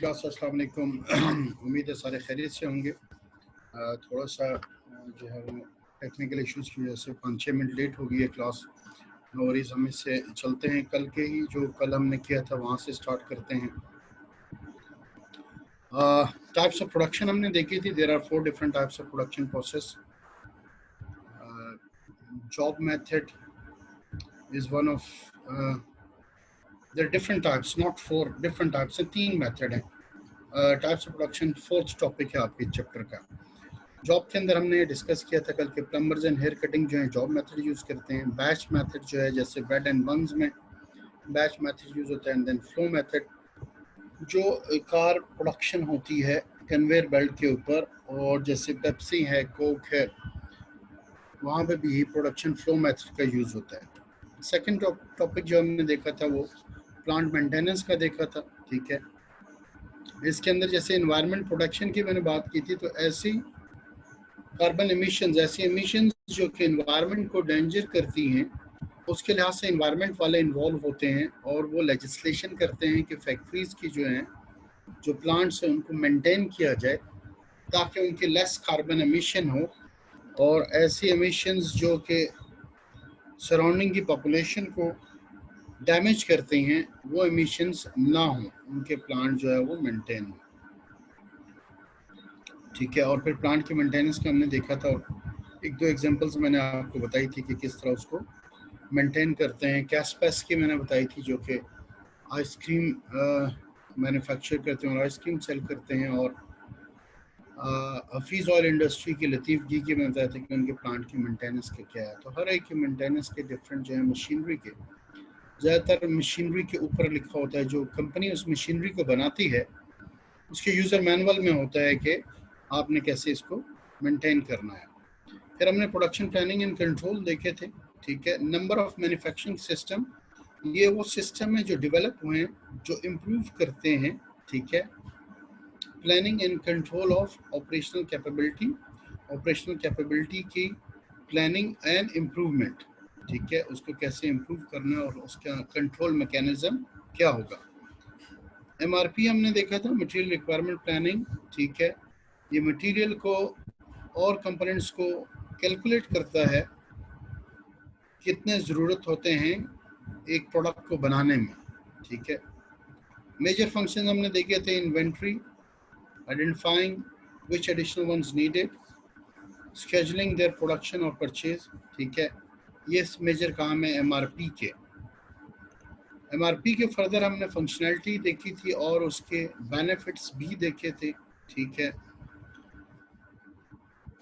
अस्सलाम वालेकुम। उम्मीद है सारे खैरियत से होंगे। थोड़ा सा जो है वो टेक्निकल इश्यूज़ की वजह से 5-6 मिनट लेट हो गई है क्लास। नो वरीज़, हम इससे चलते हैं। कल हमने किया था वहाँ से स्टार्ट करते हैं। टाइप्स ऑफ प्रोडक्शन हमने देखी थी। There are 4 different types of production process. Job method is one of there different types, not 4 different types हैं, 3 मेथड हैं। Types of production 4th topic है आपके चैप्टर का। जॉब के अंदर हमने डिस्कस किया था कल के प्लम्बर्स एंड हेयर कटिंग जो है जॉब मेथड यूज़ करते हैं। बैच मेथड जो है जैसे ब्रेड एंड बंस में बैच मेथड यूज़ होता है। एंड देन फ्लो मेथड जो कार प्रोडक्शन होती है कन्वेयर बेल्ट के ऊपर, और जैसे पेप्सी है, कोक है, वहाँ पे भी प्रोडक्शन फ्लो मेथड का यूज़ होता है। सेकेंड टॉपिक जो हमने देखा था वो प्लांट मेंटेनेंस का देखा था। ठीक है, इसके अंदर जैसे इन्वायरमेंट प्रोडक्शन की मैंने बात की थी, तो ऐसी कार्बन एमिशंस, ऐसी एमिशंस जो कि इन्वायरमेंट को डेंजर करती हैं, उसके लिहाज से इन्वायरमेंट वाले इन्वॉल्व होते हैं और वो लेजिस्लेशन करते हैं कि फैक्ट्रीज़ की जो हैं, जो प्लांट्स हैं, उनको मेंटेन किया जाए ताकि उनकी लेस कार्बन एमिशन हो, और ऐसी एमिशंस जो कि सराउंडिंग की पॉपुलेशन को डैमेज करते हैं वो एमिशंस ना हो, उनके प्लांट जो है वो मेंटेन हो। ठीक है, और फिर प्लांट की मेंटेनेंस का हमने देखा था, और 1-2 एग्जांपल्स मैंने आपको बताई थी कि किस तरह उसको मेंटेन करते हैं। कैस्पेस की मैंने बताई थी जो कि आइसक्रीम मैन्युफैक्चर करते हैं और आइसक्रीम सेल करते हैं। और हफीज़ ऑयल इंडस्ट्री की लतीफ़ जी की मैं बताया था कि उनके प्लांट की मेंटेनेंस का क्या है। तो हर एक की मेंटेनेंस के डिफरेंट जो है मशीनरी के, ज़्यादातर मशीनरी के ऊपर लिखा होता है, जो कंपनी उस मशीनरी को बनाती है उसके यूज़र मैनुअल में होता है कि आपने कैसे इसको मेंटेन करना है। फिर हमने प्रोडक्शन प्लानिंग एंड कंट्रोल देखे थे। ठीक है, नंबर ऑफ मैन्युफैक्चरिंग सिस्टम, ये वो सिस्टम है जो डेवलप हुए हैं, जो इम्प्रूव करते हैं। ठीक है, planning and control of operational capability, operational capability की प्लानिंग एंड इम्प्रूवमेंट। ठीक है, उसको कैसे इम्प्रूव करना है और उसका कंट्रोल मैकेनिज्म क्या होगा। MRP हमने देखा था, मटेरियल रिक्वायरमेंट प्लानिंग। ठीक है, ये मटेरियल को और कंपोनेंट्स को कैलकुलेट करता है कितने ज़रूरत होते हैं एक प्रोडक्ट को बनाने में। ठीक है, मेजर फंक्शन हमने देखे थे, inventory, identifying which additional ones needed, scheduling there production और परचेज। ठीक है, ये मेजर काम है MRP के। MRP के फर्दर हमने फंक्शनैलिटी देखी थी और उसके बेनिफिट्स भी देखे थे। ठीक है,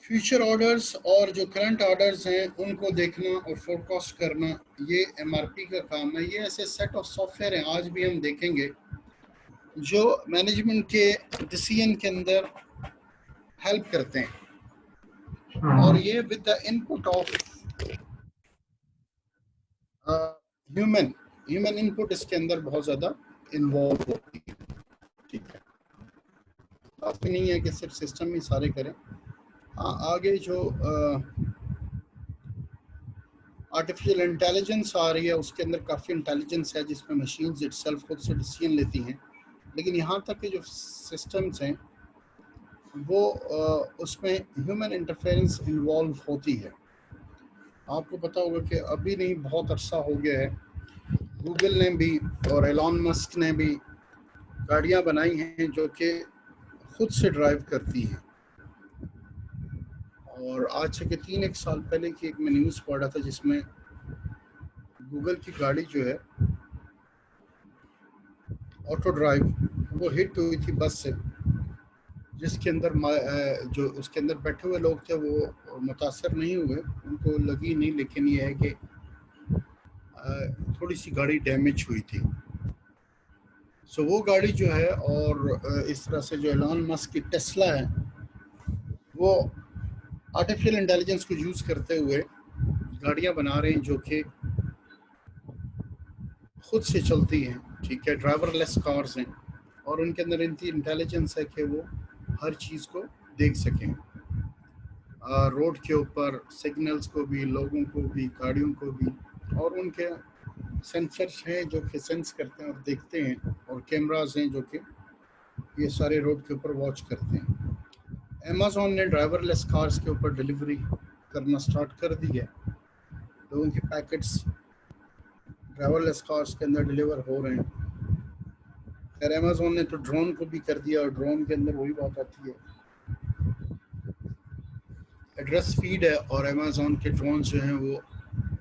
फ्यूचर ऑर्डर्स और जो करंट ऑर्डर्स हैं उनको देखना और फोरकास्ट करना, ये MRP का काम है। ये ऐसे सेट ऑफ सॉफ्टवेयर हैं, आज भी हम देखेंगे, जो मैनेजमेंट के डिसीजन के अंदर हेल्प करते हैं, और ये with the input of human input इसके अंदर बहुत ज़्यादा इन्वॉल्व होती है। ठीक है, बात नहीं है कि सिर्फ सिस्टम ही सारे करें। आगे जो आर्टिफिशियल इंटेलिजेंस आ रही है, उसके अंदर काफ़ी इंटेलिजेंस है जिसमें मशीन्स इटसेल्फ खुद से डिसीजन लेती हैं, लेकिन यहाँ तक के जो सिस्टम्स हैं वो उसमें ह्यूमन इंटरफेरेंस इन्वॉल्व होती है। आपको पता होगा कि अभी नहीं, बहुत अरसा हो गया है, गूगल ने भी और एलॉन मस्क ने भी गाड़ियाँ बनाई हैं जो कि खुद से ड्राइव करती हैं। और आज से 3-1 साल पहले की एक मैं न्यूज़ पढ़ा था जिसमें गूगल की गाड़ी जो है ऑटो ड्राइव, वो हिट हुई थी बस से, जिसके अंदर जो उसके अंदर बैठे हुए लोग थे वो मुतासर नहीं हुए, उनको लगी नहीं, लेकिन ये है कि थोड़ी सी गाड़ी डैमेज हुई थी। सो वो गाड़ी जो है, और इस तरह से जो एलॉन मस्क की टेस्ला है, वो आर्टिफिशियल इंटेलिजेंस को यूज़ करते हुए गाड़ियाँ बना रहे हैं जो कि खुद से चलती हैं। ठीक है, ड्राइवरलेस कार्स हैं, और उनके अंदर इतनी इंटेलिजेंस है कि वो हर चीज़ को देख सकें, रोड के ऊपर सिग्नल्स को भी, लोगों को भी, गाड़ियों को भी, और उनके सेंसर्स हैं जो कि सेंस करते हैं और देखते हैं, और कैमरास हैं जो कि ये सारे रोड के ऊपर वॉच करते हैं। अमेज़ॉन ने ड्राइवरलेस कार्स के ऊपर डिलीवरी करना स्टार्ट कर दी है। लोगों के पैकेट्स ड्राइवरलेस कार्स के अंदर डिलीवर हो रहे हैं। खैर अमेज़ॉन ने तो ड्रोन को भी कर दिया, और ड्रोन के अंदर वही बात आती है, एड्रेस फीड है और अमेज़ॉन के ड्रोन जो हैं वो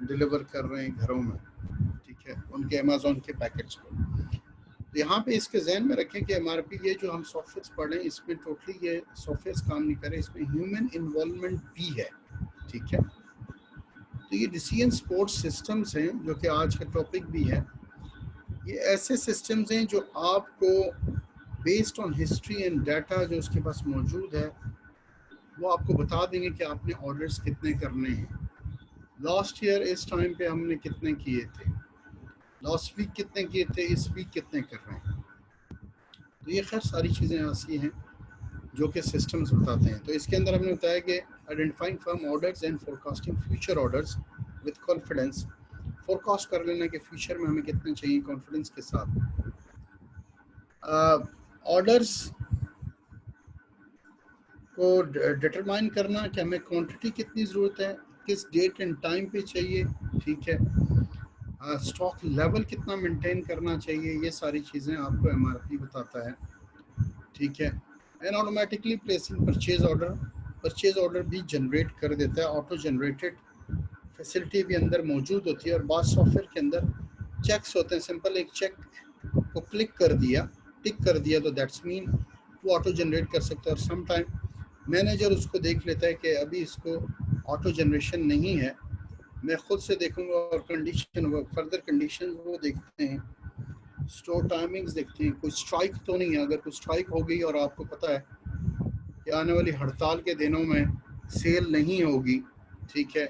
डिलीवर कर रहे हैं घरों में, ठीक है, उनके अमेज़ॉन के पैकेट्स को। तो यहाँ पे इसके जहन में रखें कि एमआरपी ये जो हम सॉफ्टवेयर पढ़ रहे हैं इसमें टोटली ये सॉफ्टवेयर काम नहीं कर रहे, इसमें ह्यूमन इन्वॉल्वमेंट भी है, ठीक है। तो ये डिसीजन सपोर्ट सिस्टम्स हैं जो कि आज का टॉपिक भी है। ये ऐसे सिस्टम्स हैं जो आपको based on history and data जो उसके पास मौजूद है वो आपको बता देंगे कि आपने ऑर्डर्स कितने करने हैं। लास्ट ईयर इस टाइम पे हमने कितने किए थे, लास्ट वीक कितने किए थे, इस वीक कितने कर रहे हैं। तो ये खैर सारी चीज़ें ऐसी हैं जो कि सिस्टम्स बताते हैं। तो इसके अंदर हमने बताया कि identifying firm orders and forecasting future orders with confidence, forecast कर लेना कि फ्यूचर में हमें कितने चाहिए कॉन्फिडेंस के साथ। ऑर्डर्स को डिटरमाइन करना कि हमें क्वांटिटी कितनी ज़रूरत है, किस डेट एंड टाइम पे चाहिए, ठीक है, स्टॉक लेवल कितना मेंटेन करना चाहिए, ये सारी चीज़ें आपको एमआरपी बताता है, ठीक है। And automatically placing purchase order भी जनरेट कर देता है, ऑटो जनरेटेड फैसिलिटी भी अंदर मौजूद होती है। और बाद सॉफ्टवेयर के अंदर चेक्स होते हैं, सिंपल एक चेक को क्लिक कर दिया, टिक कर दिया, तो दैट्स मीन वो ऑटो जनरेट कर सकता है। और सम टाइम मैनेजर उसको देख लेता है कि अभी इसको ऑटो जनरेशन नहीं है, मैं खुद से देखूंगा, और कंडीशन फर्दर कंडीशन वो देखते हैं, स्टोर टाइमिंग्स देखते हैं, कोई स्ट्राइक तो नहीं है। अगर कोई स्ट्राइक हो गई और आपको पता है कि आने वाली हड़ताल के दिनों में सेल नहीं होगी, ठीक है,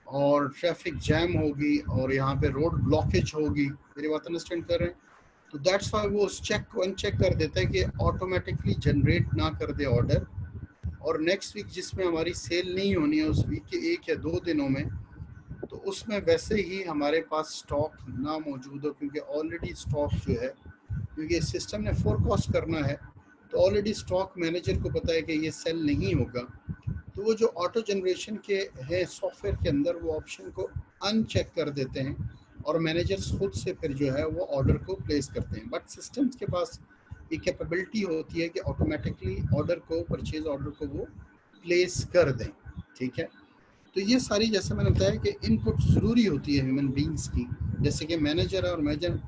और ट्रैफिक जैम होगी और यहाँ पे रोड ब्लॉकेज होगी, मेरी बात अंडरस्टैंड कर रहे हैं, तो दैट्स वाई वो उस चेक को अनचेक कर देता है कि ऑटोमेटिकली जनरेट ना कर दे ऑर्डर, और नेक्स्ट वीक जिसमें हमारी सेल नहीं होनी है उस वीक के 1 या 2 दिनों में, तो उसमें वैसे ही हमारे पास स्टॉक ना मौजूद हो, क्योंकि ऑलरेडी स्टॉक जो है, क्योंकि सिस्टम ने फोरकास्ट करना है, तो ऑलरेडी स्टॉक मैनेजर को पता है कि ये सेल नहीं होगा, तो वो जो ऑटो जनरेशन के है सॉफ्टवेयर के अंदर वो ऑप्शन को अनचेक कर देते हैं, और मैनेजर्स खुद से फिर जो है वो ऑर्डर को प्लेस करते हैं। बट सिस्टम्स के पास एक कैपेबिलिटी होती है कि ऑटोमेटिकली ऑर्डर को, परचेज ऑर्डर को वो प्लेस कर दें, ठीक है। तो ये सारी, जैसे मैंने बताया कि इनपुट ज़रूरी होती है ह्यूमन बींग्स की, जैसे कि मैनेजर है और मैनेजर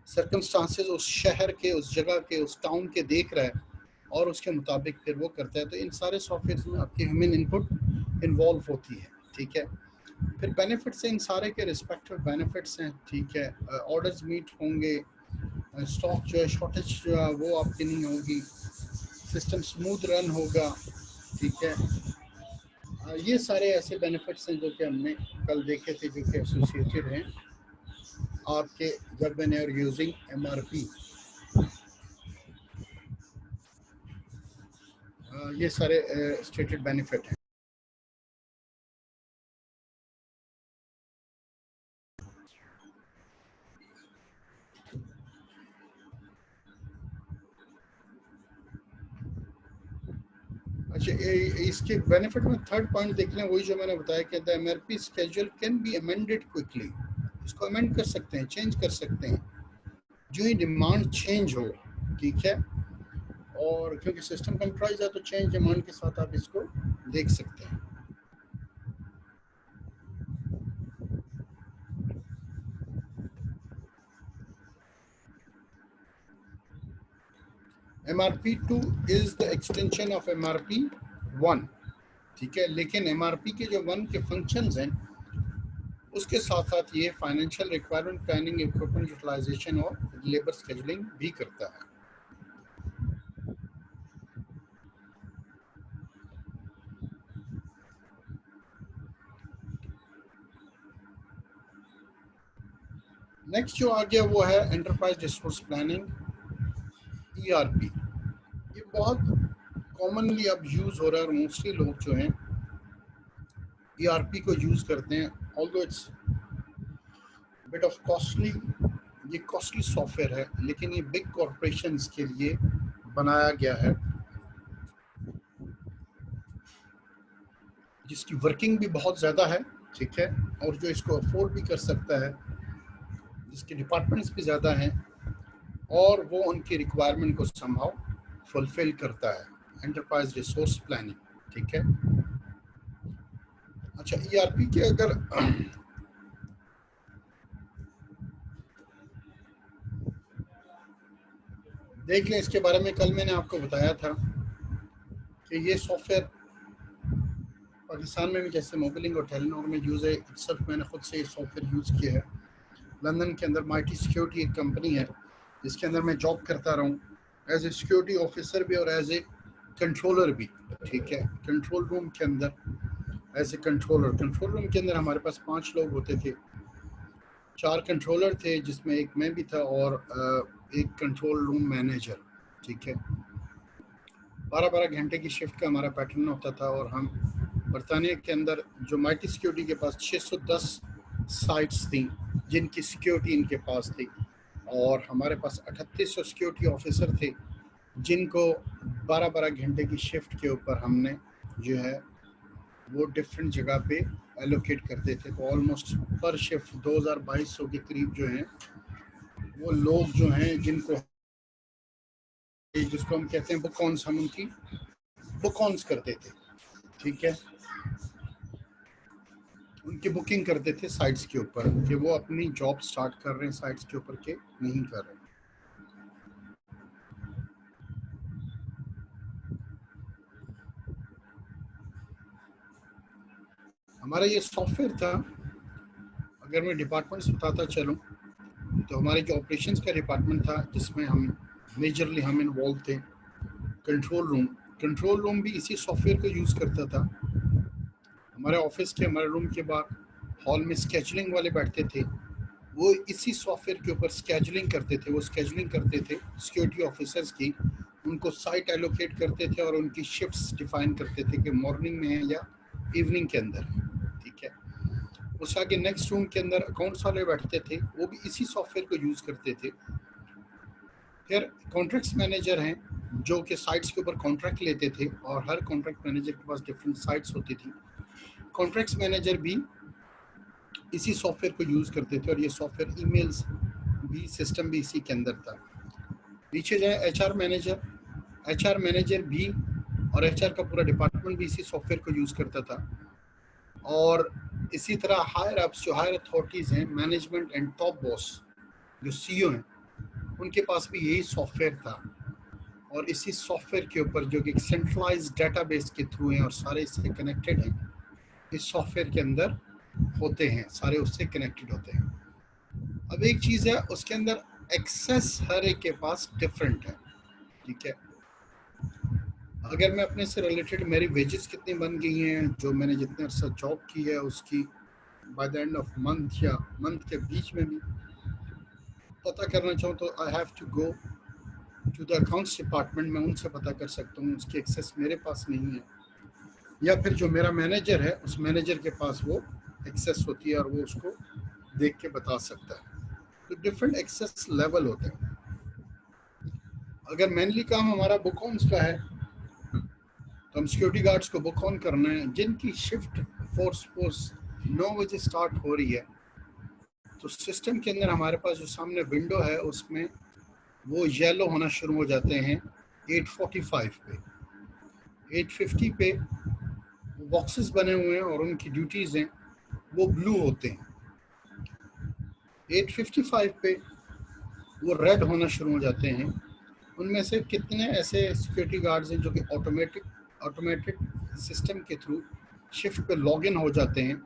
सर्कमस्टांसेस उस शहर के, उस जगह के, उस टाउन के देख रहा है और उसके मुताबिक फिर वो करता है। तो इन सारे सॉफ्टवेयर में आपकी ह्यूमन इनपुट इन्वॉल्व होती है, ठीक है। फिर बेनिफिट्स हैं, इन सारे के रिस्पेक्टिव बेनिफिट्स हैं, ठीक है। ऑर्डर्स मीट होंगे, स्टॉक जो है, शॉर्टेज जो है वो आपकी नहीं होगी, सिस्टम स्मूथ रन होगा, ठीक है। ये सारे ऐसे बेनिफिट्स हैं जो कि हमने कल देखे थे, जो कि एसोसिएटेड हैं आपके जब मैंने आर यूजिंग एमआरपी। ये सारे स्टेटेड बेनिफिट हैं। अच्छा, इसके बेनिफिट में थर्ड पॉइंट देख लें, वही जो मैंने बताया कि the MRP schedule can be amended quickly, इसको अमेंड कर सकते हैं, चेंज कर सकते हैं जो ही डिमांड चेंज हो, ठीक है। और क्योंकि सिस्टम कंप्यूटराइज है तो चेंज डिमांड के साथ आप इसको देख सकते हैं। MRP2 is the extension of MRP1, ठीक है। लेकिन MRP के जो 1 के फंक्शंस हैं उसके साथ साथ ये financial requirement planning, equipment utilisation और लेबर स्केजुलिंग भी करता है। नेक्स्ट जो आ गया वो है एंटरप्राइज रिसोर्स प्लानिंग, ERP। ये बहुत कॉमनली अब यूज़ हो रहा है और मोस्टली लोग जो हैं ERP को यूज़ करते हैं, although it's bit of costly, ये कॉस्टली सॉफ्टवेयर है, लेकिन ये बिग कॉरपोरेशंस के लिए बनाया गया है, जिसकी वर्किंग भी बहुत ज़्यादा है, ठीक है, और जो इसको अफोर्ड भी कर सकता है, जिसके डिपार्टमेंट्स भी ज़्यादा हैं और वो उनकी रिक्वायरमेंट को समहाउ फुलफिल करता है। एंटरप्राइज रिसोर्स प्लानिंग, ठीक है। अच्छा, ईआरपी के अगर देख लें इसके बारे में, कल मैंने आपको बताया था कि ये सॉफ्टवेयर पाकिस्तान में भी जैसे मोबिलिंग और टेलीनॉर में यूज़ है, सिर्फ मैंने खुद से ये सॉफ्टवेयर यूज़ किया है। लंदन के अंदर माइटी सिक्योरिटी एक कंपनी है जिसके अंदर मैं जॉब करता रहा हूँ एज ए सिक्योरिटी ऑफिसर भी और एज ए कंट्रोलर भी, ठीक है। कंट्रोल रूम के अंदर एज ए कंट्रोल रूम के अंदर हमारे पास 5 लोग होते थे, 4 कंट्रोलर थे जिसमें एक मैं भी था और एक कंट्रोल रूम मैनेजर, ठीक है। 12-12 घंटे की शिफ्ट का हमारा पैटर्न होता था और हम बरतानिया के अंदर जो माइटी सिक्योरिटी के पास 610 साइट्स थी जिनकी सिक्योरिटी इनके पास थी, और हमारे पास 3800 सिक्योरिटी ऑफिसर थे जिनको 12-12 घंटे की शिफ्ट के ऊपर हमने जो है वो डिफरेंट जगह पे एलोकेट करते थे। तो ऑलमोस्ट पर शिफ्ट 2200 के करीब जो हैं वो लोग जो हैं जिसको हम कहते हैं बुक ऑन्स, हम उनकी बुक ऑन्स करते थे, ठीक है। उनकी बुकिंग करते थे साइट्स के ऊपर कि वो अपनी जॉब स्टार्ट कर रहे हैं साइट्स के ऊपर के नहीं कर रहे। हमारा ये सॉफ्टवेयर था, अगर मैं डिपार्टमेंट्स बताता चलूँ तो हमारे जो ऑपरेशंस का डिपार्टमेंट था जिसमें हम मेजरली हम इन्वॉल्व थे। कंट्रोल रूम भी इसी सॉफ्टवेयर को यूज़ करता था। हमारे ऑफिस के हमारे रूम के बाहर हॉल में स्केजुलिंग वाले बैठते थे, वो इसी सॉफ्टवेयर के ऊपर स्केजुलिंग करते थे। वो स्केजुलिंग करते थे सिक्योरिटी ऑफिसर्स की, उनको साइट एलोकेट करते थे और उनकी शिफ्ट्स डिफाइन करते थे कि मॉर्निंग में है या इवनिंग के अंदर, ठीक है। उस आगे नेक्स्ट रूम के अंदर अकाउंट्स वाले बैठते थे, वो भी इसी सॉफ्टवेयर को यूज़ करते थे। फिर कॉन्ट्रैक्ट्स मैनेजर हैं जो कि साइट्स के ऊपर कॉन्ट्रैक्ट लेते थे और हर कॉन्ट्रैक्ट मैनेजर के पास डिफरेंट साइट्स होती थी। कॉन्ट्रैक्ट्स मैनेजर भी इसी सॉफ्टवेयर को यूज़ करते थे और ये सॉफ्टवेयर ईमेल्स भी सिस्टम भी इसी के अंदर था। पीछे जाए एचआर मैनेजर भी और एचआर का पूरा डिपार्टमेंट भी इसी सॉफ्टवेयर को यूज़ करता था। और इसी तरह हायर अप्स जो हायर अथॉरिटीज़ हैं, मैनेजमेंट एंड टॉप बॉस जो सीईओ हैं, उनके पास भी यही सॉफ्टवेयर था। और इसी सॉफ्टवेयर के ऊपर जो कि एक सेंट्रलाइज्ड डेटाबेस के थ्रू हैं और सारे इससे कनेक्टेड हैं, इस सॉफ्टवेयर के अंदर होते हैं, सारे उससे कनेक्टेड होते हैं। अब एक चीज़ है, उसके अंदर एक्सेस हर एक के पास डिफरेंट है, ठीक है। अगर मैं अपने से रिलेटेड मेरी वेजेस कितनी बन गई हैं, जो मैंने जितने अर्सा जॉब की है उसकी by the end of month या मंथ के बीच में भी पता करना चाहूँ तो I have to go to the accounts department में, उनसे पता कर सकता हूँ। उसकी एक्सेस मेरे पास नहीं है, या फिर जो मेरा मैनेजर है उस मैनेजर के पास वो एक्सेस होती है और वो उसको देख के बता सकता है। तो डिफरेंट एक्सेस लेवल होते हैं। अगर मेनली काम हमारा बुक ऑन्स का है तो हम सिक्योरिटी गार्ड्स को बुक ऑन करना है जिनकी शिफ्ट फोर्स 9 बजे स्टार्ट हो रही है। तो सिस्टम के अंदर हमारे पास जो सामने विंडो है उसमें वो येलो होना शुरू हो जाते हैं 8:45 पे। 8:50 पे बॉक्सेस बने हुए हैं और उनकी ड्यूटीज़ हैं वो ब्लू होते हैं। 8:55 पे वो रेड होना शुरू हो जाते हैं। उनमें से कितने ऐसे सिक्योरिटी गार्ड्स हैं जो कि ऑटोमेटेड सिस्टम के थ्रू शिफ्ट पे लॉग इन हो जाते हैं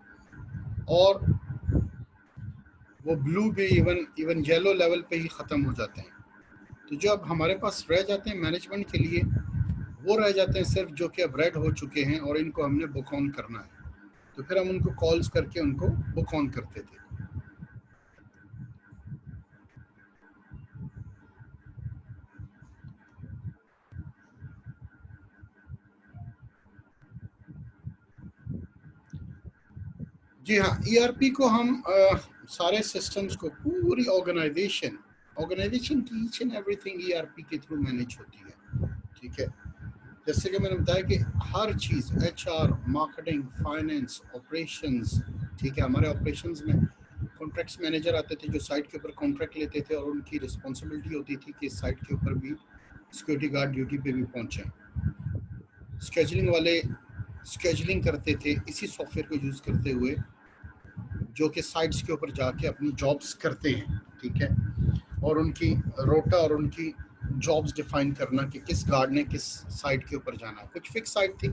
और वो ब्लू भी इवन येलो लेवल पे ही ख़त्म हो जाते हैं। तो जो अब हमारे पास रह जाते हैं मैनेजमेंट के लिए, वो रह जाते हैं सिर्फ जो कि अब रेड हो चुके हैं और इनको हमने बुक ऑन करना है। तो फिर हम उनको कॉल्स करके उनको बुक ऑन करते थे। जी हाँ, ईआरपी को हम सारे सिस्टम्स को पूरी ऑर्गेनाइजेशन की ईच एंड एवरीथिंग ईआरपी के थ्रू मैनेज होती है। ठीक है। जैसे कि मैंने बताया कि हर चीज़ HR, मार्केटिंग, फाइनेंस, ऑपरेशंस, ठीक है, हमारे ऑपरेशंस में कॉन्ट्रैक्ट्स मैनेजर आते थे जो साइट के ऊपर कॉन्ट्रैक्ट लेते थे और उनकी रिस्पॉन्सिबिलिटी होती थी कि साइट के ऊपर भी सिक्योरिटी गार्ड ड्यूटी पे भी पहुंचे। स्केजुलिंग वाले स्केजुलिंग करते थे इसी सॉफ्टवेयर को यूज़ करते हुए, जो कि साइट्स के ऊपर जाके अपनी जॉब्स करते हैं, ठीक है, और उनकी रोटा और उनकी जॉब्स डिफाइन करना कि किस गार्ड ने किस साइट के ऊपर जाना है। कुछ फिक्स साइट थी,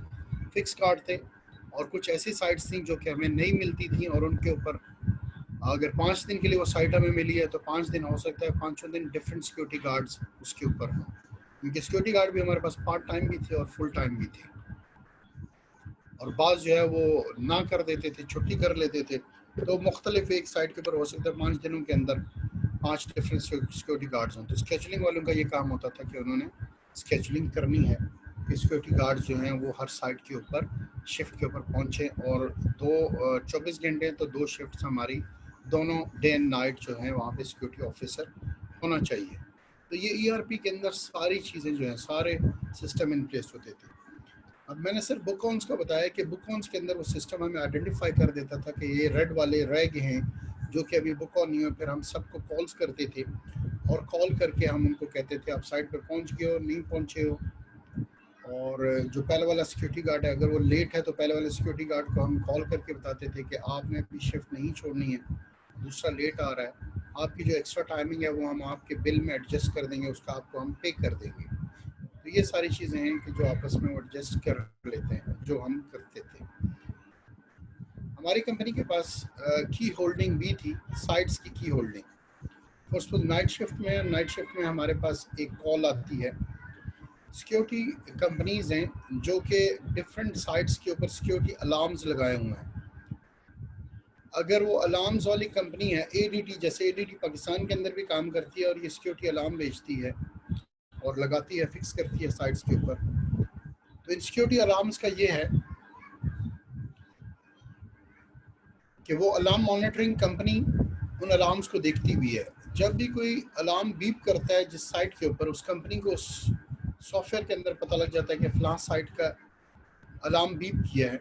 फिक्स गार्ड थे, और कुछ ऐसी साइट्स थी जो कि हमें नहीं मिलती थी, और उनके ऊपर अगर 5 दिन के लिए वो साइट हमें मिली है तो 5 दिन हो सकता है 5 दिन डिफरेंट सिक्योरिटी गार्ड्स उसके ऊपर हों, क्योंकि सिक्योरिटी गार्ड भी हमारे पास पार्ट टाइम भी थे और फुल टाइम भी थे, और बाज़ जो है वो ना कर देते थे, छुट्टी कर लेते थे। तो मुख्तलिफ एक साइट के ऊपर हो सकता है 5 दिनों के अंदर 5 डिफरेंट सिक्योरिटी गार्ड्स हों। तो स्केजुलिंग वालों का ये काम होता था कि उन्होंने स्केजुलिंग करनी है कि सिक्योरिटी गार्ड जो हैं वो हर साइट के ऊपर शिफ्ट के ऊपर पहुँचे, और 24 घंटे तो 2 शिफ्ट हमारी दोनों डे एंड नाइट जो है वहाँ पे सिक्योरिटी ऑफिसर होना चाहिए। तो ये ERP के अंदर सारी चीज़ें जो हैं, सारे सिस्टम इन प्लेस होते थे। अब मैंने सिर्फ बुक ऑन्स का बताया कि बुक ऑन्स के अंदर वो सिस्टम हमें आइडेंटिफाई कर देता था कि ये रेड वाले रैग हैं जो कि अभी बुक ऑन नहीं हुए। फिर हम सबको कॉल्स करते थे और कॉल करके हम उनको कहते थे आप साइट पर पहुंच गए हो, नहीं पहुंचे हो। और जो पहले वाला सिक्योरिटी गार्ड है अगर वो लेट है तो पहले वाले सिक्योरिटी गार्ड को हम कॉल करके बताते थे कि आपने अपनी शिफ्ट नहीं छोड़नी है, दूसरा लेट आ रहा है, आपकी जो एक्स्ट्रा टाइमिंग है वो हम आपके बिल में एडजस्ट कर देंगे, उसका आपको हम पे कर देंगे। तो ये सारी चीज़ें हैं कि जो आपस में वो एडजस्ट कर लेते हैं, जो हम करते थे। हमारी कंपनी के पास की होल्डिंग भी थी, साइट्स की की होल्डिंग। फर्स्ट नाइट शिफ्ट में हमारे पास एक कॉल आती है। सिक्योरिटी कंपनीज हैं जो कि डिफरेंट साइट्स के ऊपर सिक्योरिटी अलार्म्स लगाए हुए हैं। अगर वो अलार्म्स वाली कंपनी है ADT, जैसे ADT पाकिस्तान के अंदर भी काम करती है और ये सिक्योरिटी अलार्म बेचती है और लगाती है, फिक्स करती है साइट्स के ऊपर। तो इन सिक्योरिटी अलार्म्स का ये है कि वो अलार्म मॉनिटरिंग कंपनी उन अलार्म्स को देखती भी है। जब भी कोई अलार्म बीप करता है जिस साइट के ऊपर, उस कंपनी को उस सॉफ्टवेयर के अंदर पता लग जाता है कि फलां साइट का अलार्म बीप किया है।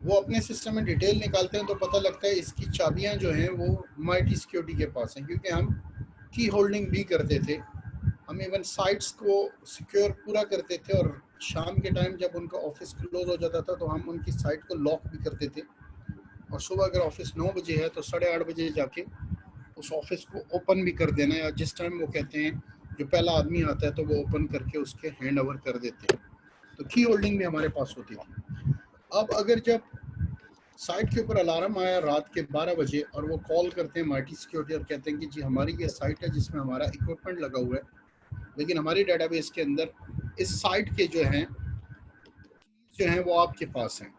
वो अपने सिस्टम में डिटेल निकालते हैं तो पता लगता है इसकी चाबियां जो हैं वो MIT सिक्योरिटी के पास हैं, क्योंकि हम की होल्डिंग भी करते थे। हम इवन साइट्स को सिक्योर पूरा करते थे, और शाम के टाइम जब उनका ऑफिस क्लोज हो जाता था तो हम उनकी साइट को लॉक भी करते थे, और सुबह अगर ऑफिस 9 बजे है तो 8:30 बजे जाके उस ऑफिस को ओपन भी कर देना, या जिस टाइम वो कहते हैं जो पहला आदमी आता है तो वो ओपन करके उसके हैंड ओवर कर देते हैं। तो की होल्डिंग भी हमारे पास होती थी। अब अगर जब साइट के ऊपर अलार्म आया रात के 12 बजे और वो कॉल करते हैं MIT सिक्योरिटी और कहते हैं कि जी हमारी ये साइट है जिसमें हमारा इक्विपमेंट लगा हुआ है, लेकिन हमारी डेटाबेस के अंदर इस साइट के जो हैं वो आपके पास हैं।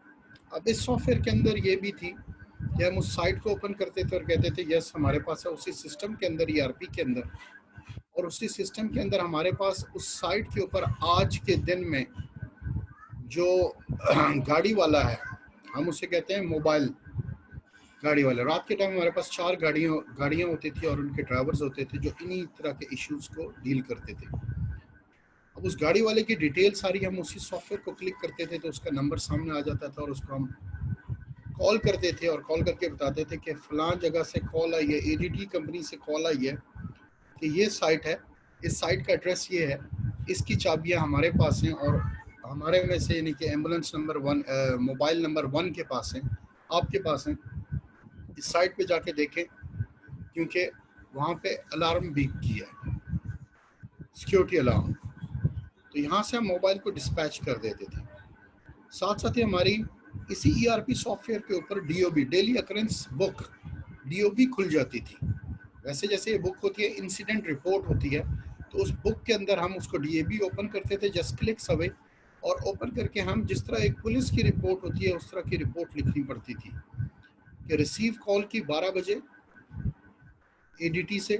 अब इस सॉफ्टवेयर के अंदर ये भी थी कि हम उस साइट को ओपन करते थे और कहते थे यस हमारे पास है, उसी सिस्टम के अंदर ERP के अंदर, और उसी सिस्टम के अंदर हमारे पास उस साइट के ऊपर आज के दिन में जो गाड़ी वाला है, हम उसे कहते हैं मोबाइल गाड़ी वाला। रात के टाइम हमारे पास 4 गाड़ियाँ होती थी और उनके ड्राइवर्स होते थे जो इन्हीं तरह के इश्यूज को डील करते थे। अब उस गाड़ी वाले की डिटेल सारी हम उसी सॉफ्टवेयर को क्लिक करते थे तो उसका नंबर सामने आ जाता था, और उसको हम कॉल करते थे और कॉल करके बताते थे कि फलां जगह से कॉल आई है, ADT कंपनी से कॉल आई है कि ये साइट है, इस साइट का एड्रेस ये है, इसकी चाबियां हमारे पास हैं, और हमारे में से यानी कि एम्बुलेंस नंबर 1, मोबाइल नंबर 1 के पास हैं, आपके पास हैं, इस साइट पे जाके देखें क्योंकि वहाँ पे अलार्म बीप किया है, सिक्योरिटी अलार्म। तो यहाँ से हम मोबाइल को डिस्पैच कर देते थे। साथ साथ ही हमारी इसी ERP सॉफ्टवेयर के ऊपर DOB, daily occurrence book, DOB खुल जाती थी। वैसे जैसे ये बुक होती है इंसिडेंट रिपोर्ट होती है, तो उस बुक के अंदर हम उसको DOB ओपन करते थे जस्ट क्लिक्स अवे, और ओपन करके हम जिस तरह एक पुलिस की रिपोर्ट होती है उस तरह की रिपोर्ट लिखनी पड़ती थी कि रिसीव कॉल की 12 बजे ADT से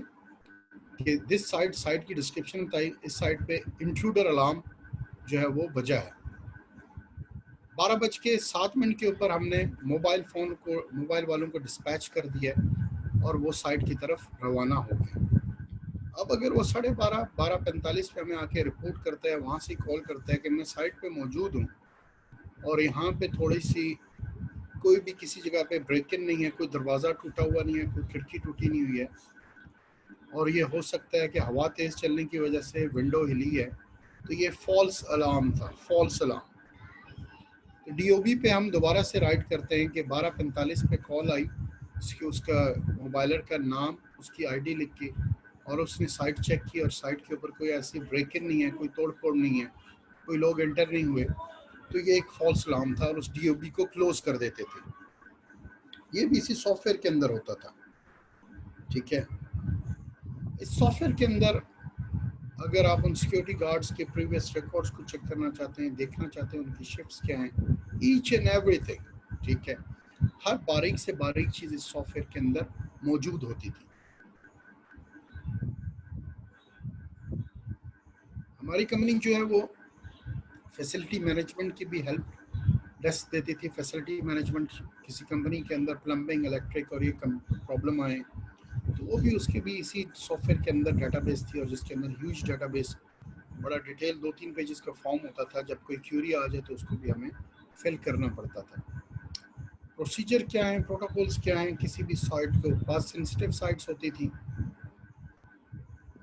कि दिस साइट की डिस्क्रिप्शन बताई, इस साइट पे इंट्रूडर अलार्म जो है वो बजा है। 12:07 के ऊपर हमने मोबाइल वालों को डिस्पैच कर दिया और वो साइट की तरफ रवाना हो गए। अब अगर वो 12:30 12:45 पे हमें आके रिपोर्ट करता है, वहाँ से कॉल करता है कि मैं साइट पे मौजूद हूँ और यहाँ पे थोड़ी सी कोई भी किसी जगह पे ब्रेक इन नहीं है, कोई दरवाज़ा टूटा हुआ नहीं है, कोई खिड़की टूटी नहीं हुई है, और ये हो सकता है कि हवा तेज़ चलने की वजह से विंडो हिली है, तो ये फॉल्स अलार्म था, फॉल्स अलार्म। तो डीओबी पे हम दोबारा से राइट करते हैं कि 12:45 पे कॉल आई, उसका मोबाइलर का नाम, उसकी आईडी लिख के, और उसने साइट चेक की और साइट के ऊपर कोई ऐसी ब्रेक इन नहीं है, कोई तोड़ फोड़ नहीं है, कोई लोग एंटर नहीं हुए, तो ये एक फॉल्स अलार्म था और उस डीओबी को क्लोज कर देते थे। ये भी इसी सॉफ्टवेयर के अंदर होता था। ठीक है, इस सॉफ्टवेयर के अंदर अगर आप उन सिक्योरिटी गार्ड्स के प्रीवियस रिकॉर्ड्स को चेक करना चाहते हैं, देखना चाहते हैं उनकी शिफ्ट्स क्या हैं, ईच एंड एवरीथिंग, ठीक है, हर बारीक से बारीक चीज़ इस सॉफ्टवेयर के अंदर मौजूद होती थी। हमारी कंपनी जो है वो फैसिलिटी मैनेजमेंट की भी हेल्प डेस्क देती थी। फैसिलिटी मैनेजमेंट किसी कंपनी के अंदर प्लम्बिंग, इलेक्ट्रिक और ये प्रॉब्लम आए तो वो भी उसके भी इसी सॉफ्टवेयर के अंदर डेटाबेस थी, और जिसके अंदर ह्यूज डेटाबेस, बड़ा डिटेल 2-3 पेजेस का फॉर्म होता था। जब कोई क्यूरी आ जाए तो उसको भी हमें फिल करना पड़ता था। प्रोसीजर क्या है, प्रोटोकॉल्स क्या हैं, किसी भी साइट के पास सेंसिटिव साइट्स होती थी,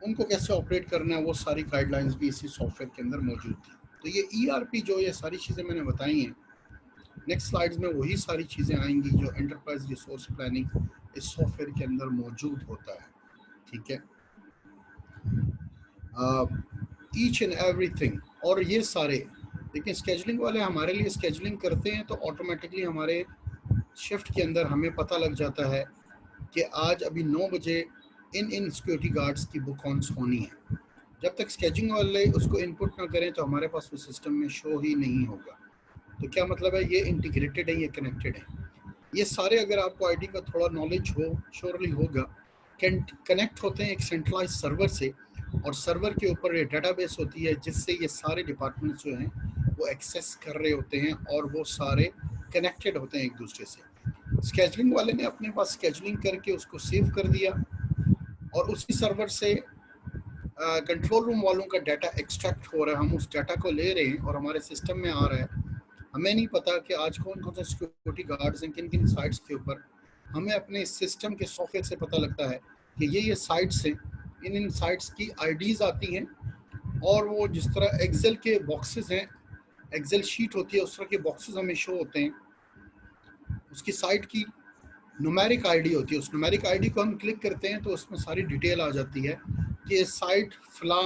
उनको कैसे ऑपरेट करना है, वो सारी गाइडलाइंस भी इसी सॉफ्टवेयर के अंदर मौजूद थी। तो ये ईआरपी जो ये सारी चीज़ें मैंने बताई हैं, नेक्स्ट स्लाइड्स में वही सारी चीज़ें आएंगी जो एंटरप्राइज रिसोर्स प्लानिंग इस सॉफ्टवेयर के अंदर मौजूद होता है। ठीक है, ईच एंड एवरीथिंग। और ये सारे देखिए, स्केजुलिंग वाले हमारे लिए स्केजुलिंग करते हैं तो ऑटोमेटिकली हमारे शिफ्ट के अंदर हमें पता लग जाता है कि आज अभी 9 बजे इन सिक्योरिटी गार्ड्स की बुक ऑन्स होनी है। जब तक स्केजिंग वाले उसको इनपुट ना करें तो हमारे पास वो सिस्टम में शो ही नहीं होगा। तो क्या मतलब है, ये इंटीग्रेटेड है, ये कनेक्टेड है। ये सारे अगर आपको आईडी का थोड़ा नॉलेज हो, श्योरली होगा, कनेक्ट होते हैं एक सेंट्रलाइज सर्वर से, और सर्वर के ऊपर ये डेटाबेस होती है जिससे ये सारे डिपार्टमेंट्स जो हैं वो एक्सेस कर रहे होते हैं और वो सारे कनेक्टेड होते हैं एक दूसरे से। स्केजुलिंग वाले ने अपने पास स्केजुलिंग करके उसको सेव कर दिया, और उसी सर्वर से कंट्रोल रूम वालों का डाटा एक्सट्रैक्ट हो रहा है, हम उस डाटा को ले रहे हैं और हमारे सिस्टम में आ रहा है। हमें नहीं पता कि आज कौन कौन से सिक्योरिटी गार्ड्स हैं किन किन साइट्स के ऊपर। हमें अपने सिस्टम के सॉफ्टवेयर से पता लगता है कि ये साइट्स हैं, इन साइट्स की आईडीज आती हैं, और वो जिस तरह एक्सेल के बॉक्सेस हैं, एक्सेल शीट होती है, उस तरह के बॉक्सेस हमें शो होते हैं। उसकी साइट की न्यूमेरिक आईडी होती है, उस न्यूमेरिक आईडी को हम क्लिक करते हैं तो उसमें सारी डिटेल आ जाती है कि ये साइट फलां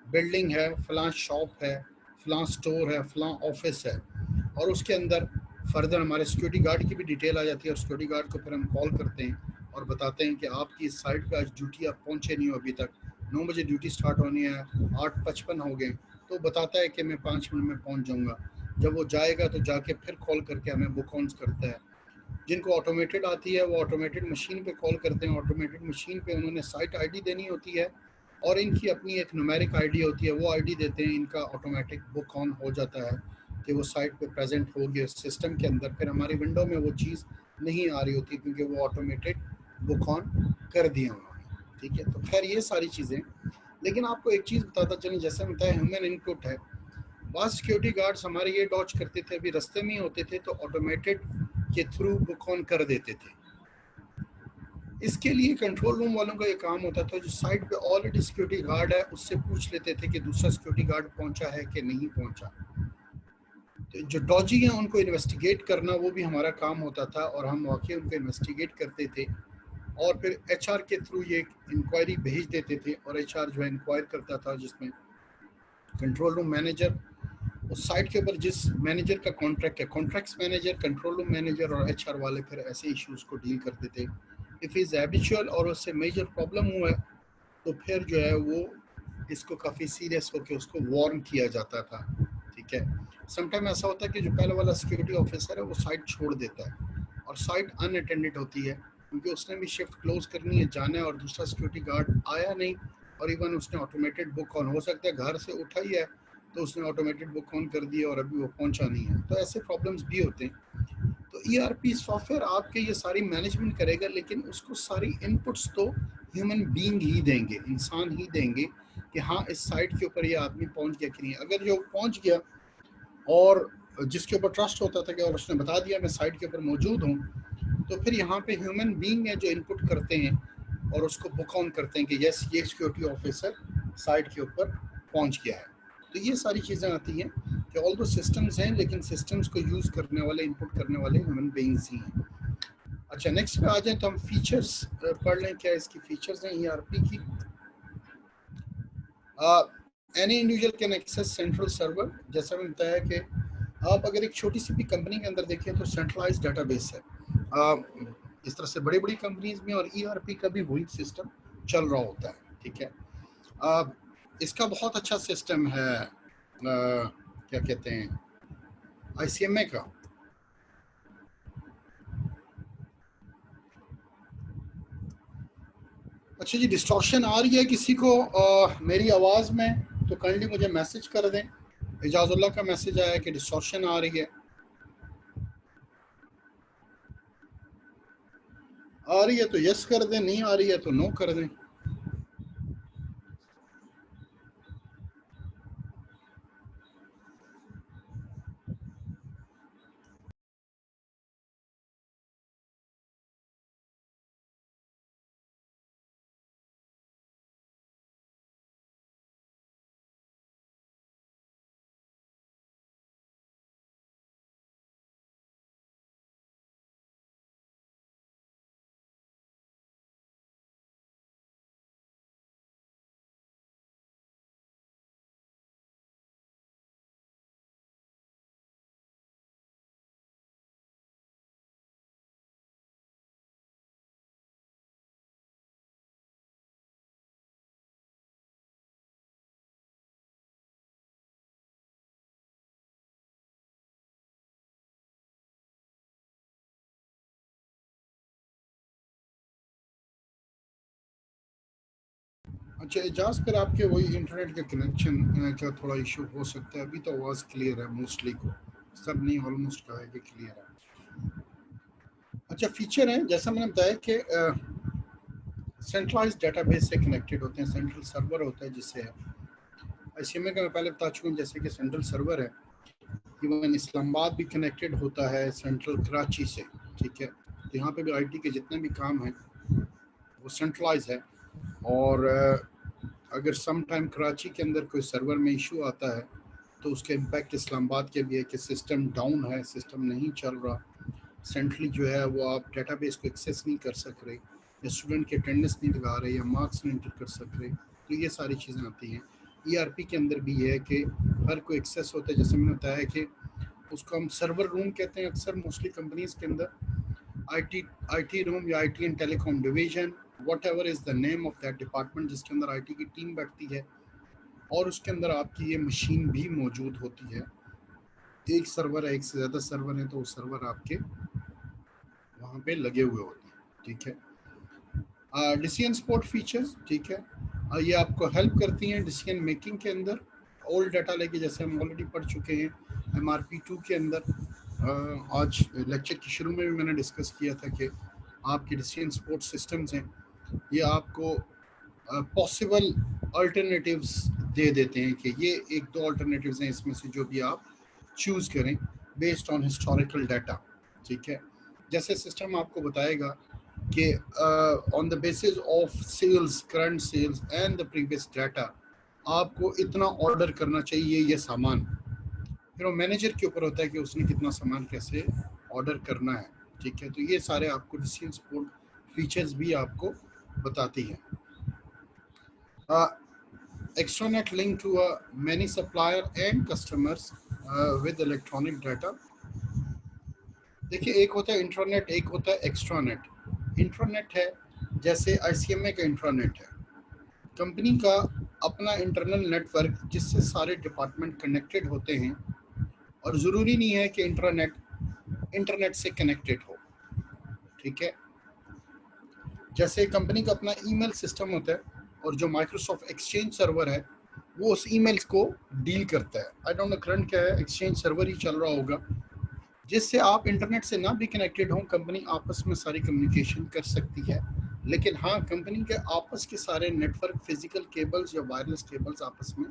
बिल्डिंग है, फलां शॉप है, फलां स्टोर है, फलां ऑफिस है, और उसके अंदर फर्दर हमारे सिक्योरिटी गार्ड की भी डिटेल आ जाती है। और सिक्योरिटी गार्ड को फिर हम कॉल करते हैं और बताते हैं कि आपकी इस साइट पे आज ड्यूटी आप पहुँचे नहीं हो, अभी तक 9 बजे ड्यूटी स्टार्ट होनी है, 8:55 हो गए, तो बताता है कि मैं 5 मिनट में पहुँच जाऊँगा। जब वो जाएगा तो जाके फिर कॉल करके हमें बुक ऑन्स करता है। जिनको ऑटोमेटेड आती है वो ऑटोमेटेड मशीन पे कॉल करते हैं, ऑटोमेटेड मशीन पे उन्होंने साइट आईडी देनी होती है और इनकी अपनी एक न्यूमेरिक आईडी होती है, वो आईडी देते हैं, इनका ऑटोमेटिक बुक ऑन हो जाता है कि वो साइट पे प्रेजेंट होगी सिस्टम के अंदर। फिर हमारी विंडो में वो चीज़ नहीं आ रही होती क्योंकि वो ऑटोमेटेड बुक ऑन कर दिया उन्होंने। ठीक है, तो खैर ये सारी चीज़ें, लेकिन आपको एक चीज़ बताता चलें, जैसे बताया ह्यूमन इनपुट है। बाद सिक्योरिटी गार्ड्स हमारे ये डॉच करते थे, अभी रास्ते में ही होते थे तो ऑटोमेटेड के थ्रू बुक ऑन कर देते थे। इसके लिए कंट्रोल रूम वालों का ये काम होता था, जो साइट पे ऑलरेडी सिक्योरिटी गार्ड है उससे पूछ लेते थे कि दूसरा सिक्योरिटी गार्ड पहुंचा है कि नहीं पहुंचा। तो जो डॉजी हैं उनको इन्वेस्टिगेट करना वो भी हमारा काम होता था, और हम वाकई उनको इन्वेस्टिगेट करते थे और फिर एचआर के थ्रू ये इंक्वायरी भेज देते थे, और एचआर जो है इंक्वायर करता था, जिसमें कंट्रोल रूम मैनेजर उस साइट के ऊपर जिस मैनेजर का कॉन्ट्रैक्ट है, contracts manager, control room manager और एचआर वाले फिर ऐसे इश्यूज को डील करते थे। इफ़ इज़ हैबिचुअल और उससे मेजर प्रॉब्लम हुआ है तो फिर जो है वो इसको काफ़ी सीरियस होकर उसको वार्न किया जाता था। ठीक है, समटाइम ऐसा होता है कि जो पहले वाला सिक्योरिटी ऑफिसर है वो साइट छोड़ देता है और साइट अनअटेंडेड होती है क्योंकि उसने भी शिफ्ट क्लोज करनी है, जाना है, और दूसरा सिक्योरिटी गार्ड आया नहीं, और इवन उसने ऑटोमेटेड बुक ऑन, हो सकता है घर से उठा ही है तो उसने ऑटोमेटेड बुक ऑन कर दिया और अभी वो पहुंचा नहीं है। तो ऐसे प्रॉब्लम्स भी होते हैं। तो ERP सॉफ्टवेयर आपके ये सारी मैनेजमेंट करेगा, लेकिन उसको सारी इनपुट्स तो ह्यूमन बीइंग ही देंगे, इंसान ही देंगे कि हाँ इस साइट के ऊपर ये आदमी पहुंच गया कि नहीं। अगर जो पहुंच गया और जिसके ऊपर ट्रस्ट होता था कि और उसने बता दिया मैं साइट के ऊपर मौजूद हूँ, तो फिर यहाँ पे ह्यूमन बीइंग है जो इनपुट करते हैं और उसको बुक ऑन करते हैं कि यस ये सिक्योरिटी ऑफिसर साइट के ऊपर पहुंच गया है। तो ये सारी चीज़ें आती हैं कि ऑल दो सिस्टम्स हैं, लेकिन सिस्टम्स को यूज़ करने वाले, इनपुट करने वाले ह्यूमन बीइंग्स ही हैं। अच्छा, नेक्स्ट पे आ जाए तो हम फीचर्स पढ़ लें। क्या इसकी फीचर्स हैं ERP की? Any individual can access central server. जैसा मैंने बताया कि आप अगर एक छोटी सी भी कंपनी के अंदर देखें तो सेंट्रलाइज्ड डेटाबेस है। इस तरह से बड़ी बड़ी कंपनीज में और ERP का भी वही सिस्टम चल रहा होता है, ठीक है। इसका बहुत अच्छा सिस्टम है, क्या कहते हैं, ICMA का। अच्छा जी, डिस्टॉर्शन आ रही है किसी को मेरी आवाज़ में तो काइंडली मुझे मैसेज कर दें। एजाजुल्लाह का मैसेज आया कि डिस्टॉर्शन आ रही है। आ रही है तो यस कर दें, नहीं आ रही है तो नो कर दें। अच्छा एजाज, पर आपके वही इंटरनेट के कनेक्शन का थोड़ा इशू हो सकता है। अभी तो आवाज़ क्लियर है मोस्टली को, सब नहीं ऑलमोस्ट कहा है कि क्लियर है। अच्छा, फीचर है जैसा मैंने बताया कि सेंट्रलाइज्ड डेटाबेस से कनेक्टेड होते हैं, सेंट्रल सर्वर होता है जिससे ICMA का मैं पहले बता चुका हूँ जैसे कि सेंट्रल सर्वर है। इवन इस्लामाबाद भी कनेक्टेड होता है सेंट्रल कराची से, ठीक है। तो यहाँ पे भी IT के जितने भी काम हैं वो सेंट्रलाइज है। और अगर सम टाइम कराची के अंदर कोई सर्वर में इशू आता है तो उसके इम्पैक्ट इस्लामाबाद के भी है कि सिस्टम डाउन है, सिस्टम नहीं चल रहा, सेंट्रली जो है वो आप डेटाबेस को एक्सेस नहीं कर सक रहे, या स्टूडेंट के अटेंडेंस नहीं लगा रहे, या मार्क्स नहीं एंटर कर सक रहे। तो ये सारी चीज़ें आती हैं। ERP के अंदर भी ये है कि हर कोई एक्सेस होता है। जैसे मैंने बताया कि उसको हम सर्वर रूम कहते हैं अक्सर मोस्टली कंपनीज के अंदर। IT रूम या IT and telecom division, what ever is the name of that department, जिसके अंदर IT की टीम बैठती है और उसके अंदर आपकी ये मशीन भी मौजूद होती है। एक सर्वर है, एक से ज़्यादा सर्वर है, तो वो सर्वर आपके वहाँ पे लगे हुए होते हैं, ठीक है। डिसीजन सपोर्ट फीचर्स, ठीक है, ये आपको हेल्प करती हैं डिसीजन मेकिंग के अंदर। ओल्ड डाटा लेके, जैसे हम ऑलरेडी पढ़ चुके हैं MRP 2 के अंदर। आज लेक्चर के शुरू में भी मैंने डिस्कस किया था कि आपके डिसीजन सपोर्ट सिस्टम्स हैं, ये आपको पॉसिबल अल्टरनेटिव्स दे देते हैं कि ये एक दो अल्टरनेटिव्स हैं, इसमें से जो भी आप चूज़ करें बेस्ड ऑन हिस्टोरिकल डाटा, ठीक है। जैसे सिस्टम आपको बताएगा कि on the basis of sales, current sales and the previous data आपको इतना ऑर्डर करना चाहिए ये सामान। फिर वो मैनेजर के ऊपर होता है कि उसने कितना सामान कैसे ऑर्डर करना है, ठीक है। तो ये सारे आपको डिसीजन सपोर्ट फीचर्स भी आपको बताती हैं। Extranet link to many supplier and customers with electronic data। देखिए, एक होता है इंट्रानेट, एक होता है एक्स्ट्रानेट। इंट्रानेट है जैसे ICMA का इंट्रानेट है, कंपनी का अपना इंटरनल नेटवर्क जिससे सारे डिपार्टमेंट कनेक्टेड होते हैं, और ज़रूरी नहीं है कि इंट्रानेट इंटरनेट से कनेक्टेड हो, ठीक है। जैसे कंपनी का अपना ईमेल सिस्टम होता है, और जो माइक्रोसॉफ्ट एक्सचेंज सर्वर है वो उस ईमेल्स को डील करता है। आई डोंट नो करंट क्या है, एक्सचेंज सर्वर ही चल रहा होगा। जिससे आप इंटरनेट से ना भी कनेक्टेड हों, कंपनी आपस में सारी कम्युनिकेशन कर सकती है। लेकिन हाँ, कंपनी के आपस के सारे नेटवर्क, फिजिकल केबल्स या वायरलेस केबल्स आपस में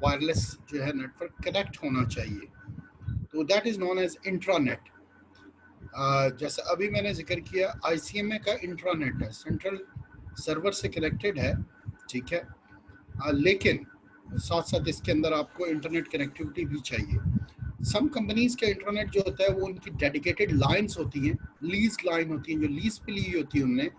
वायरलेस जो है नेटवर्क कनेक्ट होना चाहिए। तो that is known as intranet. जैसे अभी मैंने जिक्र किया, आईसीएमए का इंट्रानेट है, सेंट्रल सर्वर से कनेक्टेड है, ठीक है। लेकिन साथ साथ इसके अंदर आपको इंटरनेट कनेक्टिविटी भी चाहिए। सम कंपनीज का इंटरनेट जो होता है वो उनकी डेडिकेटेड लाइंस होती हैं, लीज लाइन होती हैं जो लीज पे ली होती है उनने,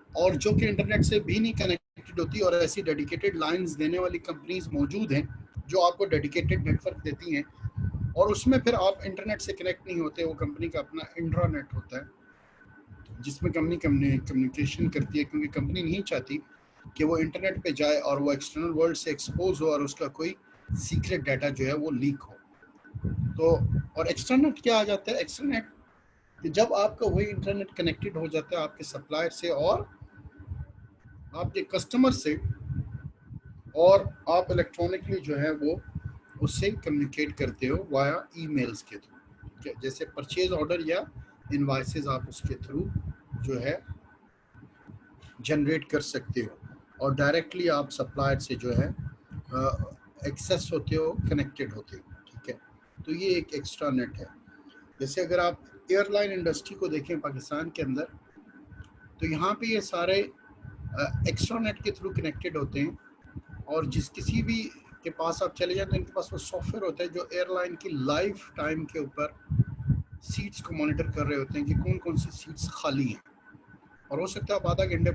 और जो कि इंटरनेट से भी नहीं कनेक्टेड होती। और ऐसी डेडिकेटेड लाइंस देने वाली कंपनीज मौजूद हैं जो आपको डेडिकेटेड नेटवर्क देती हैं, और उसमें फिर आप इंटरनेट से कनेक्ट नहीं होते। वो कंपनी का अपना इंट्रानेट होता है जिसमें कंपनी कम्युनिकेशन करती है, क्योंकि कंपनी नहीं चाहती कि वो इंटरनेट पे जाए और वो एक्सटर्नल वर्ल्ड से एक्सपोज हो और उसका कोई सीक्रेट डाटा जो है वो लीक हो। तो और एक्सटर्नेट क्या आ जाता है? एक्सटर्नेट कि जब आपका वही इंटरनेट कनेक्टेड हो जाता है आपके सप्लायर से और आपके कस्टमर से, और आप इलेक्ट्रॉनिकली जो है वो उससे कम्युनिकेट करते हो वाया ईमेल्स के थ्रू, जैसे परचेज ऑर्डर या इनवाइसेस आप उसके थ्रू जो है जनरेट कर सकते हो, और डायरेक्टली आप सप्लायर से जो है एक्सेस होते हो, कनेक्टेड होते हो, ठीक है। तो ये एक एक्स्ट्रा नेट है। जैसे अगर आप एयरलाइन इंडस्ट्री को देखें पाकिस्तान के अंदर, तो यहाँ पे ये सारे एक्स्ट्रा नेट के थ्रू कनेक्टेड होते हैं, और जिस किसी भी के पास आप चले जाए तो इनके पास वो सॉफ्टवेयर होता है जो एयरलाइन की लाइफ टाइम के ऊपर सीट्स को मॉनिटर कर रहे होते हैं कि कौन कौन सी सीट्स खाली हैं, और हो सकता है आप आधा घंटे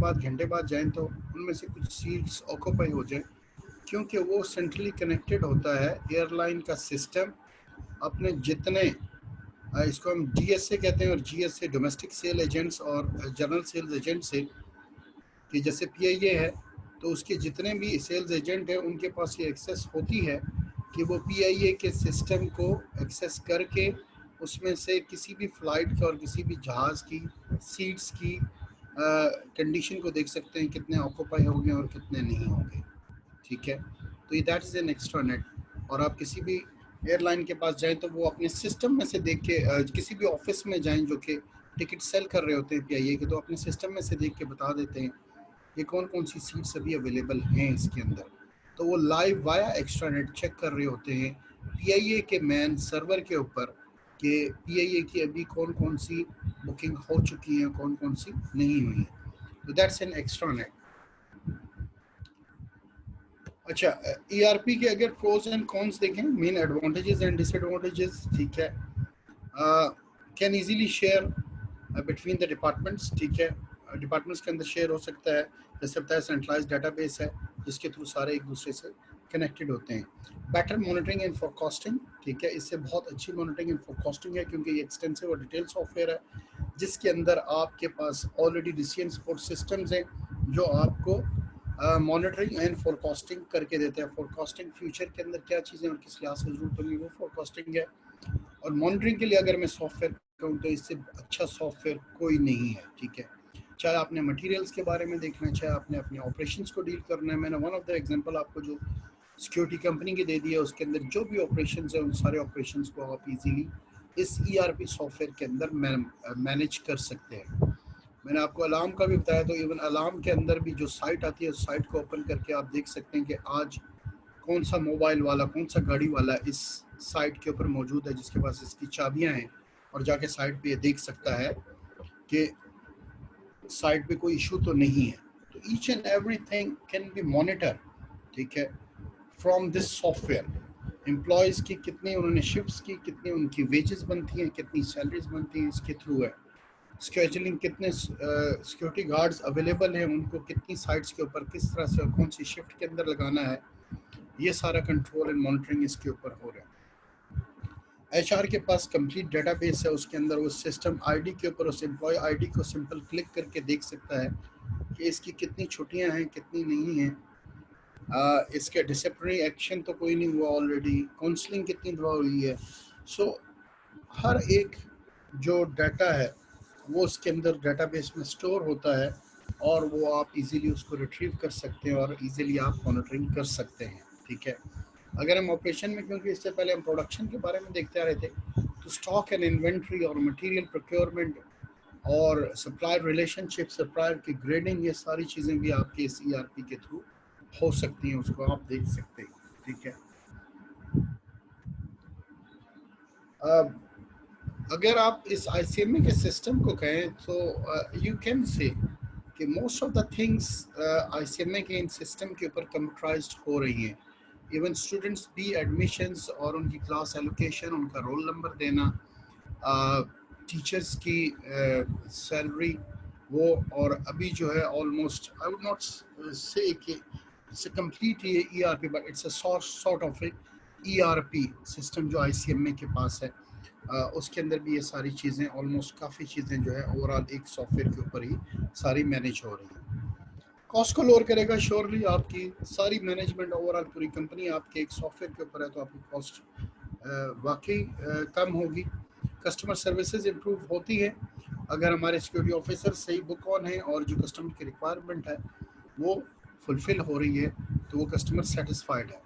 बाद जाएं तो उनमें से कुछ सीट्स ऑक्यूपाई हो जाए, क्योंकि वो सेंट्रली कनेक्टेड होता है एयरलाइन का सिस्टम अपने जितने इसको हम डीएसए कहते हैं, और जीएसए डोमेस्टिक सेल एजेंट्स और जनरल सेल्स एजेंट से, कि जैसे पीआईए है तो उसके जितने भी सेल्स एजेंट हैं उनके पास ये एक्सेस होती है कि वो पीआईए के सिस्टम को एक्सेस करके उसमें से किसी भी फ्लाइट का और किसी भी जहाज़ की सीट्स की कंडीशन को देख सकते हैं, कितने ऑक्यूपाई होंगे और कितने नहीं होंगे, ठीक है। तो ये that is an extra net. और आप किसी भी एयरलाइन के पास जाएं तो वो अपने सिस्टम में से देख के, किसी भी ऑफिस में जाएं जो कि टिकट सेल कर रहे होते हैं पीआईए के, तो अपने सिस्टम में से देख के बता देते हैं कि कौन कौन सी सीट्स अभी अवेलेबल हैं इसके अंदर। तो वो live via extranet check कर रहे होते हैं पीआईए के मैन सर्वर के ऊपर कि पीआईए की अभी कौन कौन सी बुकिंग हो चुकी है, कौन कौन सी नहीं हुई है। तो दैट्स एन एक्स्ट्रा नेट। अच्छा, ईआरपी के अगर प्रोज एंड कॉन्स देखें, मेन एडवांटेजेस एंड डिसएडवांटेजेस, ठीक है। Can easily share between the departments, ठीक है। डिपार्टमेंट्स के अंदर शेयर हो सकता है, जैसे बताया सेंट्रलाइज्ड डेटाबेस है जिसके थ्रू सारे एक दूसरे से कनेक्टेड होते हैं। बेटर मॉनिटरिंग एंड फोरकास्टिंग, ठीक है, इससे बहुत अच्छी मॉनिटरिंग एंड फोरकास्टिंग है, क्योंकि ये एक्सटेंसिव और डिटेल सॉफ्टवेयर है जिसके अंदर आपके पास ऑलरेडी डिसीजन सपोर्ट सिस्टम्स हैं जो आपको मॉनिटरिंग एंड फोरकास्टिंग करके देते हैं। फोरकास्टिंग फ्यूचर के अंदर क्या चीज़ें और किस लिहाज से जरूरत होगी वो फोरकास्टिंग है। और मॉनिटरिंग के लिए अगर मैं सॉफ्टवेयर कहूँ तो इससे अच्छा सॉफ्टवेयर कोई नहीं है, ठीक है। चाहे आपने मटेरियल्स के बारे में देखना है, चाहे आपने अपने ऑपरेशंस को डील करना है। मैंने वन ऑफ द एग्जांपल आपको जो सिक्योरिटी कंपनी की दे दी है, उसके अंदर जो भी ऑपरेशंस है उन सारे ऑपरेशंस को आप इजीली इस ईआरपी सॉफ्टवेयर के अंदर मैनेज कर सकते हैं। मैंने आपको अलार्म का भी बताया, तो इवन अलार्म के अंदर भी जो साइट आती है उस साइट को ओपन करके आप देख सकते हैं कि आज कौन सा मोबाइल वाला, कौन सा गाड़ी वाला इस साइट के ऊपर मौजूद है जिसके पास इसकी चाबियां हैं, और जाके साइट पे ये देख सकता है कि साइट पे कोई इशू तो नहीं है। तो each and everything can be monitor, ठीक है, फ्रॉम दिस सॉफ्टवेयर। एम्प्लॉयज़ की कितनी उन्होंने शिफ्ट्स की, कितनी उनकी वेजेस बनती हैं, कितनी सैलरीज बनती हैं, इसके थ्रू है। स्केजुलिंग, कितने सिक्योरिटी गार्ड्स अवेलेबल हैं, उनको कितनी साइट्स के ऊपर किस तरह से और कौन सी शिफ्ट के अंदर लगाना है, ये सारा कंट्रोल एंड मॉनिटरिंग इसके ऊपर हो रहा है। एचआर के पास कंप्लीट डेटाबेस है, उसके अंदर वो सिस्टम आईडी के ऊपर उस एम्प्लॉय आईडी को सिंपल क्लिक करके देख सकता है कि इसकी कितनी छुट्टियां हैं, कितनी नहीं हैं, इसके डिसिप्लिनरी एक्शन तो कोई नहीं हुआ ऑलरेडी, काउंसलिंग कितनी दफा हुई है। सो हर एक जो डाटा है वो उसके अंदर डेटाबेस में स्टोर होता है, और वो आप इजीली उसको रिट्रीव कर सकते हैं और इजीली आप मॉनिटरिंग कर सकते हैं, ठीक है। अगर हम ऑपरेशन में, क्योंकि इससे पहले हम प्रोडक्शन के बारे में देखते आ रहे थे, तो स्टॉक एंड इन्वेंट्री और मटेरियल प्रोक्योरमेंट और सप्लायर रिलेशनशिप, सप्लायर की ग्रेडिंग, ये सारी चीज़ें भी आपके इस ERP के थ्रू हो सकती हैं, उसको आप देख सकते हैं। ठीक है, अगर आप इस ICMA के सिस्टम को कहें तो यू कैन से कि most of the things ICMA के इन सिस्टम के ऊपर कंप्यूटराइज्ड हो रही हैं। इवन स्टूडेंट्स भी एडमिशन्स और उनकी क्लास एलोकेशन, उनका रोल नंबर देना, टीचर्स की सैलरी वो, और अभी जो है ऑलमोस्ट आई वुड नॉट से कि इट्स अ कंप्लीट ये ERP, but it's a sort of A ERP system जो ICMA के पास है। उसके अंदर भी ये सारी चीज़ें, ऑलमोस्ट काफ़ी चीज़ें जो है ओवरऑल एक सॉफ्टवेयर के ऊपर ही सारी मैनेज हो रही है। कॉस्ट को लोअर करेगा श्योरली, आपकी सारी मैनेजमेंट ओवरऑल पूरी कंपनी आपके एक सॉफ्टवेयर के ऊपर है, तो आपकी कॉस्ट वाकई कम होगी। कस्टमर सर्विसेज इम्प्रूव होती है अगर हमारे सिक्योरिटी ऑफिसर सही बुक ऑन है और जो कस्टमर की रिक्वायरमेंट है वो फुलफिल हो रही है, तो वो कस्टमर सेटिस्फाइड है।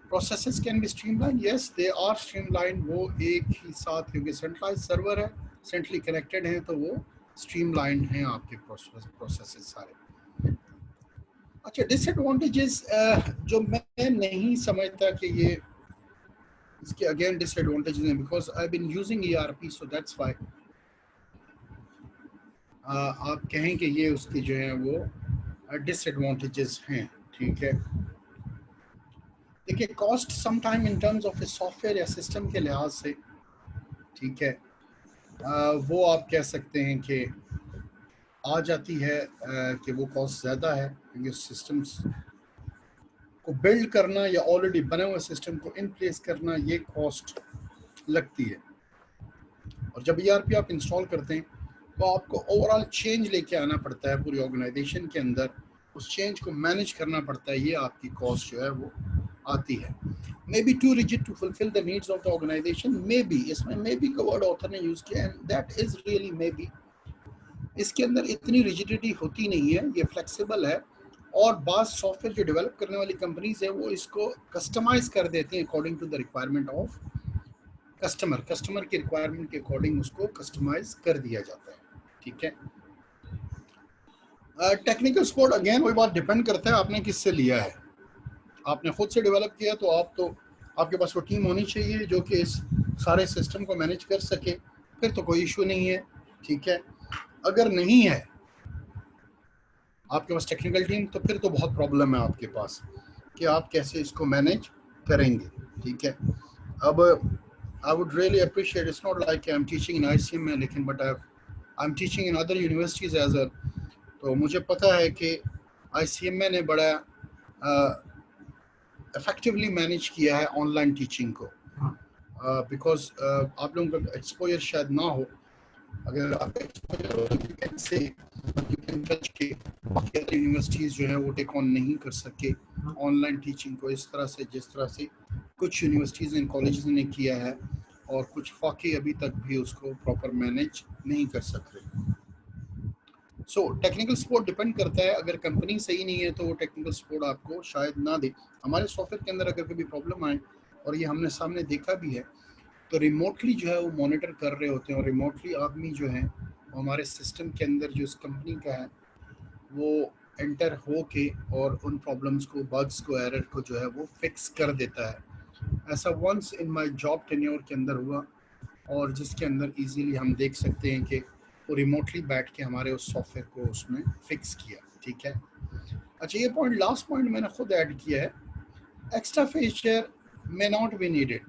Processes can be streamline, yes they are streamline, वो एक ही साथ, क्योंकि सेंट्रलाइज सर्वर है, सेंट्रली कनेक्टेड है, तो वो स्ट्रीमलाइन हैं आपके प्रोसेसेस सारे। अच्छा, डिसएडवांटेजेस जो मैं नहीं समझता कि ये इसके अगेन डिसएडवांटेजेस हैं, because I been using ERP, so that's why आप कहें कि ये उसकी जो है वो डिसएडवांटेजेस हैं। ठीक है, देखिए cost sometime in terms of a software या सिस्टम के लिहाज से, ठीक है, वो आप कह सकते हैं कि आ जाती है कि वो कॉस्ट ज़्यादा है, क्योंकि सिस्टम्स को बिल्ड करना या ऑलरेडी बने हुए सिस्टम को इन प्लेस करना, ये कॉस्ट लगती है। और जब ERP आप इंस्टॉल करते हैं तो आपको ओवरऑल चेंज लेके आना पड़ता है पूरी ऑर्गेनाइजेशन के अंदर, उस चेंज को मैनेज करना पड़ता है, ये आपकी कॉस्ट जो है वो आती है। May be too rigid to fulfil the needs of the organisation, maybe, इसमें मे बी का वर्ड ऑथर ने यूज किया, and that is really maybe. इसके अंदर इतनी रिजिडिटी होती नहीं है, ये फ्लेक्सिबल है, और बाज़ सॉफ्टवेयर जो डेवलप करने वाली कंपनीज है वो इसको कस्टमाइज कर देती हैं according to the requirement of customer की रिक्वायरमेंट के अकॉर्डिंग उसको कस्टमाइज कर दिया जाता है। ठीक है, टेक्निकल सपोर्ट अगेन वही बात, डिपेंड करता है आपने किससे लिया है। आपने खुद से डेवलप किया तो आप तो आपके पास वो टीम होनी चाहिए जो कि इस सारे सिस्टम को मैनेज कर सके, फिर तो कोई इशू नहीं है। ठीक है, अगर नहीं है आपके पास टेक्निकल टीम, तो फिर तो बहुत प्रॉब्लम है आपके पास कि आप कैसे इसको मैनेज करेंगे। ठीक है, अब I would really appreciate, it's not like I am teaching in ICMA, लेकिन but I am teaching in other universities as well, तो मुझे पता है कि ICMA ने बड़ा इफेक्टिवली मैनेज किया है ऑनलाइन टीचिंग को, बिकॉज आप लोगों का एक्सपोजर शायद ना हो, अगर आप एक्सपोजर हो you can say, you can जज के बाकी अदर यूनिवर्सिटीज़ जो है वो टेक ऑन नहीं कर सके ऑनलाइन टीचिंग को इस तरह से जिस तरह से कुछ यूनिवर्सिटीज़ एंड कॉलेजेस ने किया है, और कुछ फाके अभी तक भी उसको प्रॉपर मैनेज नहीं कर सक रहे। सो टेक्निकल सपोर्ट डिपेंड करता है, अगर कंपनी सही नहीं है तो वो टेक्निकल सपोर्ट आपको शायद ना दे। हमारे सॉफ्टवेयर के अंदर अगर कभी प्रॉब्लम आए, और ये हमने सामने देखा भी है, तो रिमोटली जो है वो मॉनिटर कर रहे होते हैं, और रिमोटली आदमी जो है हमारे सिस्टम के अंदर जो इस कंपनी का है वो एंटर हो के और उन प्रॉब्लम्स को, बग्स को, एरर को जो है वो फिक्स कर देता है। ऐसा once in my job tenure के अंदर हुआ, और जिसके अंदर इजीली हम देख सकते हैं कि वो रिमोटली बैठ के हमारे उस सॉफ्टवेयर को उसमें फिक्स किया। ठीक है, अच्छा, ये पॉइंट, लास्ट पॉइंट मैंने खुद ऐड किया है, extra feature may not be needed.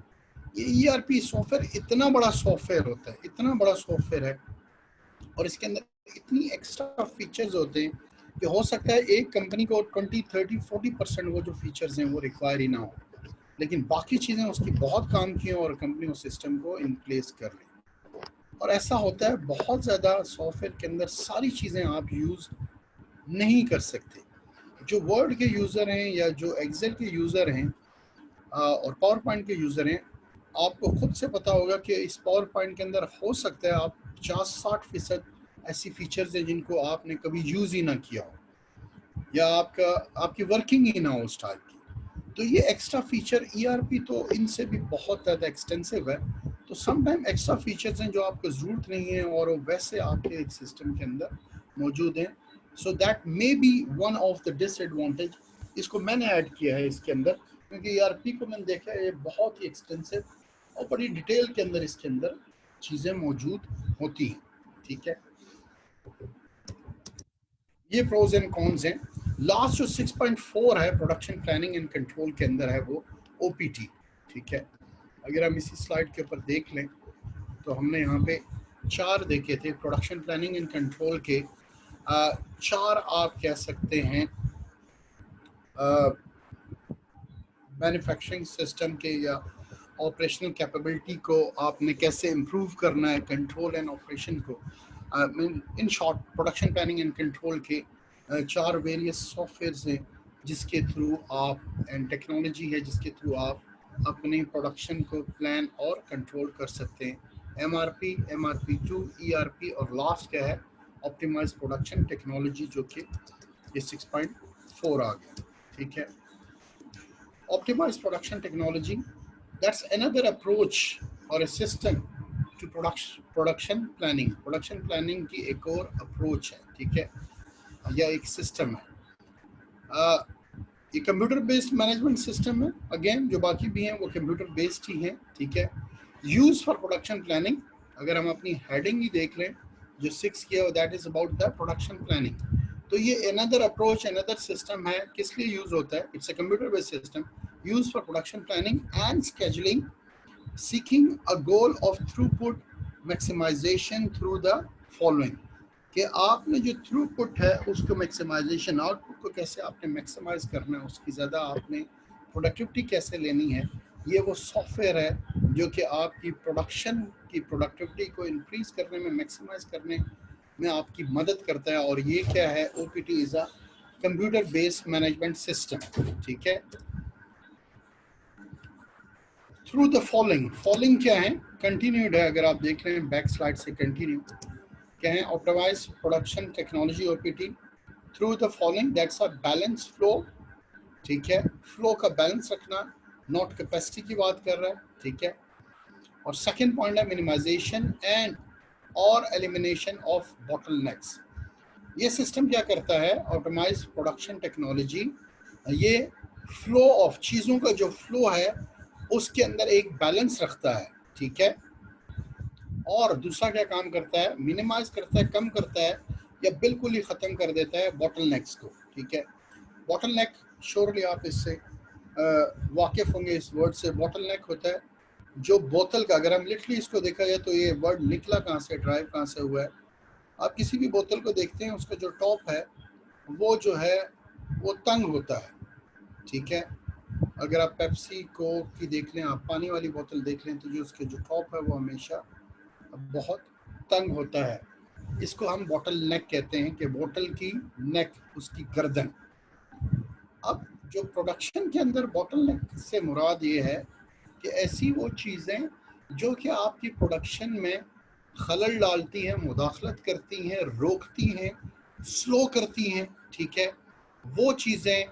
ये ERP सॉफ्टवेयर इतना बड़ा सॉफ्टवेयर होता है, इतना बड़ा सॉफ्टवेयर है, और इसके अंदर इतनी एक्स्ट्रा फीचर्स होते हैं कि हो सकता है एक कंपनी को 20, 30, 40% वो जो फीचर्स हैं वो रिक्वायर ही ना हो, लेकिन बाकी चीज़ें उसकी बहुत काम की हैं और कंपनी उस सिस्टम को इन प्लेस कर ले। और ऐसा होता है बहुत ज़्यादा सॉफ्टवेयर के अंदर सारी चीज़ें आप यूज़ नहीं कर सकते। जो वर्ड के यूज़र हैं या जो एक्सेल के यूज़र हैं और पावर पॉइंट के यूज़र हैं, आपको खुद से पता होगा कि इस पावर पॉइंट के अंदर हो सकता है आप 50-60% ऐसी फीचर्स हैं जिनको आपने कभी यूज़ ही ना किया हो, या आपकी वर्किंग ही ना हो उस टाइप की। तो ये एक्स्ट्रा फीचर ERP तो इनसे भी बहुत ज़्यादा एक्सटेंसिव है, तो समटाइम एक्स्ट्रा फीचर्स हैं जो आपको ज़रूरत नहीं है और वो वैसे आपके एक सिस्टम के अंदर मौजूद हैं। So that may be one of the disadvantage. इसको मैंने ऐड किया है इसके अंदर क्योंकि ERP को मैंने देखा है ये बहुत ही एक्सटेंसिव और बड़ी डिटेल के अंदर इसके अंदर चीज़ें मौजूद होती हैं। ठीक है, ये प्रोज एंड कॉन्स हैं। लास्ट जो 6.4 है प्रोडक्शन प्लानिंग एंड कंट्रोल के अंदर है वो OPT। ठीक है, अगर हम इसी स्लाइड के ऊपर देख लें तो हमने यहाँ पे 4 देखे थे प्रोडक्शन प्लानिंग एंड कंट्रोल के। 4 आप कह सकते हैं मैन्युफैक्चरिंग सिस्टम के या ऑपरेशनल कैपेबिलिटी को आपने कैसे इम्प्रूव करना है, कंट्रोल एंड ऑपरेशन को। In short production planning and control के 4 वेरियस सॉफ्टवेयर्स हैं जिसके थ्रू आप एंड टेक्नोलॉजी है जिसके थ्रू आप अपने प्रोडक्शन को प्लान और कंट्रोल कर सकते हैं। MRP, MRP2, ERP और लास्ट क्या है ऑप्टिमाइज प्रोडक्शन टेक्नोलॉजी जो कि ये 6.4 आ गया। ठीक है, optimized production technology, that's another approach or a system to production planning। production planning की एक और approach है। ठीक है, या एक system है। ये कंप्यूटर बेस्ड मैनेजमेंट सिस्टम है। अगेन जो बाकी भी हैं वो कंप्यूटर बेस्ड ही हैं। ठीक है, यूज फॉर प्रोडक्शन प्लानिंग। अगर हम अपनी हेडिंग ही देख लें जो 6 किया that is about the production planning. तो ये अनदर अप्रोच अनदर सिस्टम है। किस लिए यूज होता है? It's a computer based system use for production planning and scheduling, seeking a goal of throughput maximization through the following। कि आपने जो थ्रूपुट है उसको मैक्सिमाइजेशन, आउटपुट को कैसे आपने मैक्सिमाइज करना है, उसकी ज़्यादा आपने प्रोडक्टिविटी कैसे लेनी है, ये वो सॉफ्टवेयर है जो कि आपकी प्रोडक्शन की प्रोडक्टिविटी को इंक्रीज करने में, मैक्सिमाइज करने में आपकी मदद करता है। और ये क्या है? OPT is a computer based management system. ठीक है, थ्रू द फॉलोइंग क्या है? कंटिन्यूड है। अगर आप देख रहे हैं बैक स्लाइड से कंटिन्यू क्या है? Optimise production technology OPT through the following, that's a balance flow. ठीक है, फ्लो का बैलेंस रखना, नॉट कैपेसिटी की बात कर रहा है। ठीक है, और सेकंड पॉइंट है मिनिमाइजेशन एंड और एलिमिनेशन ऑफ बॉटलनेक्स। ये सिस्टम क्या करता है? ऑप्टिमाइज प्रोडक्शन टेक्नोलॉजी ये फ्लो ऑफ चीज़ों का जो फ्लो है उसके अंदर एक बैलेंस रखता है। ठीक है, और दूसरा क्या काम करता है? मिनिमाइज करता है, कम करता है या बिल्कुल ही ख़त्म कर देता है बॉटलनेक्स को। ठीक है, बॉटलनेक श्योरली आप इससे वाकिफ होंगे इस वर्ड से। बॉटलनेक होता है जो बोतल का, अगर हम लिटरली इसको देखा जाए तो ये वर्ड निकला कहाँ से, ड्राइव कहाँ से हुआ है? आप किसी भी बोतल को देखते हैं उसका जो टॉप है वो जो है वो तंग होता है। ठीक है, अगर आप पेप्सी कोक की देख लें, आप पानी वाली बोतल देख लें तो जो उसके जो टॉप है वो हमेशा बहुत तंग होता है। इसको हम बॉटल नेक कहते हैं कि बोतल की नेक, उसकी गर्दन। अब जो प्रोडक्शन के अंदर बॉटल नेक से मुराद ये है कि ऐसी वो चीज़ें जो कि आपकी प्रोडक्शन में खलल डालती हैं, मुदाखलत करती हैं, रोकती हैं, स्लो करती हैं। ठीक है, वो चीज़ें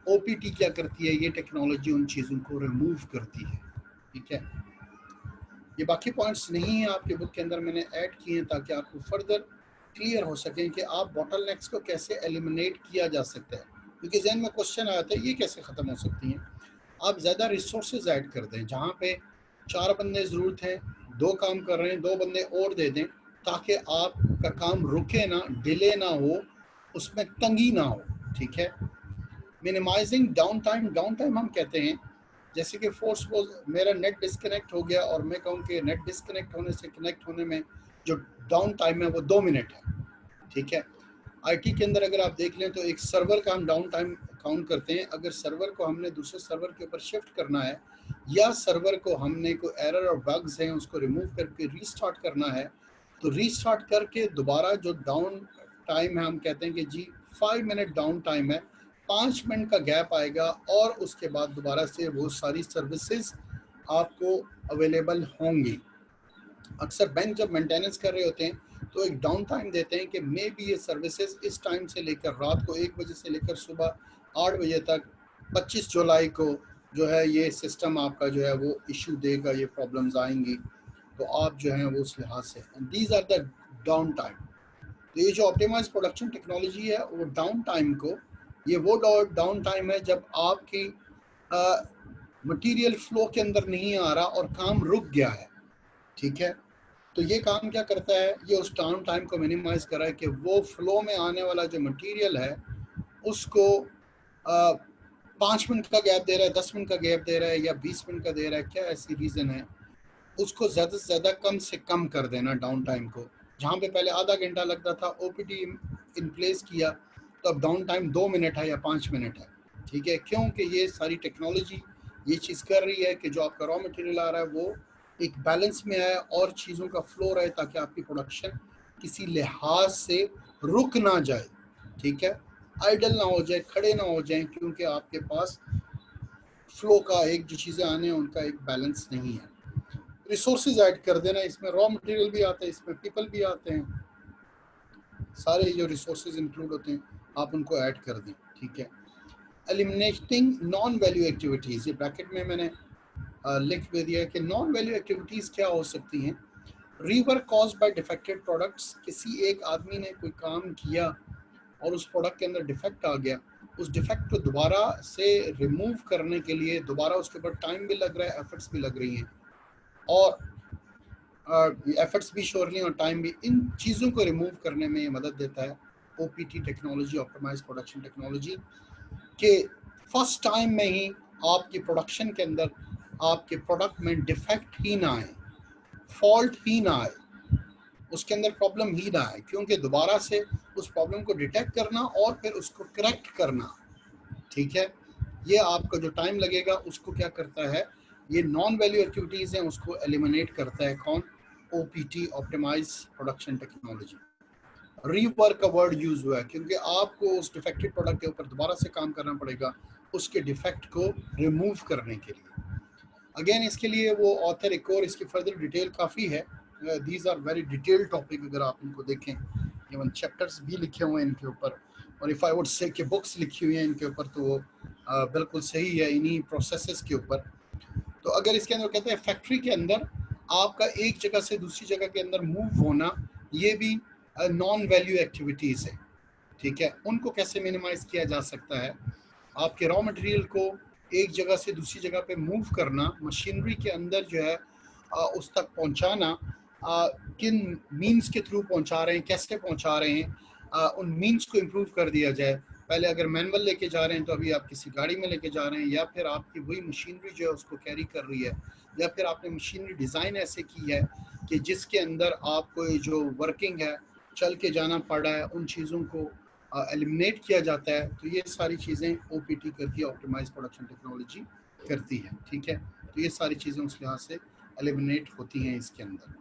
OPT क्या करती है? ये टेक्नोलॉजी उन चीज़ों को रिमूव करती है। ठीक है, ये बाकी पॉइंट्स नहीं है आपके बुक के अंदर, मैंने ऐड किए हैं ताकि आपको फर्दर क्लियर हो सके कि आप बॉटलनेक्स को कैसे एलिमिनेट किया जा सकता है। क्योंकि जहन में क्वेश्चन आया था ये कैसे ख़त्म हो सकती हैं? आप ज़्यादा रिसोर्सेज ऐड कर दें, जहाँ पे 4 बंदे ज़रूरत है, 2 काम कर रहे हैं, 2 बंदे और दे दें ताकि आपका काम रुके ना, डिले ना हो, उसमें तंगी ना हो। ठीक है, मिनिमाइजिंग डाउन टाइम हम कहते हैं जैसे कि फोर्स मेरा नेट डिस्कनेक्ट हो गया और मैं कहूँ कि नेट डिस्कनेक्ट होने से कनेक्ट होने में जो डाउन टाइम है वो 2 मिनट है। ठीक है, IT के अंदर अगर आप देख लें तो एक सर्वर का हम डाउन टाइम काउंट करते हैं। अगर सर्वर को हमने दूसरे सर्वर के ऊपर शिफ्ट करना है या सर्वर को हमने कोई एरर और बग्स हैं उसको रिमूव करके रीस्टार्ट करना है, तो रीस्टार्ट करके दोबारा जो डाउन टाइम है हम कहते हैं कि जी 5 मिनट डाउन टाइम है, 5 मिनट का गैप आएगा और उसके बाद दोबारा से वो सारी सर्विसेज आपको अवेलेबल होंगी। अक्सर बैंक जब मेंटेनेंस कर रहे होते हैं तो एक डाउन टाइम देते हैं कि मे बी ये सर्विसेज इस टाइम से लेकर रात को 1 बजे से लेकर सुबह 8 बजे तक 25 जुलाई को जो है ये सिस्टम आपका जो है वो इशू देगा, ये प्रॉब्लम्स आएंगी। तो आप जो है वो उस लिहाज से, these are the down time. तो ये जो ऑप्टिमाइज प्रोडक्शन टेक्नोलॉजी है वो डाउन टाइम को, ये वो डाउन टाइम है जब आपकी मटेरियल फ्लो के अंदर नहीं आ रहा और काम रुक गया है, ठीक है। तो ये काम क्या करता है, ये उस डाउन टाइम को मिनिमाइज कर रहा है कि वो फ्लो में आने वाला जो मटेरियल है उसको 5 मिनट का गैप दे रहा है, 10 मिनट का गैप दे रहा है या 20 मिनट का दे रहा है, क्या ऐसी रीज़न है, उसको ज़्यादा से ज़्यादा कम से कम कर देना डाउन टाइम को। जहाँ पे पहले आधा घंटा लगता था, ओपीटी इन प्लेस किया तो अब डाउन टाइम 2 मिनट है या 5 मिनट है, ठीक है। क्योंकि ये सारी टेक्नोलॉजी ये चीज़ कर रही है कि जो आपका रॉ मटेरियल आ रहा है वो एक बैलेंस में आए और चीज़ों का फ्लो रहे, ताकि आपकी प्रोडक्शन किसी लिहाज से रुक ना जाए, ठीक है, आइडल ना हो जाए, खड़े ना हो जाए, क्योंकि आपके पास फ्लो का एक जो चीज़ें आने हैं उनका एक बैलेंस नहीं है। रिसोर्सेज ऐड कर देना, इसमें रॉ मटेरियल भी आता है, इसमें पीपल भी आते हैं, सारे जो रिसोर्सेज इंक्लूड होते हैं आप उनको ऐड कर दें, ठीक है। एलिमिनेटिंग नॉन वैल्यू एक्टिविटीज़, ये ब्रैकेट में मैंने लिख भी दिया कि नॉन वैल्यू एक्टिविटीज़ क्या हो सकती हैं। Rework caused by defected products, किसी एक आदमी ने कोई काम किया और उस प्रोडक्ट के अंदर डिफेक्ट आ गया, उस डिफेक्ट को दोबारा से रिमूव करने के लिए दोबारा उसके ऊपर टाइम भी लग रहा है, एफर्ट्स भी लग रही हैं, और एफर्ट्स भी श्योरली और टाइम भी, इन चीज़ों को रिमूव करने में मदद देता है OPT technology, optimise production technology, के फर्स्ट टाइम में ही आपकी प्रोडक्शन के अंदर आपके प्रोडक्ट में डिफेक्ट ही ना आए, फॉल्ट ही ना आए, उसके अंदर प्रॉब्लम ही ना आए, क्योंकि दोबारा से उस प्रॉब्लम को डिटेक्ट करना और फिर उसको करेक्ट करना, ठीक है, ये आपका जो टाइम लगेगा उसको क्या करता है, ये नॉन वैल्यू एक्टिविटीज़ हैं उसको एलिमिनेट करता है कौन, OPT, optimise production technology. Rework का वर्ड यूज हुआ है क्योंकि आपको उस डिफेक्टेड प्रोडक्ट के ऊपर दोबारा से काम करना पड़ेगा उसके डिफेक्ट को रिमूव करने के लिए। अगेन इसके लिए वो ऑथर एक और इसकी फर्दर डिटेल काफ़ी है, these are very detailed topic, अगर आप इनको देखें, इवन चैप्टर्स भी लिखे हुए हैं इनके ऊपर, और इफ़ आई वुड से कि बुक्स लिखी हुई हैं इनके ऊपर, तो वो बिल्कुल सही है इन्हीं प्रोसेसेस के ऊपर। तो अगर इसके अंदर कहते हैं फैक्ट्री के अंदर आपका एक जगह से दूसरी जगह के अंदर मूव होना, ये भी नॉन वैल्यू एक्टिविटीज़ है, ठीक है। उनको कैसे मिनिमाइज किया जा सकता है, आपके रॉ मटेरियल को एक जगह से दूसरी जगह पे मूव करना, मशीनरी के अंदर जो है उस तक पहुंचाना, किन मीन्स के थ्रू पहुंचा रहे हैं, कैसे पहुंचा रहे हैं, उन मीन्स को इम्प्रूव कर दिया जाए। पहले अगर मैनुअल लेके जा रहे हैं तो अभी आप किसी गाड़ी में लेके जा रहे हैं, या फिर आपकी वही मशीनरी जो है उसको कैरी कर रही है, या फिर आपने मशीनरी डिज़ाइन ऐसे की है कि जिसके अंदर आपको जो वर्किंग है चल के जाना पड़ रहा है, उन चीज़ों को एलिमिनेट किया जाता है। तो ये सारी चीज़ें ओपीटी करती है, ऑप्टिमाइज प्रोडक्शन टेक्नोलॉजी करती है, ठीक है। तो ये सारी चीज़ें उस लिहाज से एलिमिनेट होती हैं इसके अंदर।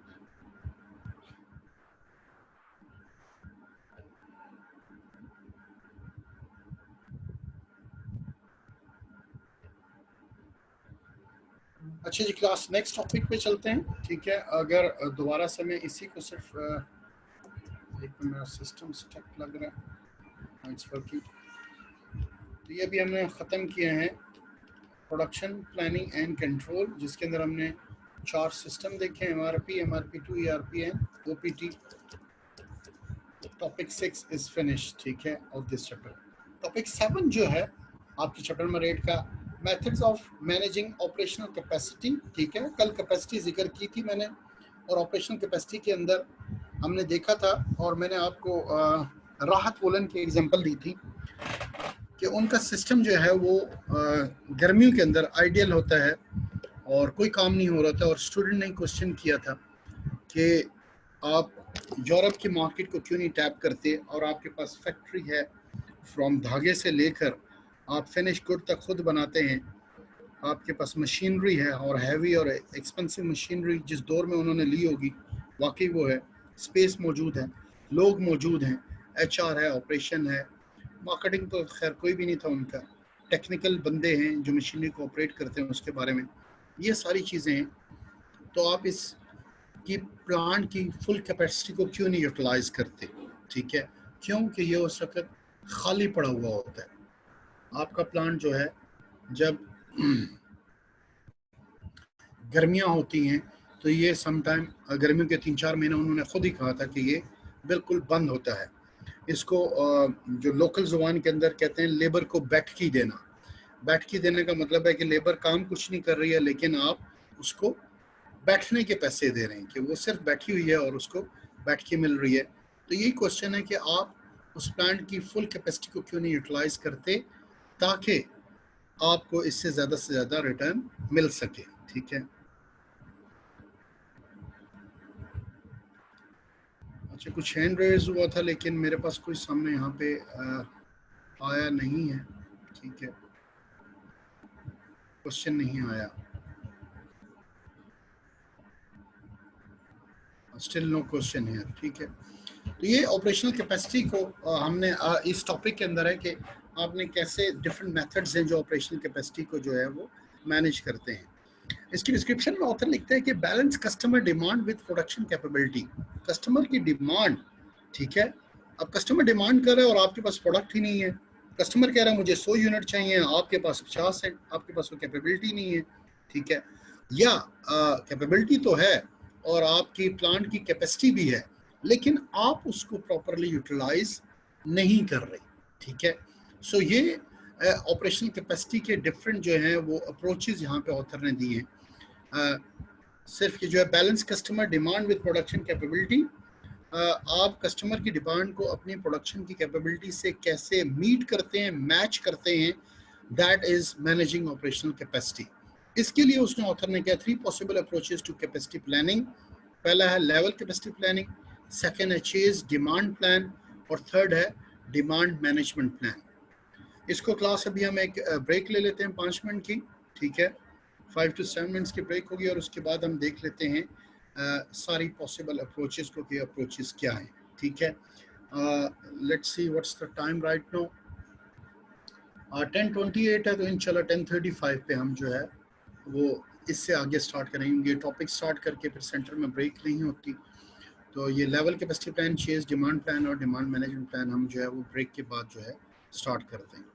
अच्छा जी, क्लास नेक्स्ट टॉपिक पे चलते हैं, ठीक है। अगर दोबारा से मैं इसी को सिर्फ एक तो मेरा सिस्टम स्टक लग रहा है, इट्स वर्किंग। तो ये भी हमने ख़त्म किए हैं प्रोडक्शन प्लानिंग एंड कंट्रोल, जिसके अंदर हमने 4 सिस्टम देखे, MRP, MRP2, ERP and OPT। Topic 6 is finish, ठीक है, ऑफ दिस चैप्टर। टॉपिक 7 जो है आपके चैप्टर नंबर 8 का, methods of managing operational capacity, ठीक है। कल कैपेसिटी जिक्र की थी मैंने, और ऑपरेशनल कैपेसिटी के अंदर हमने देखा था, और मैंने आपको राहत वोलन की एग्जांपल दी थी कि उनका सिस्टम जो है वो गर्मियों के अंदर आइडियल होता है और कोई काम नहीं हो रहा था, और स्टूडेंट ने क्वेश्चन किया था कि आप यूरोप की मार्केट को क्यों नहीं टैप करते, और आपके पास फैक्ट्री है, फ्रॉम धागे से लेकर आप फिनिश गुड तक खुद बनाते हैं, आपके पास मशीनरी है, और हैवी और एक्सपेंसिव मशीनरी जिस दौर में उन्होंने ली होगी वाकई वो है, स्पेस मौजूद है, लोग मौजूद हैं, HR है, ऑपरेशन है, मार्केटिंग तो खैर कोई भी नहीं था उनका, टेक्निकल बंदे हैं जो मशीनरी को ऑपरेट करते हैं उसके बारे में, ये सारी चीज़ें हैं। तो आप इस कि प्लांट की फुल कैपेसिटी को क्यों नहीं यूटिलाइज करते, ठीक है, क्योंकि ये उस वक्त खाली पड़ा हुआ होता है। आपका प्लांट जो है जब गर्मियां होती हैं तो ये सम टाइम गर्मियों के 3-4 महीने उन्होंने खुद ही कहा था कि ये बिल्कुल बंद होता है। इसको जो लोकल जुबान के अंदर कहते हैं लेबर को बैठकी देना। बैठकी देने का मतलब है कि लेबर काम कुछ नहीं कर रही है, लेकिन आप उसको बैठने के पैसे दे रहे हैं कि वो सिर्फ बैठी हुई है और उसको बैठकी मिल रही है। तो यही क्वेश्चन है कि आप उस प्लांट की फुल कैपेसिटी को क्यों नहीं यूटिलाइज करते ताकि आपको इससे ज़्यादा से ज़्यादा रिटर्न मिल सके। ठीक है, अच्छा कुछ हैंड रेज हुआ था लेकिन मेरे पास कोई सामने यहाँ पे आया नहीं है। ठीक है, क्वेश्चन नहीं आया, स्टिल नो क्वेश्चन है। ठीक है, तो ये ऑपरेशनल कैपेसिटी को हमने इस टॉपिक के अंदर है कि आपने कैसे डिफरेंट मेथड्स हैं जो ऑपरेशनल कैपेसिटी को जो है वो मैनेज करते हैं। इसकी डिस्क्रिप्शन में ऑथर लिखते हैं कि balance customer demand with production capability. Customer की डिमांड, ठीक है, अब कस्टमर डिमांड कर रहा है और आपके पास प्रोडक्ट ही नहीं है। कस्टमर कह रहा है मुझे 100 यूनिट चाहिए, आपके पास 50 है, आपके पास वो कैपेबिलिटी नहीं है। ठीक है, या कैपेबिलिटी तो है और आपकी प्लांट की कैपेसिटी भी है, लेकिन आप उसको प्रॉपरली यूटिलाइज नहीं कर रहे। ठीक है, सो ये ऑपरेशनल कैपेसिटी के डिफरेंट जो हैं वो अप्रोचेस यहाँ पे ऑथर ने दिए हैं। सिर्फ ये जो है balance customer demand with production capability, आप कस्टमर की डिमांड को अपनी प्रोडक्शन की कैपेबिलिटी से कैसे मीट करते हैं, मैच करते हैं, that is managing operational capacity. इसके लिए उसने ऑथर ने क्या 3 possible approaches to capacity planning. पहला है लेवल कैपेसिटी प्लानिंग, सेकेंड है चेज डिमांड प्लान और थर्ड है डिमांड मैनेजमेंट प्लान। इसको क्लास अभी हम एक ब्रेक ले लेते हैं 5 मिनट की। ठीक है, 5 to 7 मिनट्स की ब्रेक होगी और उसके बाद हम देख लेते हैं सारी पॉसिबल अप्रोचेस को कि अप्रोचेस क्या हैं। ठीक है, let's see what's the time right now. 10:28 है, तो इंशाल्लाह 10:35 पे हम जो है वो इससे आगे स्टार्ट करेंगे। टॉपिक स्टार्ट करके फिर सेंटर में ब्रेक नहीं होती। तो ये level capacity plan, chase demand plan और डिमांड मैनेजमेंट प्लान हम जो है वो ब्रेक के बाद जो है स्टार्ट करते हैं।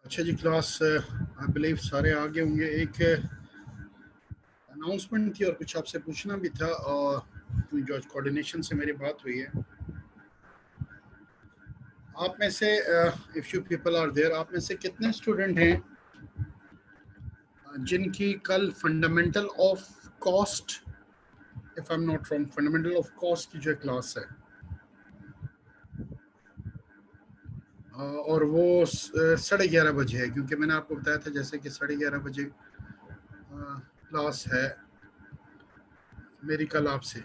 अच्छा जी, क्लास आई बिलीव सारे आगे होंगे। एक अनाउंसमेंट थी और कुछ आपसे पूछना भी था, और जो कोऑर्डिनेशन से मेरी बात हुई है, आप में से if you people are there, आप में से कितने स्टूडेंट हैं जिनकी कल fundamental of cost, if I am not wrong, fundamental of cost की जो क्लास है, और वो 11:30 बजे है, क्योंकि मैंने आपको बताया था जैसे कि 11:30 बजे क्लास है मेरी कल आपसे।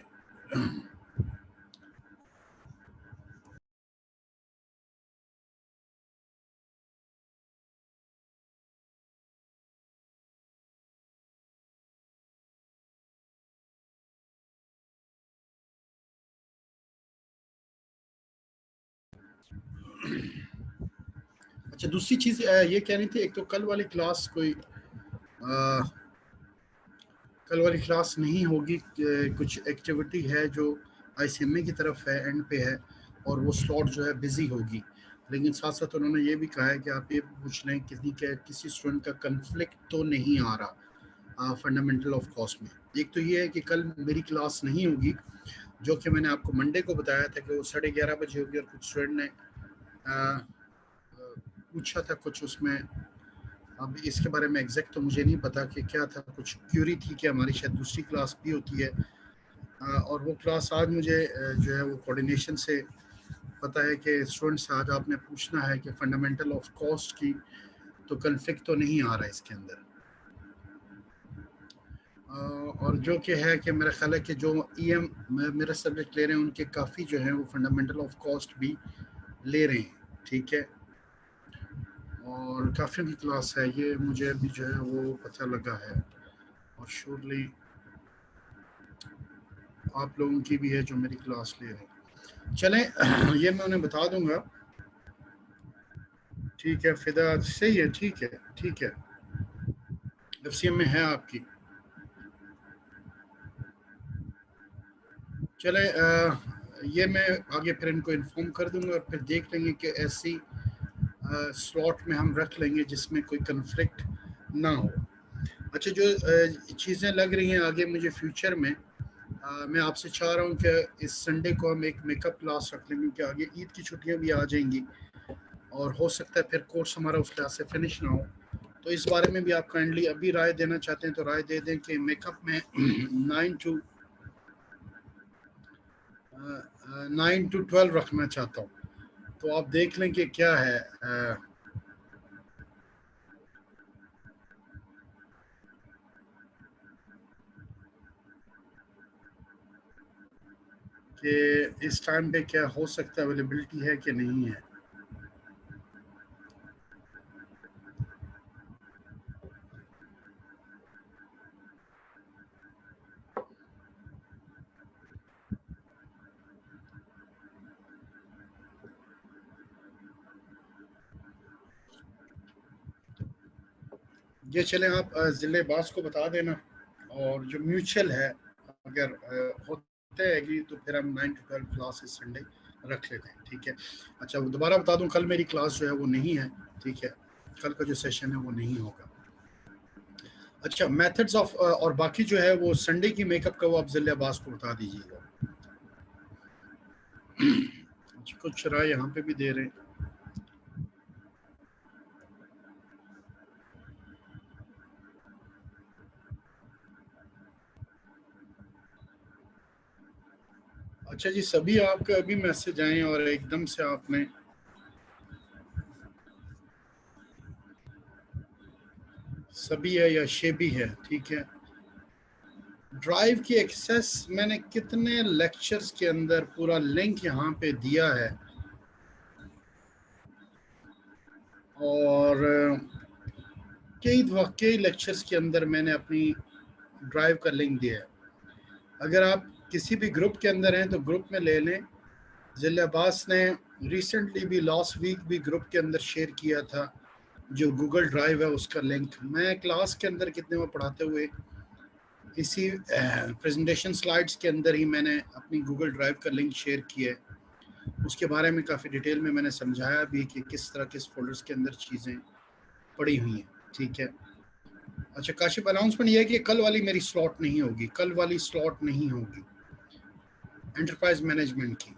अच्छा, दूसरी चीज ये कहनी थी, एक तो कल वाली क्लास कोई कल वाली क्लास नहीं होगी, कुछ एक्टिविटी है जो आईसीएमए की तरफ है, एंड पे है, और वो स्लॉट जो है बिजी होगी। लेकिन साथ साथ उन्होंने ये भी कहा है कि आप ये पूछ लें किसी स्टूडेंट का कंफ्लिक्ट तो नहीं आ रहा फंडामेंटल ऑफ कॉस्ट में। एक तो ये है कि कल मेरी क्लास नहीं होगी, जो कि मैंने आपको मंडे को बताया था कि वो 11:30 बजे होगी, और कुछ स्टूडेंट ने पूछा था कुछ उसमें। अब इसके बारे में एग्जैक्ट तो मुझे नहीं पता कि क्या था, कुछ क्यूरी थी कि हमारी शायद दूसरी क्लास भी होती है, और वो क्लास आज मुझे जो है वो कोऑर्डिनेशन से पता है कि स्टूडेंट से आज आपने पूछना है कि फंडामेंटल ऑफ कॉस्ट की तो कन्फ्लिक्ट तो नहीं आ रहा है इसके अंदर। और जो कि है कि मेरा ख्याल है कि जो ईएम मेरा सब्जेक्ट ले रहे हैं उनके काफ़ी जो है वो फंडामेंटल ऑफ कॉस्ट भी ले रहे हैं, ठीक है, और काफ़ी की क्लास है, ये मुझे अभी जो है वो पता लगा है, और श्योरली आप लोगों की भी है जो मेरी क्लास ले रहे हैं। चलें, ये मैं उन्हें बता दूंगा। ठीक है, फिदा सही है, ठीक है, ठीक है, एफसीएम में है आपकी। चले, ये मैं आगे फिर इनको इन्फॉर्म कर दूंगा, और फिर देख लेंगे कि ऐसी स्लॉट में हम रख लेंगे जिसमें कोई कन्फ्लिक्ट ना हो। अच्छा, जो चीज़ें लग रही हैं आगे मुझे फ्यूचर में, मैं आपसे चाह रहा हूँ कि इस संडे को हम एक मेकअप क्लास रख लें, क्योंकि आगे ईद की छुट्टियाँ भी आ जाएंगी, और हो सकता है फिर कोर्स हमारा उस लिहाज से फिनिश ना हो। तो इस बारे में भी आप काइंडली अभी राय देना चाहते हैं तो राय दे दें कि मेकअप में 9 to 12 रखना चाहता हूँ, तो आप देख लें कि क्या है कि इस टाइम पे क्या हो सकता है, अवेलेबिलिटी है कि नहीं है। ये चले, आप ज़िले बास को बता देना, और जो म्यूचुअल है अगर होते हैं तो फिर हम 9 to 12 क्लास इस संडे रख लेते हैं, ठीक है। अच्छा, वो दोबारा बता दूं, कल मेरी क्लास जो है वो नहीं है, ठीक है, कल का जो सेशन है वो नहीं होगा। अच्छा, मेथड्स ऑफ और बाकी जो है वो संडे की मेकअप का वो आप ज़िले अब्बास को बता दीजिएगा। अच्छा, कुछ राय यहाँ पे भी दे रहे हैं। अच्छा जी, सभी आपका अभी मैसेज आए और एकदम से आपने सभी है या शेबी है, ठीक है। ड्राइव की एक्सेस मैंने कितने लेक्चर्स के अंदर पूरा लिंक यहाँ पे दिया है, और कई लेक्चर्स के अंदर मैंने अपनी ड्राइव का लिंक दिया है। अगर आप किसी भी ग्रुप के अंदर हैं तो ग्रुप में ले लें। जिले अब्बास ने रिसेंटली भी लास्ट वीक भी ग्रुप के अंदर शेयर किया था जो गूगल ड्राइव है उसका लिंक। मैं क्लास के अंदर कितने में पढ़ाते हुए इसी प्रेजेंटेशन स्लाइड्स के अंदर ही मैंने अपनी गूगल ड्राइव का लिंक शेयर किया है। उसके बारे में काफ़ी डिटेल में मैंने समझाया भी कि किस तरह किस फोल्डर्स के अंदर चीज़ें पड़ी हुई हैं, ठीक है। अच्छा, काशिफ अनाउंसमेंट ये है कि कल वाली मेरी स्लॉट नहीं होगी, कल वाली स्लॉट नहीं होगी एंटरप्राइज मैनेजमेंट की।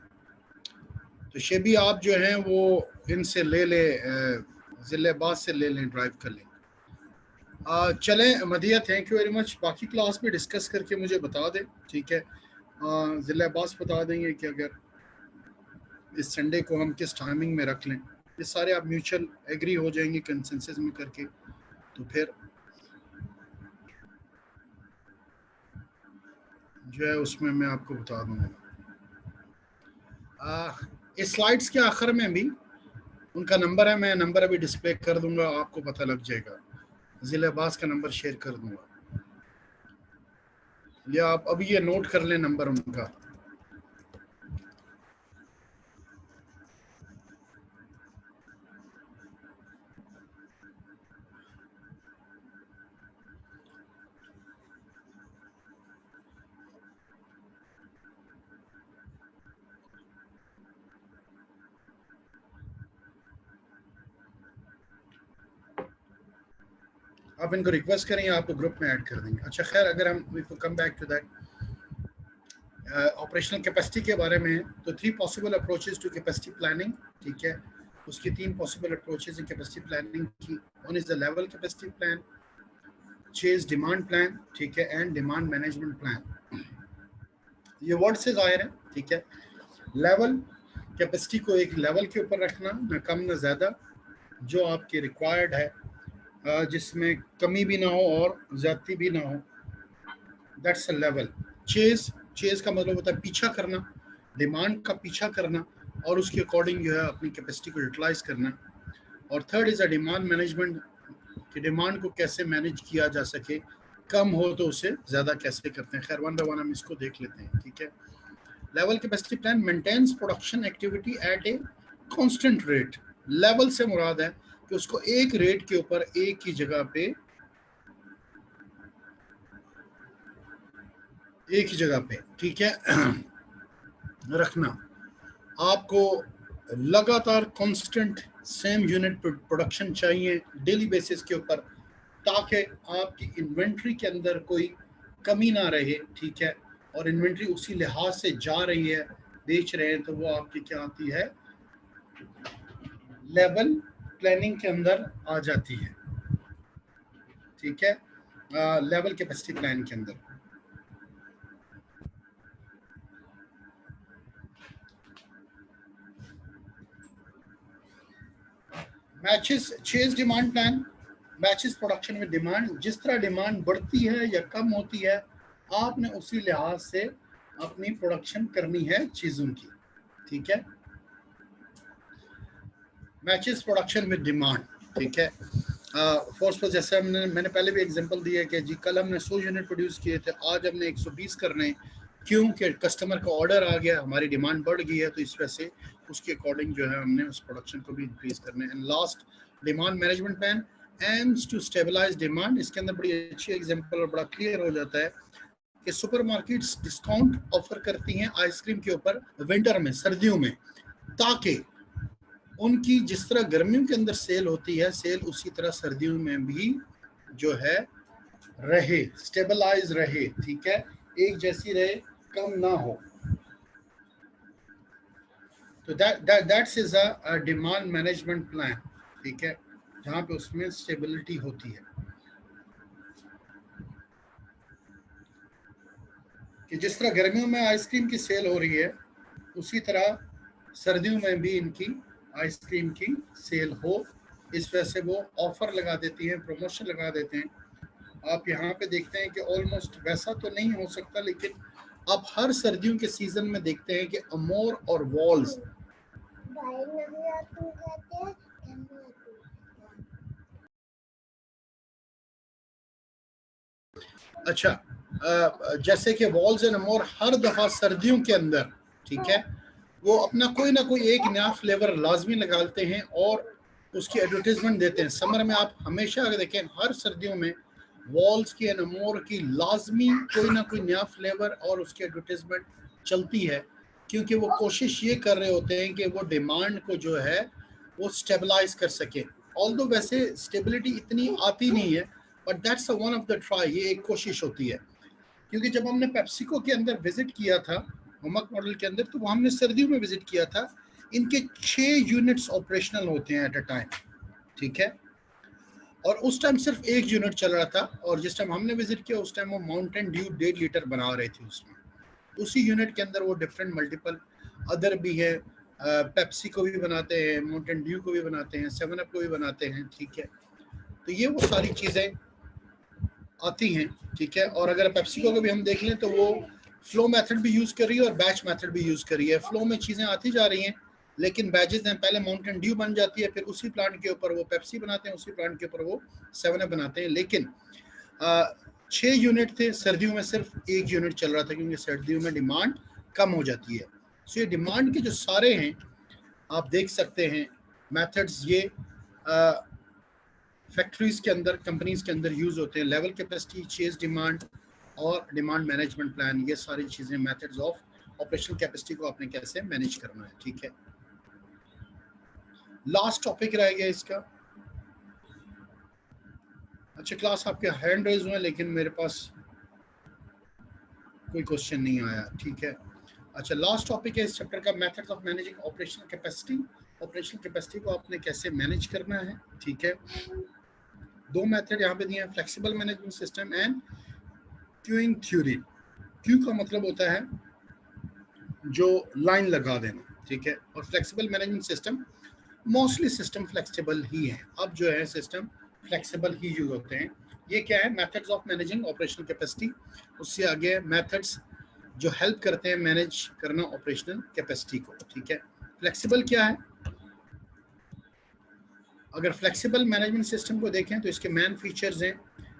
तो शेबी आप जो हैं वो इनसे ले ले, जिलेबाज से ले लें, ड्राइव कर लें। चलें मदिया, थैंक यू वेरी मच। बाकी क्लास में डिस्कस करके मुझे बता दें, ठीक है। जिलेबाज बता देंगे कि अगर इस संडे को हम किस टाइमिंग में रख लें, ये सारे आप म्यूचुअल एग्री हो जाएंगे कंसेंसस में करके, तो फिर जो है उसमें मैं आपको बता दूंगा। इस स्लाइड्स के आखिर में भी उनका नंबर है, मैं नंबर अभी डिस्प्ले कर दूंगा, आपको पता लग जाएगा। जिलेबाज का नंबर शेयर कर दूंगा, या आप अभी ये नोट कर लें नंबर उनका। आप इनको रिक्वेस्ट करें, आपको ग्रुप में ऐड कर देंगे। अच्छा खैर, अगर हम come back to that operational capacity के बारे में, तो 3 possible approaches to capacity planning, ठीक है। उसकी 3 possible approaches in capacity planning की। One is the level capacity plan, chase demand plan, ठीक है, एंड डिमांड मैनेजमेंट प्लान। ये वर्ड से जाहिर है, ठीक है। लेवल कैपेसिटी को एक लेवल के ऊपर रखना, न कम न ज़्यादा, जो आपके रिक्वायर्ड है, जिसमें कमी भी ना हो और ज़्यादती भी ना हो, दैट्स अ लेवल। चेज का मतलब होता है पीछा करना, डिमांड का पीछा करना और उसके अकॉर्डिंग जो है अपनी कैपेसिटी को यूटिलाइज करना। और third is a demand management, कि डिमांड को कैसे मैनेज किया जा सके, कम हो तो उसे ज़्यादा कैसे करते हैं। खैर वन बाय वन हम इसको देख लेते हैं, ठीक है। Level capacity plan maintains production activity at a constant rate. Level से मुराद है कि उसको एक रेट के ऊपर एक ही जगह पे, ठीक है, रखना। आपको लगातार कांस्टेंट सेम यूनिट प्रोडक्शन चाहिए डेली बेसिस के ऊपर, ताकि आपकी इन्वेंट्री के अंदर कोई कमी ना रहे, ठीक है। और इन्वेंट्री उसी लिहाज से जा रही है, बेच रहे हैं, तो वो आपकी क्या आती है, लेवल प्लानिंग के अंदर आ जाती है, ठीक है, लेवल कैपेसिटी प्लान के अंदर। Matches chase demand plan matches production में डिमांड, जिस तरह डिमांड बढ़ती है या कम होती है, आपने उसी लिहाज से अपनी प्रोडक्शन करनी है चीज़ों की, ठीक है। मैचेस प्रोडक्शन विद डिमांड, ठीक है। फॉर सपोज जैसे मैंने पहले भी एग्जांपल दिया कि जी कल हमने 100 यूनिट प्रोड्यूस किए थे, आज हमने 120 करने हैं, क्योंकि कस्टमर का ऑर्डर आ गया, हमारी डिमांड बढ़ गई है, तो इस वजह से उसके अकॉर्डिंग जो है हमने उस प्रोडक्शन को भी इंक्रीज करना है। And last, demand management plan aims to stabilise demand. इसके अंदर बड़ी अच्छी एग्जांपल और बड़ा क्लियर हो जाता है कि सुपरमार्केट्स डिस्काउंट ऑफर करती हैं आइसक्रीम के ऊपर विंटर में, सर्दियों में, ताकि उनकी जिस तरह गर्मियों के अंदर सेल होती है, सेल उसी तरह सर्दियों में भी जो है रहे, स्टेबलाइज रहे, ठीक है, एक जैसी रहे, कम ना हो। तो that's is a demand management plan, ठीक है, जहां पे उसमें स्टेबिलिटी होती है कि जिस तरह गर्मियों में आइसक्रीम की सेल हो रही है, उसी तरह सर्दियों में भी इनकी आइसक्रीम की सेल हो। इस वजह से वो ऑफर लगा देती हैं, प्रमोशन लगा देते हैं। आप यहाँ पे देखते हैं कि ऑलमोस्ट वैसा तो नहीं हो सकता, लेकिन आप हर सर्दियों के सीजन में देखते हैं कि अमोर और वॉल्स अच्छा, जैसे कि वॉल्स एंड अमोर हर दफा सर्दियों के अंदर, ठीक है, वो अपना कोई ना कोई एक नया फ्लेवर लाजमी निकालते हैं और उसकी एडवर्टीजमेंट देते हैं। समर में आप हमेशा अगर देखें, हर सर्दियों में वॉल्स की एंड अमोर की लाजमी कोई ना कोई नया फ्लेवर और उसकी एडवर्टीजमेंट चलती है, क्योंकि वो कोशिश ये कर रहे होते हैं कि वो डिमांड को जो है वो स्टेबलाइज कर सके, ऑल्दो वैसे स्टेबिलिटी इतनी आती नहीं है, but that's one of the try, ये एक कोशिश होती है। क्योंकि जब हमने पेप्सिको के अंदर विजिट किया था ममक मॉडल के अंदर, तो वो हमने सर्दियों में विजिट किया था। इनके 6 यूनिट्स ऑपरेशनल होते हैं एट अ टाइम, ठीक है, और उस टाइम सिर्फ एक यूनिट चल रहा था, और जिस टाइम हमने विजिट किया उस टाइम वो माउंटेन ड्यू 1.5 लीटर बना रहे थे उसमें। उसी यूनिट के अंदर वो डिफरेंट मल्टीपल अदर भी है, पेप्सी को भी बनाते हैं, माउंटेन ड्यू को भी बनाते हैं, 7 अप को भी बनाते हैं, ठीक है। तो ये वो सारी चीज़ें आती हैं, ठीक है। और अगर पेप्सिको को भी हम देख लें तो वो फ्लो मेथड भी यूज़ कर रही है और बैच मेथड भी यूज़ कर रही है। फ्लो में चीज़ें आती जा रही हैं, लेकिन बैचेस हैं, पहले माउंटेन ड्यू बन जाती है, फिर उसी प्लांट के ऊपर वो पेप्सी बनाते हैं, उसी प्लांट के ऊपर वो 7 अप बनाते हैं। लेकिन 6 यूनिट थे, सर्दियों में सिर्फ 1 यूनिट चल रहा था, क्योंकि सर्दियों में डिमांड कम हो जाती है। सो ये डिमांड के जो सारे हैं आप देख सकते हैं मेथड्स, ये फैक्ट्रीज के अंदर, कंपनीज के अंदर यूज होते हैं। लेवल कैपेसिटी, चेज डिमांड और डिमांड मैनेजमेंट प्लान, ये सारी चीजें मेथड्स ऑफ ऑपरेशनल कैपेसिटी को आपने कैसे मैनेज करना है, ठीक है। लास्ट टॉपिक रह गया इसका। अच्छा क्लास, आपके हैंड रेज हुए लेकिन मेरे पास कोई क्वेश्चन नहीं आया, ठीक है। अच्छा, लास्ट टॉपिक है इस चैप्टर का, methods of managing operational capacity. Operational capacity को आपने कैसे मैनेज करना है, ठीक है। 2 मेथड यहाँ पे दिए हैं, flexible management system and queuing theory. Q का मतलब होता है जो लाइन लगा देना, ठीक है, और flexible management system, mostly system flexible ही है। अब जो है सिस्टम फ्लेक्सिबल ही यूज होते हैं। ये क्या है, methods of managing operational capacity. उससे आगे मेथड्स जो हेल्प करते हैं मैनेज करना ऑपरेशनल कैपेसिटी को, ठीक है। फ्लेक्सिबल क्या है, अगर फ्लेक्सिबल मैनेजमेंट सिस्टम को देखें तो इसके मेन फीचर्स हैं,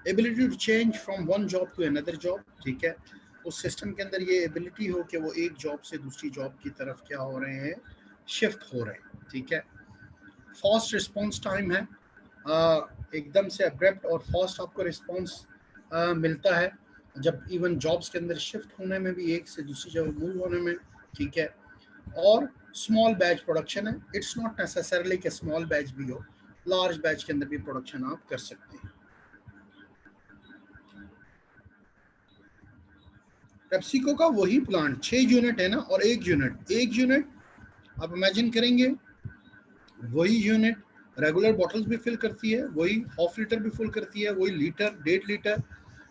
ability to change from one job to another job, ठीक है। उस सिस्टम के अंदर ये एबिलिटी हो कि वो एक जॉब से दूसरी जॉब की तरफ क्या हो रहे हैं, शिफ्ट हो रहे हैं, ठीक है। फास्ट रिस्पॉन्स टाइम है, एकदम से अब्रप्ट और फास्ट आपको रिस्पॉन्स मिलता है जब इवन जॉब्स के अंदर शिफ्ट होने में भी, एक से दूसरी जगह मूव होने में, ठीक है। और स्मॉल बैच प्रोडक्शन है, इट्स नॉट नेसेसरली कि स्मॉल बैच भी हो, लार्ज बैच के अंदर भी प्रोडक्शन आप कर सकते हैं। पेप्सिको का वही प्लांट 6 यूनिट है ना, और एक यूनिट आप इमेजिन करेंगे, वही यूनिट रेगुलर बॉटल्स भी फिल करती है, वही हाफ लीटर भी फिल करती है, वही लीटर, 1.5 लीटर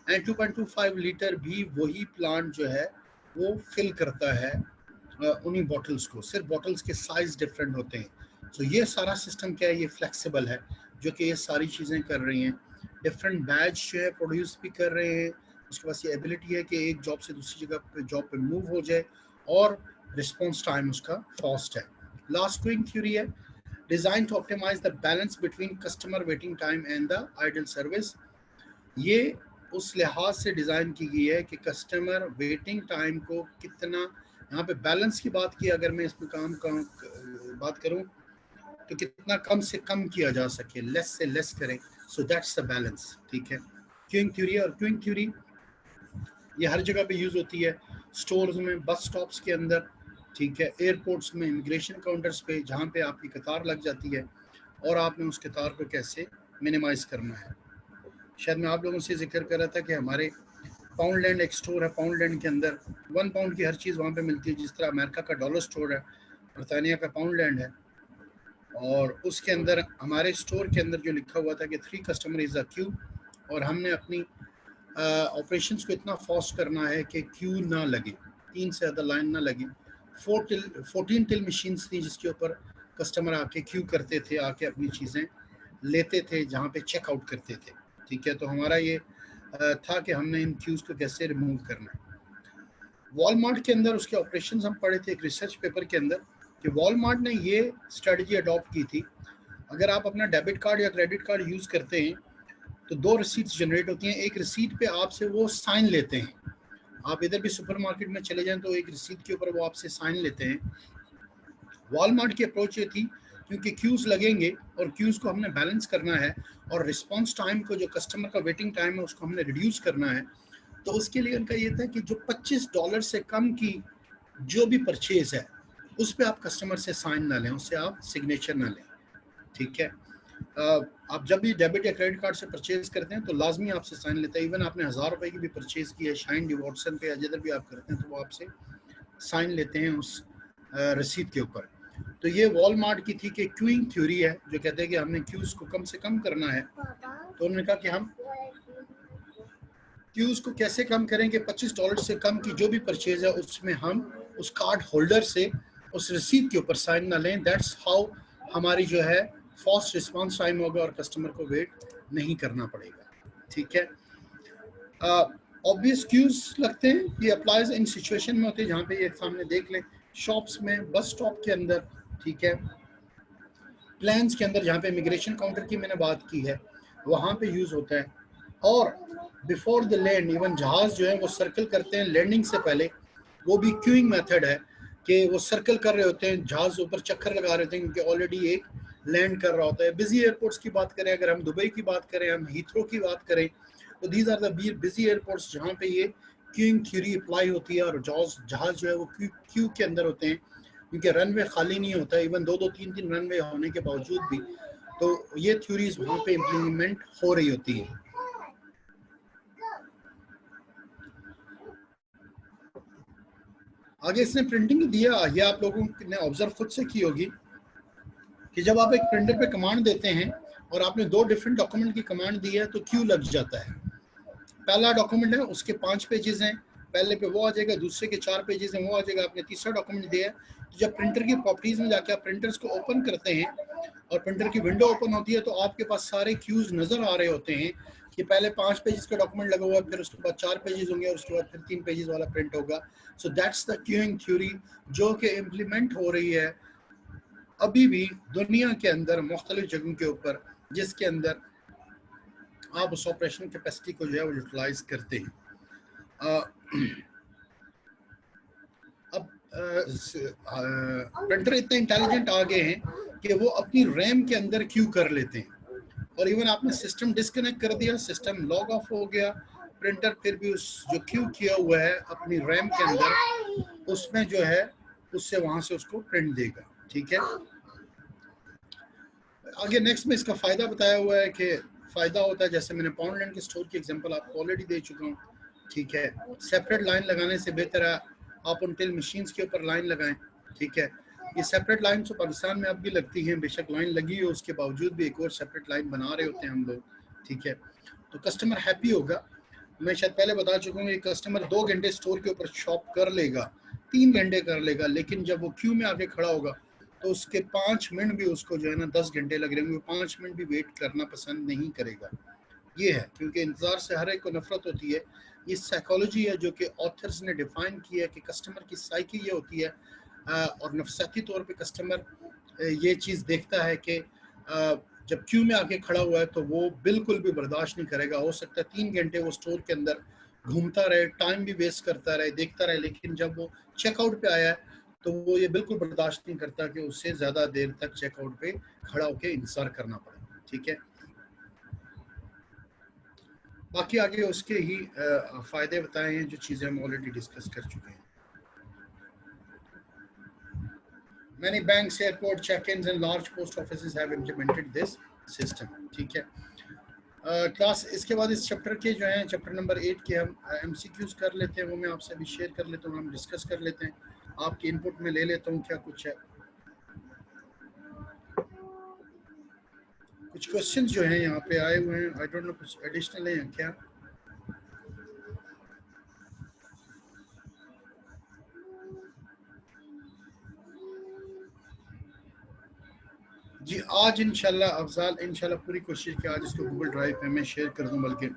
एंड 2.25 लीटर भी वही प्लांट जो है वो फिल करता है उन्हीं बॉटल्स को, सिर्फ बॉटल्स के साइज डिफरेंट होते हैं। तो ये सारा सिस्टम क्या है, ये फ्लेक्सिबल है, जो कि ये सारी चीज़ें कर रही हैं, डिफरेंट बैच जो है प्रोड्यूस भी कर रहे हैं। उसके पास ये एबिलिटी है कि एक जॉब से दूसरी जगह पे जॉब पे मूव हो जाए, और रिस्पॉन्स टाइम उसका फास्ट है। लास्ट क्यूइंग थ्योरी है, design to optimise the balance between customer waiting time and the idle service. ये उस लिहाज से डिज़ाइन की गई है कि कस्टमर वेटिंग टाइम को कितना, यहाँ पे बैलेंस की बात की, अगर मैं इसमें बात करूँ तो कितना कम से कम किया जा सके, लेस से लेस करें, सो दैट्स द बैलेंस, ठीक है। क्यूइंग थ्योरी, और क्यूइंग थ्योरी ये हर जगह पे यूज होती है, स्टोर्स में, बस स्टॉप्स के अंदर, ठीक है, एयरपोर्ट्स में, इमिग्रेशन काउंटर्स पे, जहाँ पे आपकी कतार लग जाती है और आपने उस कतार को कैसे मिनिमाइज करना है। शायद मैं आप लोगों से जिक्र कर रहा था कि हमारे पाउंडलैंड एक स्टोर है, पाउंडलैंड के अंदर 1 पाउंड की हर चीज़ वहाँ पे मिलती है, जिस तरह अमेरिका का डॉलर स्टोर है, बरतानिया का पाउंडलैंड है। और उसके अंदर हमारे स्टोर के अंदर जो लिखा हुआ था कि 3 कस्टमर इज़ अ क्यू, और हमने अपनी ऑपरेशंस को इतना फास्ट करना है कि क्यू ना लगे, 3 से ज़्यादा लाइन ना लगे। 14 टिल मशीन्स थी जिसके ऊपर कस्टमर आके क्यू करते थे, आके अपनी चीज़ें लेते थे, जहाँ पे चेकआउट करते थे, ठीक है। तो हमारा ये था कि हमने इन क्यूज़ को कैसे रिमूव करना है। वॉलमार्ट के अंदर उसके ऑपरेशंस हम पढ़े थे एक रिसर्च पेपर के अंदर, कि वॉलमार्ट ने ये स्ट्रेटजी अडॉप्ट की थी, अगर आप अपना डेबिट कार्ड या क्रेडिट कार्ड यूज़ करते हैं तो 2 रिसीट्स जनरेट होती हैं। एक रिसीट पे आपसे वो साइन लेते हैं, आप इधर भी सुपरमार्केट में चले जाएं तो एक रिसीट के ऊपर वो आपसे साइन लेते हैं। वॉलमार्ट की अप्रोच ये थी, क्योंकि क्यूज़ लगेंगे और क्यूज़ को हमने बैलेंस करना है, और रिस्पॉन्स टाइम को, जो कस्टमर का वेटिंग टाइम है, उसको हमने रिड्यूस करना है। तो उसके लिए उनका ये था कि जो $25 से कम की जो भी परचेज है, उस पर आप कस्टमर से साइन ना लें, उससे आप सिग्नेचर ना लें, ठीक है। आप जब भी डेबिट या क्रेडिट कार्ड से परचेज करते हैं तो लाजमी आपसे साइन लेता है। इवन आपने 1000 रुपए की भी परचेज की है शाइन डिवॉट्सन पे या जिधर भी आप करते हैं तो वो आपसे साइन लेते हैं उस रसीद के ऊपर। तो ये वॉलमार्ट की थी कि क्यूइंग थ्योरी है, जो कहते हैं कि हमने क्यूज को कम से कम करना है। तो उन्होंने कहा कि हम क्यूज को कैसे कम करेंगे, $25 से कम की जो भी परचेज है उसमें हम उस कार्ड होल्डर से उस रसीद के ऊपर साइन ना लें। दैट्स हाउ हमारी जो है फास्ट रिस्पांस टाइम होगा और कस्टमर को वेट नहीं करना पड़ेगा। ठीक है, ऑब्वियस क्यूज लगते हैं, ये अप्लाइज इन सिचुएशन में होते हैं जहाँ पे ये सामने देख लें, शॉप्स में, बस स्टॉप के अंदर, ठीक है, प्लान्स के अंदर, जहाँ पे इमिग्रेशन काउंटर की मैंने बात की है वहाँ पे यूज होता है। और बिफोर द लैंड, इवन जहाज जो है वो सर्कल करते हैं लैंडिंग से पहले, वो भी क्यूइंग मेथड है कि वो सर्कल कर रहे होते हैं, जहाज ऊपर चक्कर लगा रहे होते हैं क्योंकि ऑलरेडी एक लैंड कर रहा होता है। बिजी एयरपोर्ट्स की बात करें, अगर हम दुबई की बात करें, हम हीथ्रो की बात करें, तो these are the busy airports जहाँ पे ये क्यूइंग थ्योरी अप्लाई होती है और जहाज जो है वो क्यू के अंदर होते हैं क्योंकि रनवे खाली नहीं होता, इवन दो दो तीन तीन रनवे होने के बावजूद भी। तो ये थ्योरीज वहाँ पे इम्प्लीमेंट हो रही होती है। आगे इसने प्रिंटिंग दिया, ये आप लोगों ने ऑब्जर्व खुद से की होगी कि जब आप एक प्रिंटर पे कमांड देते हैं और आपने दो डिफरेंट डॉक्यूमेंट की कमांड दी है तो क्यू लग जाता है। पहला डॉक्यूमेंट है उसके 5 पेजेस हैं, पहले पे वो आ जाएगा, दूसरे के 4 पेजेस हैं वो आ जाएगा, आपने तीसरा डॉक्यूमेंट दिया है। तो जब प्रिंटर की प्रॉपर्टीज में जाके आप प्रिंटर्स को ओपन करते हैं और प्रिंटर की विंडो ओपन होती है तो आपके पास सारे क्यूज नजर आ रहे होते हैं कि पहले 5 पेजेस का डॉक्यूमेंट लगा हुआ है, फिर उसके बाद 4 पेजेस होंगे और उसके बाद फिर 3 पेजेस वाला प्रिंट होगा। So that's the queuing theory जो कि इम्प्लीमेंट हो रही है अभी भी दुनिया के अंदर मुख्तलिफ जगहों के ऊपर, जिसके अंदर आप उस ऑपरेशन कैपेसिटी को जो है वो यूटिलाइज करते हैं। अब प्रिंटर इतने इंटेलिजेंट आ गए हैं कि वो अपनी रैम के अंदर क्यू कर लेते हैं, और इवन आपने सिस्टम डिस्कनेक्ट कर दिया, सिस्टम लॉग ऑफ हो गया, प्रिंटर फिर भी उस जो क्यू किया हुआ है अपनी रैम के अंदर उसमें जो है उससे वहां से उसको प्रिंट देगा। ठीक है, आगे नेक्स्ट में इसका फायदा बताया हुआ है कि फायदा होता है, जैसे मैंने पाउंडलैंड के स्टोर की एग्जांपल आपको ऑलरेडी दे चुका हूँ। ठीक है, सेपरेट लाइन लगाने से बेहतर है आप उन टिल मशीन्स के ऊपर लाइन लगाएं। ठीक है, ये सेपरेट लाइन तो पाकिस्तान में अब भी लगती हैं, बेशक लाइन लगी हो उसके बावजूद भी एक और सेपरेट लाइन बना रहे होते हैं हम लोग। ठीक है, तो कस्टमर हैप्पी होगा। मैं शायद पहले बता चुका हूँ, कस्टमर 2 घंटे स्टोर के ऊपर शॉप कर लेगा, 3 घंटे कर लेगा, लेकिन जब वो क्यू में आके खड़ा होगा तो उसके 5 मिनट भी उसको जो है ना 10 घंटे लग रहे होंगे, 5 मिनट भी वेट करना पसंद नहीं करेगा। ये है क्योंकि इंतजार से हर एक को नफरत होती है। ये साइकोलॉजी है जो कि ऑथर्स ने डिफाइन की है कि कस्टमर की साइकी ये होती है, और नफसाती तौर पे कस्टमर ये चीज़ देखता है कि जब क्यू में आके खड़ा हुआ है तो वो बिल्कुल भी बर्दाश्त नहीं करेगा। हो सकता है 3 घंटे वो स्टोर के अंदर घूमता रहे, टाइम भी वेस्ट करता रहे, देखता रहे, लेकिन जब वो चेकआउट पे आया है तो वो ये बिल्कुल बर्दाश्त नहीं करता कि उससे ज़्यादा देर तक चेकआउट पे खड़ा होकर इंतजार करना पड़े। ठीक है, बाकी आगे उसके ही फायदे बताए हैं जो चीज़ें हम ऑलरेडी डिस्कस कर चुके हैं। Many banks, airport check-ins and large post offices have implemented this system. ठीक है, क्लास इसके बाद इस चैप्टर के जो हैं चैप्टर नंबर 8 के हम MCQs कर लेते हैं, वो मैं आपसे अभी शेयर कर लेता हूँ, हम डिस्कस कर लेते हैं, आपके इनपुट में ले लेता हूँ क्या कुछ है। कुछ क्वेश्चंस जो हैं यहाँ पे आए हुए हैं, आई डोंट नो कुछ एडिशनल है क्या। जी आज इंशाल्लाह अफजाल इंशाल्लाह पूरी कोशिश की आज इसको गूगल ड्राइव पे मैं शेयर कर दूं, बल्कि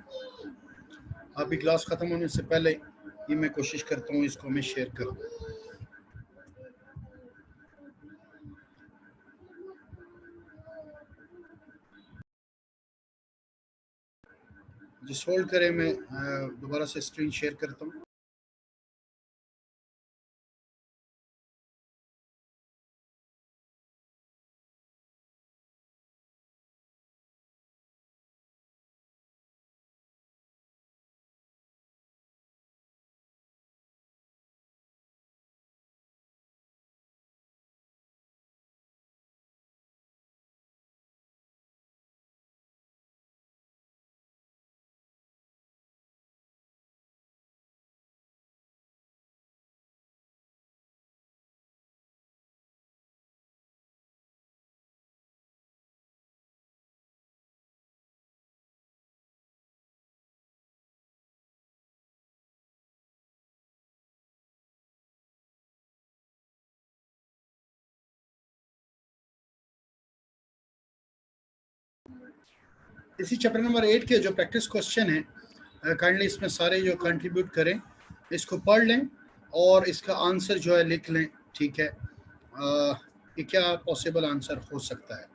अभी क्लास ख़त्म होने से पहले ये मैं कोशिश करता हूँ इसको मैं शेयर करूँ। जिस होल्ड करें, मैं दोबारा से स्क्रीन शेयर करता हूँ। इसी चैप्टर नंबर 8 के जो प्रैक्टिस क्वेश्चन है, काइंडली इसमें सारे जो कंट्रीब्यूट करें इसको पढ़ लें और इसका आंसर जो है लिख लें, ठीक है। ये क्या पॉसिबल आंसर हो सकता है।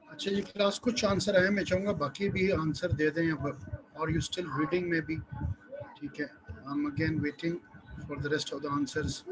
अच्छा जी क्लास, कुछ आंसर आए, मैं चाहूँगा बाकी भी आंसर दे दें अब, और यू स्टिल रीडिंग में भी, ठीक है। I am again waiting for the rest of the answers.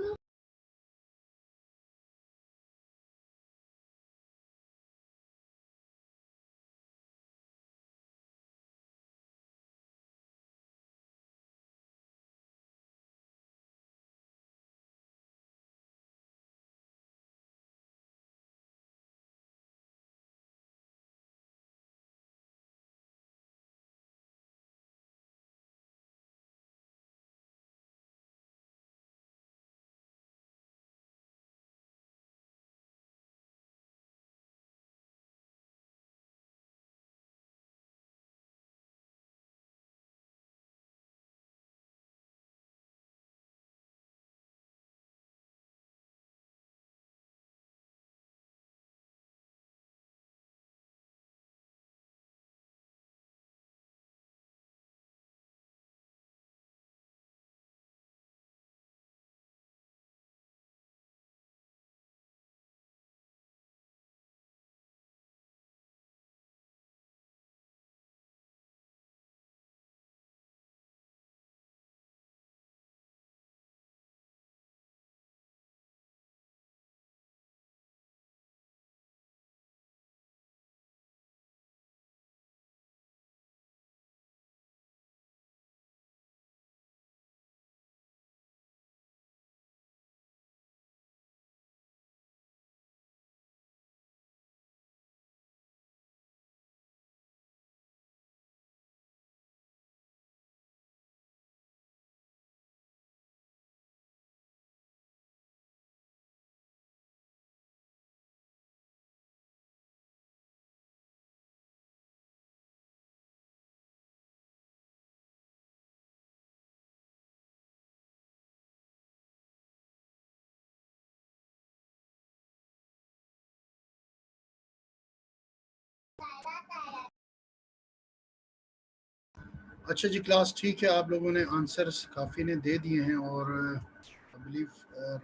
अच्छा जी, क्लास ठीक है, आप लोगों ने आंसर्स काफ़ी ने दे दिए हैं और आई बिलीव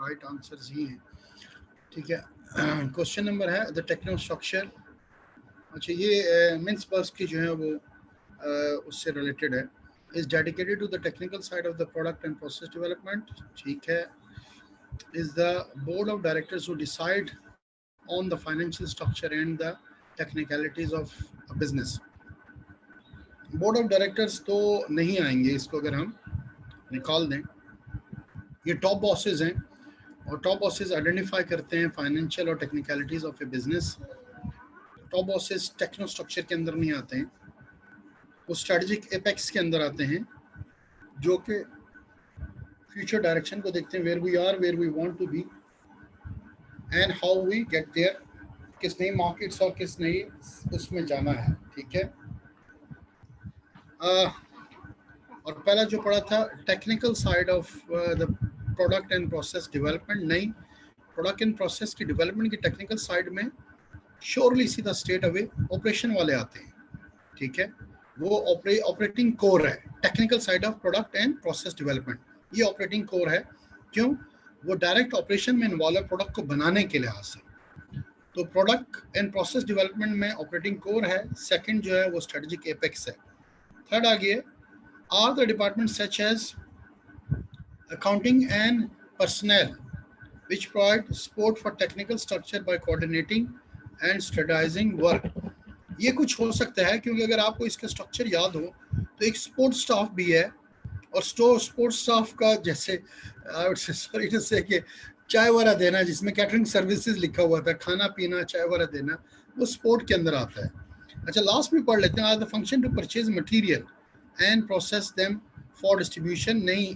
राइट आंसर्स ही हैं, ठीक है। क्वेश्चन नंबर है द टेक्नो स्ट्रक्चर। अच्छा, ये मिन्स बर्स की जो है वो उससे रिलेटेड है। Is dedicated to the technical side of the product and process development, ठीक है। Is the board of directors who decide on the financial structure and the technicalities of a business. Board of directors तो नहीं आएंगे, इसको अगर हम निकाल दें। ये टॉप बॉसेस हैं और टॉप बॉसेस आइडेंटिफाई करते हैं फाइनेंशियल और technicalities of a business. Top bosses technostructure के अंदर नहीं आते हैं, वो स्ट्रेटेजिक एपेक्स के अंदर आते हैं, जो कि फ्यूचर डायरेक्शन को देखते हैं, where we are, where we want to be and how we get there, किस नई मार्केट्स और किस नई उसमें जाना है, ठीक है। और पहला जो पढ़ा था technical side of the product and process development, नहीं, प्रोडक्ट एंड प्रोसेस की डेवलपमेंट की टेक्निकल साइड में श्योरली सीधा स्ट्रेट अवे ऑपरेशन वाले आते हैं, ठीक है। वो ऑपरेटिंग कोर है, technical side of product and process development, ये ऑपरेटिंग कोर है। क्यों? वो डायरेक्ट ऑपरेशन में इन्वॉल्व है प्रोडक्ट को बनाने के लिहाज से। तो प्रोडक्ट एंड प्रोसेस डेवलपमेंट में ऑपरेटिंग कोर है। सेकंड जो है वो स्ट्रेटेजिक एपेक्स है। थर्ड आगे are the department such as accounting and personal which provide support for technical structure by coordinating and strategizing work। ये कुछ हो सकता है क्योंकि अगर आपको इसका स्ट्रक्चर याद हो तो एक सपोर्ट स्टाफ भी है, और सपोर्ट स्टाफ का जैसे सॉरी टू से कि चाय वाला देना, जिसमें कैटरिंग सर्विसेज लिखा हुआ था, खाना पीना चाय वाला देना, वो सपोर्ट के अंदर आता है। अच्छा, लास्ट में पढ़ लेते हैं, are the function to purchase material and process them for distribution, नहीं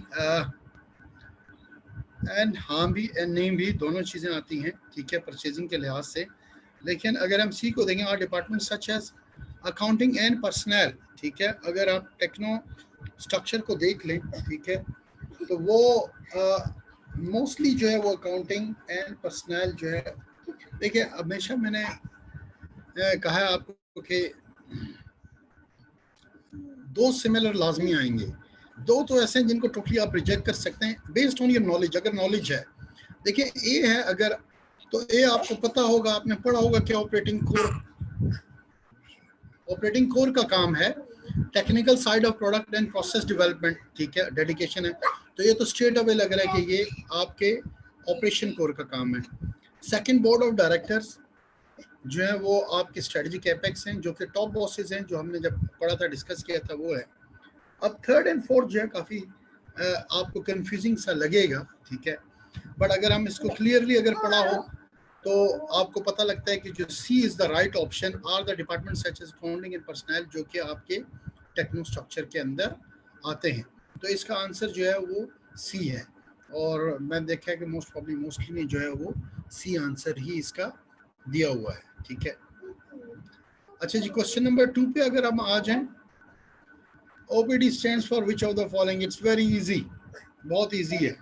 एंड हाँ भी एंड नहीं भी, दोनों चीज़ें आती हैं, ठीक है, परचेजिंग के लिहाज से। लेकिन अगर हम सी को देखें, are department such as accounting and personal, ठीक है। अगर आप टेक्नो स्ट्रक्चर को देख लें, ठीक है, तो वो मोस्टली जो है वो अकाउंटिंग एंड पर्सनल जो है। देखिए, हमेशा मैंने कहा है आपको कि दो सिमिलर लाजमी आएंगे, दो तो ऐसे हैं जिनको टोटली आप रिजेक्ट कर सकते हैं बेस्ड ऑन योर नॉलेज। अगर नॉलेज है, देखिए ए है अगर, तो ए आपको पता होगा, आपने पढ़ा होगा कि ऑपरेटिंग कोर का काम है technical side of product and process development, ठीक है, डेडिकेशन है। तो ये तो स्ट्रेट अवे लग रहा है कि ये आपके ऑपरेशन कोर का काम है। सेकंड, बोर्ड ऑफ डायरेक्टर्स जो है वो आपके स्ट्रेटेजिक एपेक्स हैं, जो कि टॉप बॉसेस हैं, जो हमने जब पढ़ा था, डिस्कस किया था, वो है। अब थर्ड एंड फोर्थ जो है काफ़ी आपको कंफ्यूजिंग सा लगेगा, ठीक है, बट अगर हम इसको क्लियरली अगर पढ़ा हो तो आपको पता लगता है कि जो C is the right option, are the department such as accounting and personnel, जो कि आपके टेक्नो स्ट्रक्चर के अंदर आते हैं। तो इसका आंसर जो है वो सी है, और मैं देखा है कि मोस्टली में जो है वो सी आंसर ही इसका दिया हुआ है, ठीक है। अच्छा जी, क्वेश्चन नंबर 2 पे अगर हम आ जाएं, OPD stands for which of the following, it's very easy, बहुत इजी है।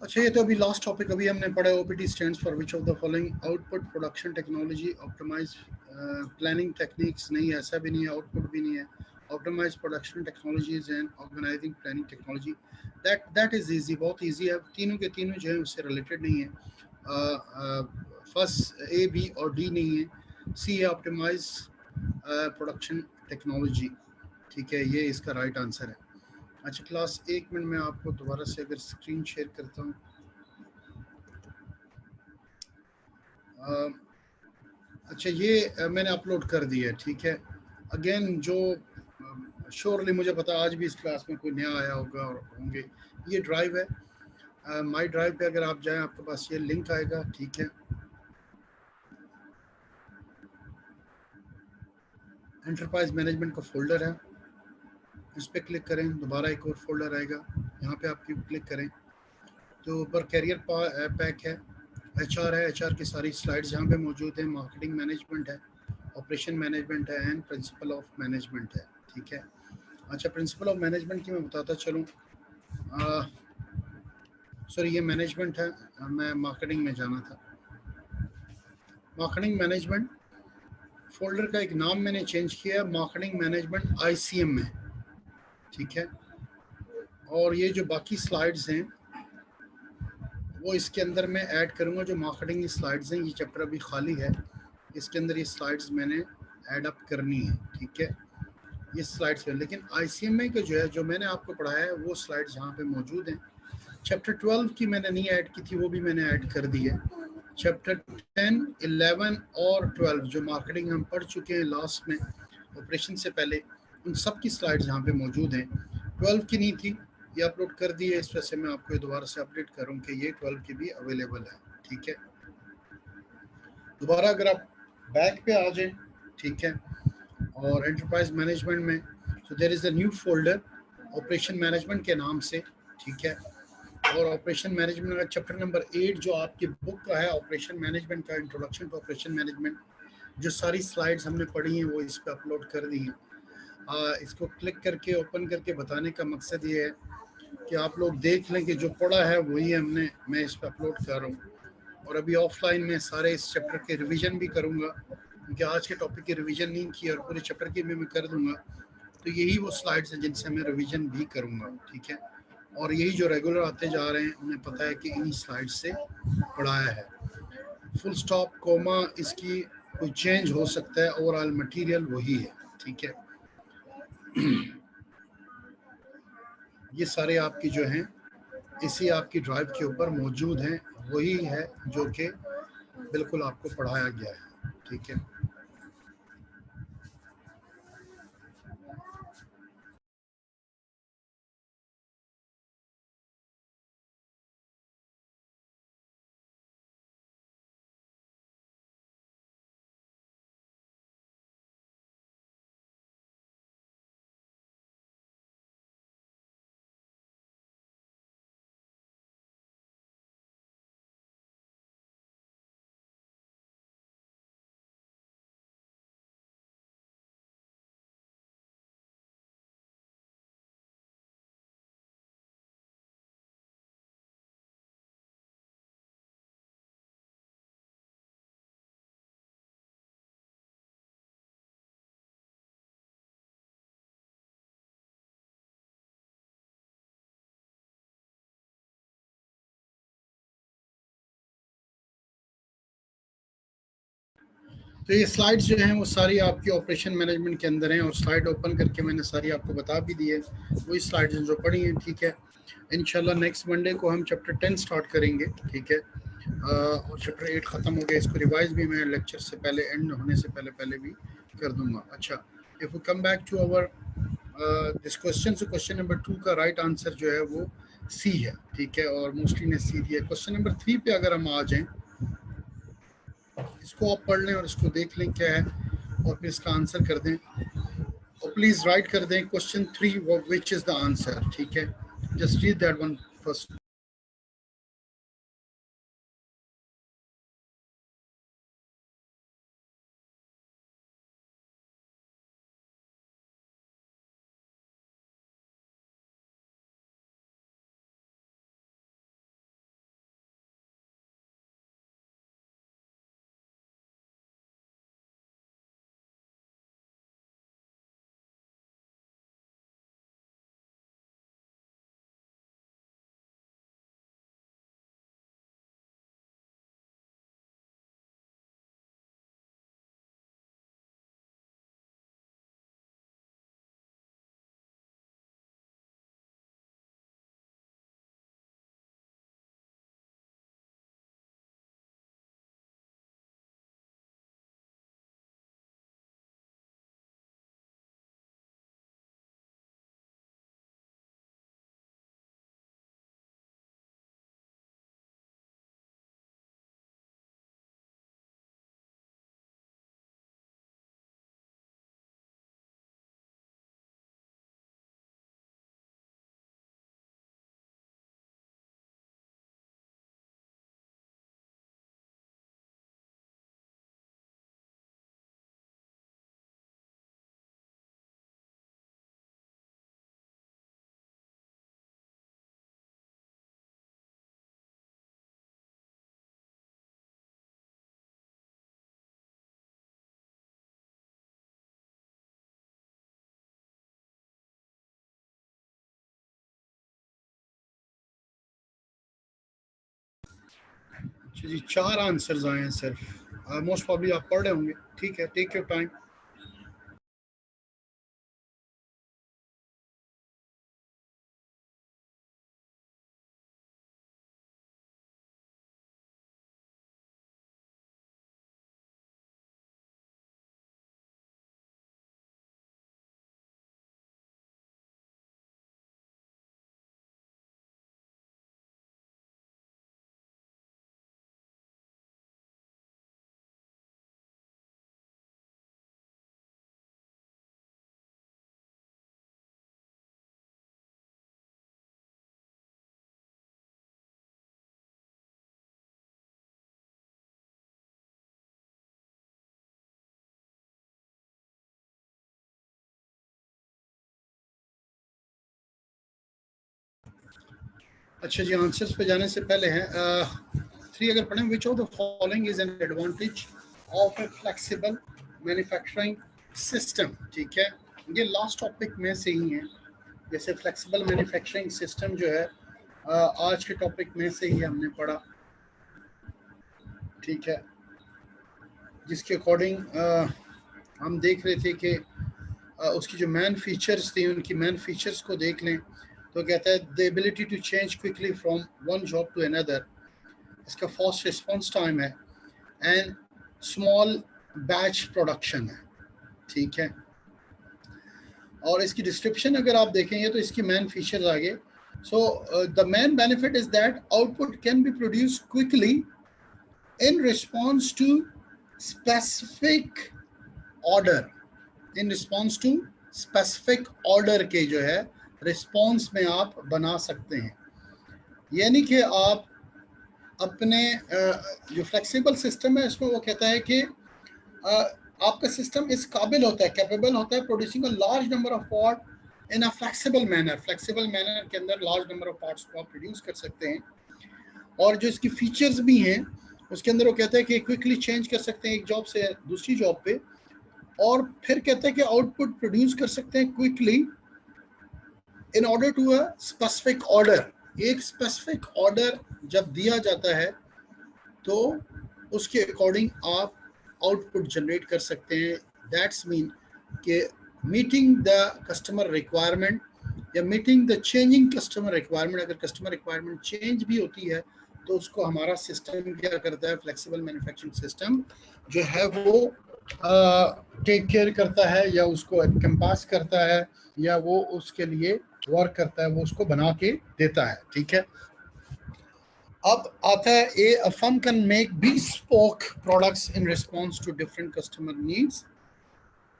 अच्छा, ये तो अभी लास्ट टॉपिक अभी हमने पढ़ा, OPT stands for which of the following output production technology optimise planning techniques. नहीं, ऐसा भी नहीं है, आउटपुट भी नहीं है। Optimise production technologies and organising planning technology, that is easy, बहुत इजी है। तीनों के तीनों जो है उससे रिलेटेड नहीं है। फर्स्ट ए बी और डी नहीं है, सी है ऑप्टिमाइज प्रोडक्शन टेक्नोलॉजी। ठीक है, ये इसका राइट आंसर है। अच्छा क्लास, एक मिनट में आपको दोबारा से अगर स्क्रीन शेयर करता हूँ। अच्छा, ये मैंने अपलोड कर दिया है, ठीक है। अगेन जो श्योरली मुझे पता आज भी इस क्लास में कोई नया आया होगा और होंगे, ये ड्राइव है। माई ड्राइव पे अगर आप जाएं आपके पास ये लिंक आएगा, ठीक है। एंटरप्राइज मैनेजमेंट का फोल्डर है, इस पर क्लिक करें, दोबारा एक और फोल्डर आएगा, यहाँ पे आप क्लिक करें तो ऊपर कैरियर पैक है, एचआर है, एचआर की सारी स्लाइड्स यहाँ पे मौजूद है, मार्केटिंग मैनेजमेंट है, ऑपरेशन मैनेजमेंट है एंड प्रिंसिपल ऑफ मैनेजमेंट है, ठीक है। अच्छा, प्रिंसिपल ऑफ मैनेजमेंट की मैं बताता चलूँ। सॉरी, ये मैनेजमेंट है, मैं मार्केटिंग में जाना था। मार्केटिंग मैनेजमेंट फोल्डर का एक नाम मैंने चेंज किया है, मार्केटिंग मैनेजमेंट आईसीएम में, ठीक है। और ये जो बाकी स्लाइड्स हैं वो इसके अंदर मैं ऐड करूँगा, जो मार्केटिंग की स्लाइड्स हैं, ये चैप्टर अभी खाली है, इसके अंदर ये स्लाइड्स मैंने ऐड अप करनी है, ठीक है। ये स्लाइड्स है, लेकिन आईसीएमए के जो है, जो मैंने आपको पढ़ाया है वो स्लाइड्स यहाँ पे मौजूद हैं। चैप्टर 12 की मैंने नहीं ऐड की थी, वो भी मैंने ऐड कर दी है। चैप्टर 10, 11 और 12 जो मार्केटिंग हम पढ़ चुके हैं लास्ट में ऑपरेशन से पहले, उन सब की स्लाइड्स यहाँ पे मौजूद हैं। 12 की नहीं थी, ये अपलोड कर दी है, इस वजह से मैं आपको दोबारा से अपडेट करूँ कि ये 12 की भी अवेलेबल है, ठीक है। दोबारा अगर आप बैक पे आ जाए, ठीक है, और एंटरप्राइज मैनेजमेंट में, तो there is a new folder operation management के नाम से, ठीक है। और ऑपरेशन मैनेजमेंट का चैप्टर नंबर 8 जो आपकी बुक का है, ऑपरेशन मैनेजमेंट का इंट्रोडक्शन टू ऑपरेशन मैनेजमेंट, जो सारी स्लाइड्स हमने पढ़ी हैं वो इस पर अपलोड कर दी हैं। इसको क्लिक करके ओपन करके बताने का मकसद ये है कि आप लोग देख लें कि जो पढ़ा है वही हमने, मैं इस पर अपलोड कर रहा हूँ। और अभी ऑफलाइन में सारे इस चैप्टर के रिवीजन भी करूँगा, क्योंकि आज के टॉपिक की रिवीजन नहीं की और पूरे चैप्टर की भी मैं कर दूंगा। तो यही वो स्लाइड्स हैं जिनसे मैं रिवीजन भी करूँगा, ठीक है। और यही जो रेगुलर आते जा रहे हैं उन्हें पता है कि इन स्लाइड से पढ़ाया है। फुल स्टॉप कोमा इसकी कोई चेंज हो सकता है, ओवरऑल मटेरियल वही है, ठीक है। ये सारे आपकी जो हैं इसी आपकी ड्राइव के ऊपर मौजूद हैं, वही है जो कि बिल्कुल आपको पढ़ाया गया है, ठीक है। तो ये स्लाइड्स जो हैं वो सारी आपकी ऑपरेशन मैनेजमेंट के अंदर हैं, और स्लाइड ओपन करके मैंने सारी आपको बता भी दी है, वही स्लाइड्स जो पढ़ी हैं, ठीक है। इंशाल्लाह नेक्स्ट मंडे को हम चैप्टर 10 स्टार्ट करेंगे, ठीक है। और चैप्टर 8 ख़त्म हो गया, इसको रिवाइज भी मैं लेक्चर से पहले, एंड होने से पहले पहले भी कर दूंगा। अच्छा, if you come back to our this question, so question number 2 का राइट आंसर जो है वो सी है, ठीक है, और मोस्टली ने सी दिया। क्वेश्चन नंबर 3 पे अगर हम आ जाएं, इसको आप पढ़ लें और इसको देख लें क्या है, और फिर इसका आंसर कर दें, और प्लीज राइट कर दें question 3 which is the answer, ठीक है। Just read that one first. जी 4 आंसर्स आए हैं सिर्फ, मोस्ट प्रॉब्ली आप पढ़ रहे होंगे, ठीक है, टेक योर टाइम। अच्छा जी, आंसर्स पे जाने से पहले हैं 3 अगर पढ़ें, विच of the following is an advantage of A flexible manufacturing system. ठीक है, ये लास्ट टॉपिक में से ही है, जैसे फ्लेक्सिबल मैन्युफैक्चरिंग सिस्टम जो है आज के टॉपिक में से ही हमने पढ़ा। ठीक है, जिसके अकॉर्डिंग हम देख रहे थे कि उसकी जो मैन फीचर्स थी, उनकी मैन फीचर्स को देख लें तो कहता है the ability to change quickly from one job to another, इसका फास्ट रिस्पॉन्स टाइम है, एंड स्मॉल बैच प्रोडक्शन है। ठीक है, और इसकी डिस्क्रिप्शन अगर आप देखेंगे तो इसकी मैन फीचर्स आगे, so the main benefit is that output can be produce quickly in response to specific order, in response to specific order के जो है रिस्पॉन्स में आप बना सकते हैं। यानी कि आप अपने जो फ्लेक्सिबल सिस्टम है इसमें वो कहता है कि आपका सिस्टम इस काबिल होता है, कैपेबल होता है producing a large number of part in a flexible manner, flexible manner के अंदर लार्ज नंबर ऑफ पार्ट्स को आप प्रोड्यूस कर सकते हैं। और जो इसकी फीचर्स भी हैं उसके अंदर वो कहता है कि क्विकली चेंज कर सकते हैं एक जॉब से दूसरी जॉब पे, और फिर कहते हैं कि आउटपुट प्रोड्यूस कर सकते हैं quickly in order to a specific order. एक स्पेसिफिक ऑर्डर जब दिया जाता है तो उसके अकॉर्डिंग आप आउटपुट जनरेट कर सकते हैं। दैट्स मीन कि मीटिंग द कस्टमर रिक्वायरमेंट या meeting the changing customer requirement, अगर कस्टमर रिक्वायरमेंट चेंज भी होती है तो उसको हमारा सिस्टम क्या करता है, फ्लेक्सिबल मैन्युफैक्चरिंग सिस्टम जो है वो टेक केयर करता है या उसको एनकम्पास करता है या वो उसके लिए वर्क करता है, वो उसको बना के देता है। ठीक है, अब आता है ए, a firm can make bespoke products in response to different customer needs।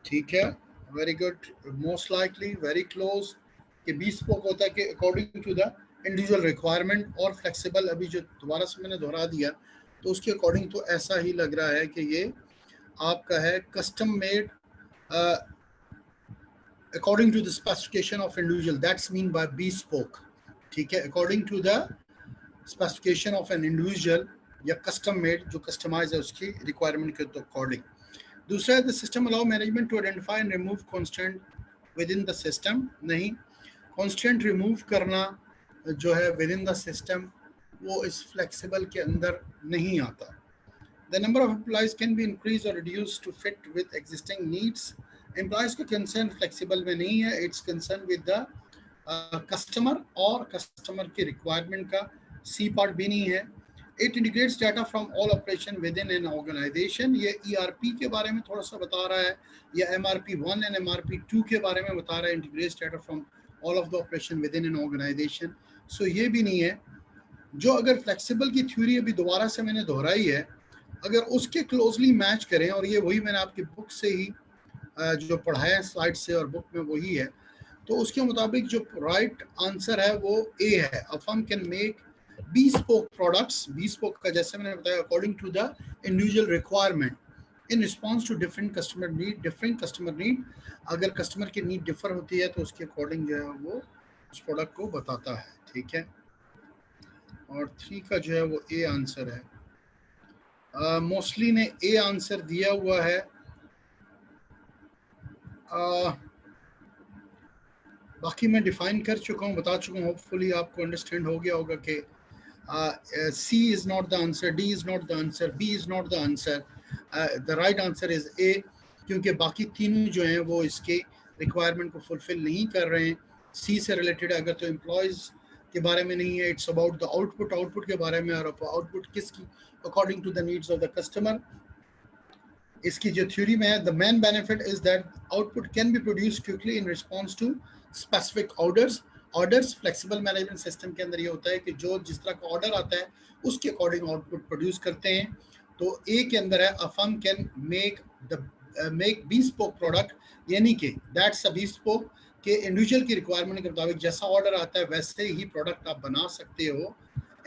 ठीक है, very good, most likely, very close. कि bespoke होता है कि according to the individual requirement, और फ्लेक्सिबल अभी जो दोबारा से मैंने दोहरा दिया तो उसके अकॉर्डिंग तो ऐसा ही लग रहा है कि ये आपका है custom made according to the specification of individual, that's mean by bespoke। ठीक है, according to the specification of an individual या कस्टम मेड, जो कस्टमाइज है उसकी रिक्वायरमेंट के अकॉर्डिंग। दूसरा है the system allow management to identify and remove constant within the system. नहीं, कॉन्स्टेंट रिमूव करना जो है विद इन द सिस्टम वो इस फ्लेक्सिबल के अंदर नहीं आता। The number of employees can be increase और reduce to fit with existing needs. Employees का कंसर्न फ्लेक्सिबल में नहीं है, it's concern with the customer और कस्टमर की रिक्वायरमेंट का सी पार्ट भी नहीं है। It integrates data from all operation within an organization, ये ईआरपी के बारे में थोड़ा सा बता रहा है, या एमआरपी 1 एंड एमआरपी 2 के बारे में बता रहा है, integrates data from all of the operation within an organization. So ये भी नहीं है। जो अगर फ्लेक्सिबल की थ्योरी अभी दोबारा से मैंने दोहराई है, अगर उसके क्लोजली मैच करें, और ये वही मैंने आपकी बुक से ही जो पढ़ाया है स्लाइड से और बुक में वही है, तो उसके मुताबिक जो राइट आंसर है वो ए है। A firm can make bespoke products, bespoke का जैसे मैंने बताया according to the individual requirement in response to different customer need, different customer need, अगर कस्टमर की नीड डिफर होती है तो उसके अकॉर्डिंग जो है वो उस प्रोडक्ट को बताता है। ठीक है, और 3 का जो है वो ए आंसर है। मोस्टली ने ए आंसर दिया हुआ है। बाकी मैं डिफाइन कर चुका हूँ, बता चुका हूँ, होपफुली आपको अंडरस्टैंड हो गया होगा कि C is not the answer, D is not the answer, B is not the answer. The right answer is A, क्योंकि बाकी तीनों जो हैं वो इसके रिक्वायरमेंट को फुलफिल नहीं कर रहे हैं. C से रिलेटेड अगर तो एम्प्लॉयज़ के बारे में नहीं है, it's about the output, output के बारे में, और आउटपुट किसकी, according to the needs of the customer. इसकी जो थ्योरी में है, the main benefit is that output can be produce quickly in response to specific orders. Flexible management system के अंदर ये होता है कि जो जिस तरह का ऑर्डर आता है उसके अकॉर्डिंग आउटपुट प्रोड्यूस करते हैं. तो ए के अंदर है, a firm can make bespoke product, यानी कि दैट्स अ bespoke के इंडिविजुअल की रिक्वायरमेंट के मुताबिक जैसा ऑर्डर आता है वैसे ही प्रोडक्ट आप बना सकते हो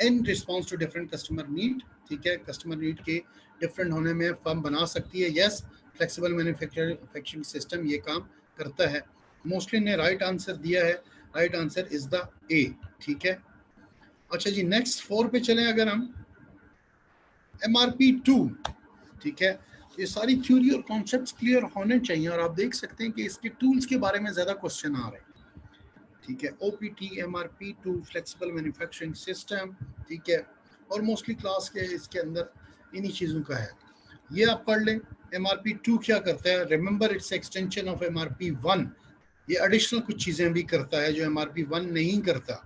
in response to different customer need. ठीक है, कस्टमर नीड के डिफरेंट होने में फर्म बना सकती है. यस, फ्लेक्सिबल मैन्युफैक्चरिंग सिस्टम ये काम करता है. मोस्टली ने राइट आंसर दिया है, राइट आंसर इज द ए. ठीक है, अच्छा जी, नेक्स्ट 4 पे चलें. अगर हम MRP2, ठीक है, ये सारी थ्योरी और कॉन्सेप्ट्स क्लियर होने चाहिए, और आप देख सकते हैं कि इसके टूल्स के बारे में ज़्यादा क्वेश्चन आ रहे हैं. ठीक है, OPT MRP2 flexible manufacturing system. ठीक है, और मोस्टली क्लास के इसके अंदर इन्हीं चीज़ों का है. ये आप पढ़ लें. MRP2 क्या करता है? Remember it's extension of MRP1. ये एडिशनल कुछ चीज़ें भी करता है जो MRP1 नहीं करता.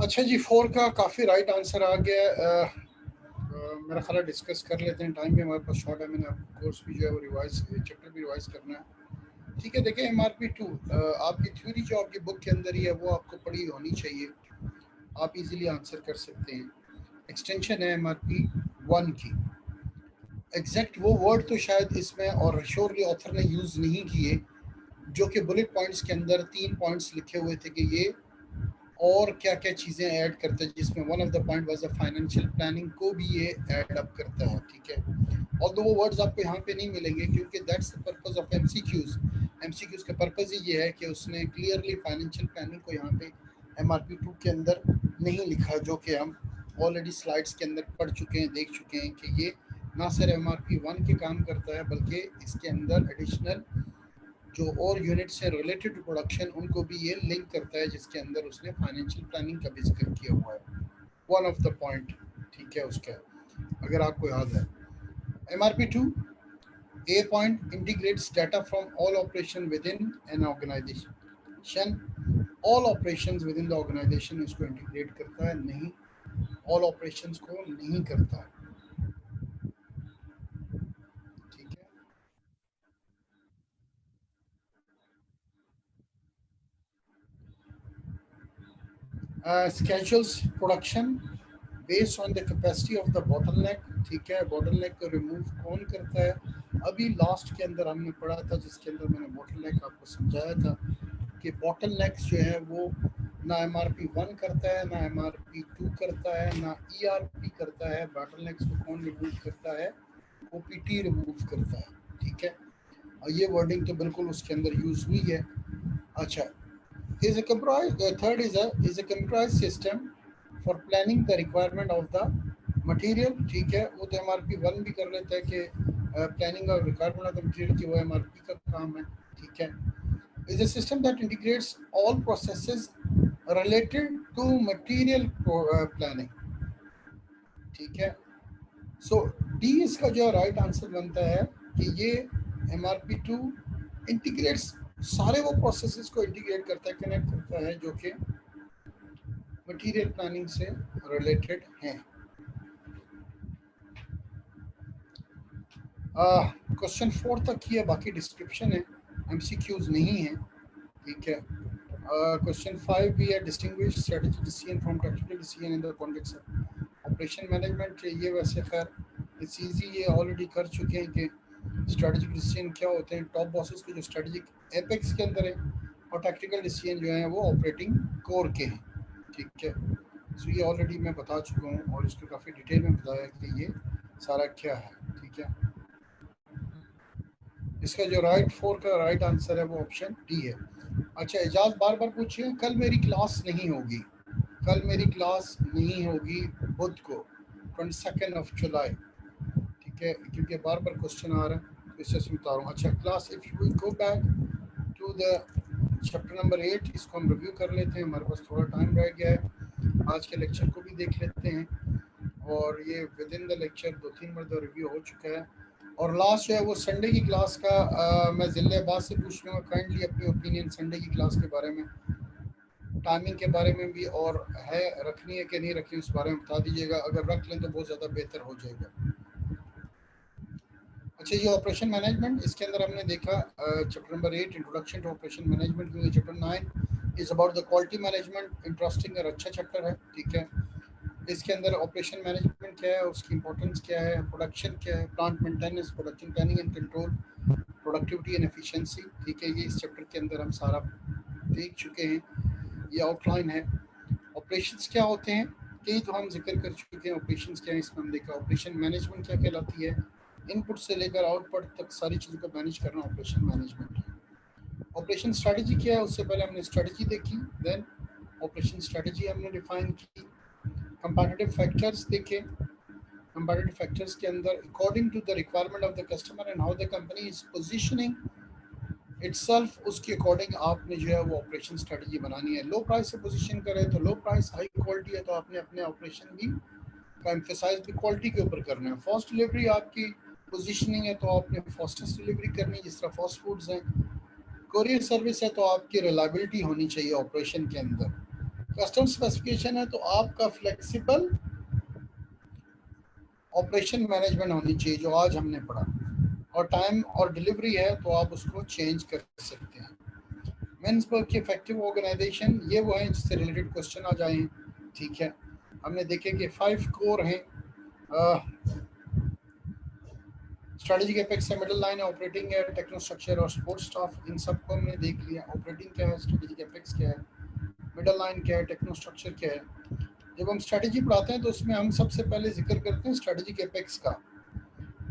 अच्छा जी, 4 का काफ़ी राइट आंसर आ गया. मेरा ख्याल डिस्कस कर लेते हैं, टाइम भी हमारे पास शॉर्ट है. मैंने कोर्स भी जो है वो रिवाइज, चैप्टर भी रिवाइज करना है. ठीक है, देखिए MRP2 आपकी थ्योरी जो आपकी बुक के अंदर ही है वो आपको पढ़ी होनी चाहिए, आप इजीली आंसर कर सकते हैं. एक्सटेंशन है MRP1 की. एग्जैक्ट वो वर्ड तो शायद इसमें और श्योरली ऑथर ने यूज़ नहीं किए, जो कि बुलेट पॉइंट्स के अंदर 3 पॉइंट्स लिखे हुए थे कि ये और क्या क्या चीज़ें ऐड करता है, जिसमें one of the point was the financial planning को भी ये ऐड अप करता है, ठीक है। ऑल्दो वो वर्ड्स आपको यहाँ पे नहीं मिलेंगे क्योंकि that's the purpose of MCQs. MCQs का पर्पस ही ये है कि उसने क्लियरली फाइनेंशियल प्लानिंग को यहाँ पे एमआरपी 2 के अंदर नहीं लिखा, जो कि हम ऑलरेडी स्लाइड्स के अंदर पढ़ चुके हैं, देख चुके हैं कि ये ना सिर्फ एमआरपी 1 के काम करता है बल्कि इसके अंदर एडिशनल जो और यूनिट से रिलेटेड टू प्रोडक्शन उनको भी ये लिंक करता है, जिसके अंदर उसने फाइनेंशियल प्लानिंग का भी जिक्र किया हुआ है, वन ऑफ द पॉइंट, ठीक है उसका, अगर आपको याद है। MRP 2 A point integrates data from all operation within an organization. All operations within the organization इसको integrate करता है, नहीं all operations को नहीं करता है, ठीक है। Schedules production based on the capacity of the bottleneck, ठीक है। bottleneck को remove कौन करता है? अभी लास्ट के अंदर हमने पढ़ा था, जिसके अंदर मैंने bottleneck आपको समझाया था कि bottlenecks जो है वो ना एमआरपी 1 करता है, ना एमआरपी 2 करता है, ना ईआरपी करता है। bottlenecks को कौन रिमूव करता है? ओपीटी रिमूव करता है, ठीक है। और ये वर्डिंग तो बिल्कुल उसके अंदर यूज हुई है। अच्छा, is a comprised third is a computerized system for planning the requirement of the material, ठीक है। वो तो एमआरपी 1 भी कर लेता है कि प्लानिंग और रिक्वायरमेंट ऑफ द मटेरियल की वो एमआरपी का काम है, ठीक है। is a system that integrates all processes related to material planning, ठीक है। सो डी इसका जो राइट आंसर बनता है कि ये एमआरपी 2 इंटीग्रेट्स सारे वो प्रोसेसेस को इंटीग्रेट करता है, कनेक्ट करता है जो कि मटेरियल प्लानिंग से रिलेटेड हैं। क्वेश्चन 4 तक ही है, बाकी डिस्क्रिप्शन है, एमसीक्यूज नहीं है, ठीक है। क्वेश्चन 5 भी है, distinguish strategic decision from tactical decision in the context of operation management. ये वैसे खैर इट्स इजी, ये ऑलरेडी कर चुके हैं कि स्ट्रेटेजिक डिसीजन क्या होते हैं, टॉप बॉसेस के जो स्ट्रेटेजिक एपेक्स के अंदर है, और टैक्टिकल डिसीजन जो है वो ऑपरेटिंग कोर के हैं, ठीक है। सो ये ऑलरेडी मैं बता चुका हूँ और इसको काफ़ी डिटेल में बताया कि ये सारा क्या है, ठीक है। इसका जो राइट 4 का राइट आंसर है वो ऑप्शन डी है। अच्छा, एजाज बार बार पूछिए, कल मेरी क्लास नहीं होगी, कल मेरी क्लास नहीं होगी बुध को 22 ऑफ जुलाई, ठीक है, क्योंकि बार बार क्वेश्चन आ रहा है तो इससे सुनता हूँ। अच्छा, class if you go back to the chapter number 8, इसको हम रिव्यू कर लेते हैं, हमारे पास थोड़ा टाइम रह गया है, आज के लेक्चर को भी देख लेते हैं, और ये विद इन द लेक्चर 2-3 मरतबा रिव्यू हो चुका है। और लास्ट जो है वो संडे की क्लास का मैं जिले अब्बास से पूछ लूँगा काइंडली अपनी ओपिनियन संडे की क्लास के बारे में, टाइमिंग के बारे में भी, और है रखनी है कि नहीं रखनी उस बारे में बता दीजिएगा, अगर रख लें तो बहुत ज़्यादा बेहतर हो जाएगा। अच्छा, ये ऑपरेशन मैनेजमेंट, इसके अंदर हमने देखा chapter number 8 introduction to operation management, क्योंकि chapter 9 is about the quality management, interesting और अच्छा चैप्टर है, ठीक है। इसके अंदर ऑपरेशन मैनेजमेंट क्या है, उसकी इंपॉर्टेंस क्या है, प्रोडक्शन क्या है, plant maintenance, production planning and control, productivity and efficiency, ठीक है। ये इस चैप्टर के अंदर हम सारा देख चुके हैं, ये आउटलाइन है। ऑपरेशंस क्या होते हैं, कई तो हम जिक्र कर चुके हैं, ऑपरेशंस क्या है इसमें हम देखा, ऑपरेशन मैनेजमेंट क्या कहलाती है, इनपुट से लेकर आउटपुट तक सारी चीज़ों को मैनेज करना ऑपरेशन मैनेजमेंट है। ऑपरेशन स्ट्रेटजी क्या है, उससे पहले हमने स्ट्रेटजी देखी, देन ऑपरेशन स्ट्रेटजी हमने डिफाइन की। कंपैरेटिव फैक्टर्स देखे, कंपैरेटिव फैक्टर्स के अंदर according to the requirement of the customer and how the company is positioning itself, उसके अकॉर्डिंग आपने जो है वो ऑपरेशन स्ट्रेटजी बनानी है। लो प्राइस से पोजीशन करें तो लो प्राइस, हाई क्वालिटी है तो आपने अपने ऑपरेशन भी का एम्फेसाइज भी क्वालिटी के ऊपर करना है। फास्ट डिलीवरी आपकी पोजीशनिंग है तो आपने फास्टेस्ट डिलीवरी करनी है, जिस तरह फास्ट फूड्स हैं। कोरियर सर्विस है तो आपकी रिलायबिलिटी होनी चाहिए ऑपरेशन के अंदर। कस्टम स्पेसिफिकेशन है तो आपका फ्लेक्सिबल ऑपरेशन मैनेजमेंट होनी चाहिए, जो आज हमने पढ़ा। और टाइम और डिलीवरी है तो आप उसको चेंज कर सकते हैं। मेंसबर्ग की इफेक्टिव ऑर्गेनाइजेशन, ये वो हैं जिससे रिलेटेड क्वेश्चन आ जाए, ठीक है। हमने देखे कि 5 कोर हैं, स्ट्रेटेजिक एपेक्स है, मिडिल लाइन है, ऑपरेटिंग है, टेक्नो स्ट्रक्चर और सपोर्ट स्टाफ, इन सबको हमने देख लिया। ऑपरेटिंग क्या है, स्ट्रेटेजिक एपेक्स क्या है, मिडल लाइन क्या है, टेक्नो स्ट्रक्चर क्या है। जब हम स्ट्रेटजी पढ़ाते हैं तो उसमें हम सबसे पहले जिक्र करते हैं स्ट्रेटजिक एपेक्स का।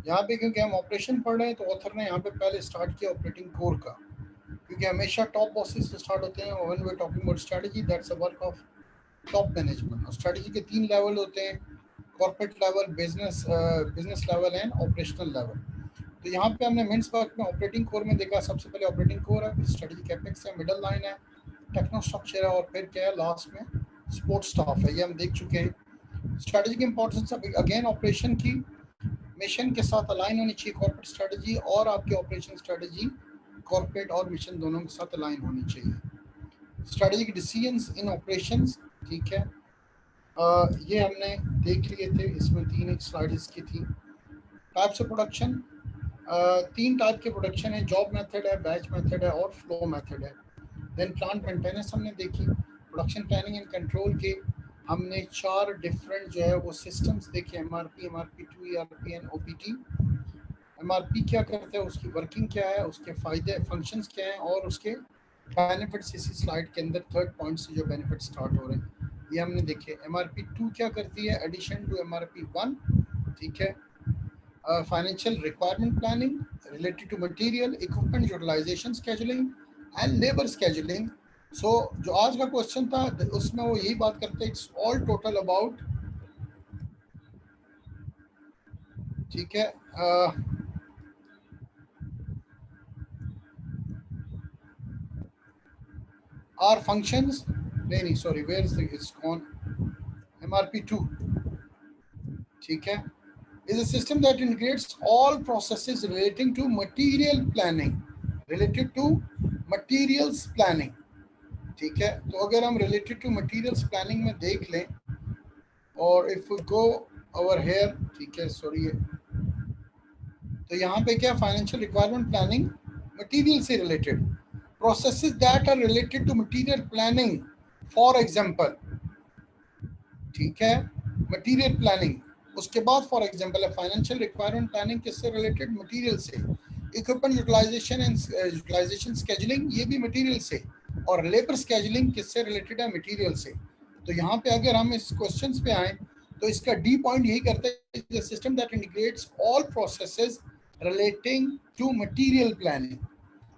यहाँ पे क्योंकि हम ऑपरेशन पढ़ रहे हैं तो ऑथर ने यहाँ पे पहले स्टार्ट किया ऑपरेटिंग कोर का, क्योंकि हमेशा टॉप बॉसेस से स्टार्ट होते हैं। When we are talking about strategy, that's a work of top management. और स्ट्रेटजी के 3 लेवल होते हैं, corporate level, business level and operational level. तो यहाँ पे हमने मेंस वर्क में ऑपरेटिंग कोर में देखा, सबसे पहले ऑपरेटिंग कोर है, स्ट्रेटजिक एपेक्स है, मिडल लाइन है, टेक्नो स्ट्रक्चर है, और फिर क्या है लास्ट में सपोर्ट स्टाफ है। ये हम देख चुके हैं। स्ट्रेटजिक इंपॉर्टेंस अगेन ऑपरेशन की मिशन के साथ अलाइन होनी चाहिए कॉर्पोरेट स्ट्रेटजी, और आपकी ऑपरेशन स्ट्रेटजी कॉर्पोरेट और मिशन दोनों के साथ अलाइन होनी चाहिए। स्ट्रेटजिक डिसीजंस इन ऑपरेशंस, ठीक है। ये हमने देख लिए थे, इसमें 3 एक स्लाइड इसकी थी। टाइप्स ऑफ प्रोडक्शन, 3 टाइप के प्रोडक्शन है, जॉब मेथड है, बैच मेथड है और फ्लो मेथड है। देन प्लांट मेंटेनेंस हमने देखी, प्रोडक्शन प्लानिंग एंड कंट्रोल के हमने 4 डिफरेंट जो है वो सिस्टम्स देखे, MRP, MRP two, ERP and OPT. MRP क्या करता है, उसकी वर्किंग क्या है, उसके फायदे फंक्शंस क्या हैं और उसके बेनिफिट्स इसी स्लाइड के अंदर थर्ड पॉइंट से जो बेनिफिट स्टार्ट हो रहे हैं ये हमने देखे। एमआरपी2 क्या करती है, एडिशन टू एमआरपी1, ठीक है। Financial requirement planning related to material, equipment utilization scheduling and labour scheduling. So जो आज का क्वेश्चन था उसमें वो यही बात करते हैं, इट्स ऑल टोटल अबाउट, ठीक है। आर फंक्शंस, नहीं sorry, where is it's gone, MRP two, ठीक है, is a system that integrates all processes relating to material planning, related to materials planning, ठीक है। तो अगर हम related to materials planning में देख लें, और if we go over here, ठीक है, सॉरी, तो यहाँ पे क्या, फाइनेंशियल रिक्वायरमेंट प्लानिंग मटेरियल से related, processes that are related to material planning, for example, ठीक है, मटेरियल प्लानिंग। उसके बाद फॉर एग्जांपल है फाइनेंशियल रिक्वायरमेंट प्लानिंग, किससे रिलेटेड, मटेरियल से। Equipment utilisation and utilisation scheduling, ये भी मटेरियल से। और लेबर स्केजुलिंग किससे रिलेटेड है, मटेरियल से। तो यहाँ पे अगर हम इस क्वेश्चंस पे आए तो इसका डी पॉइंट यही करता है, the system that integrates all processes relating to material planning.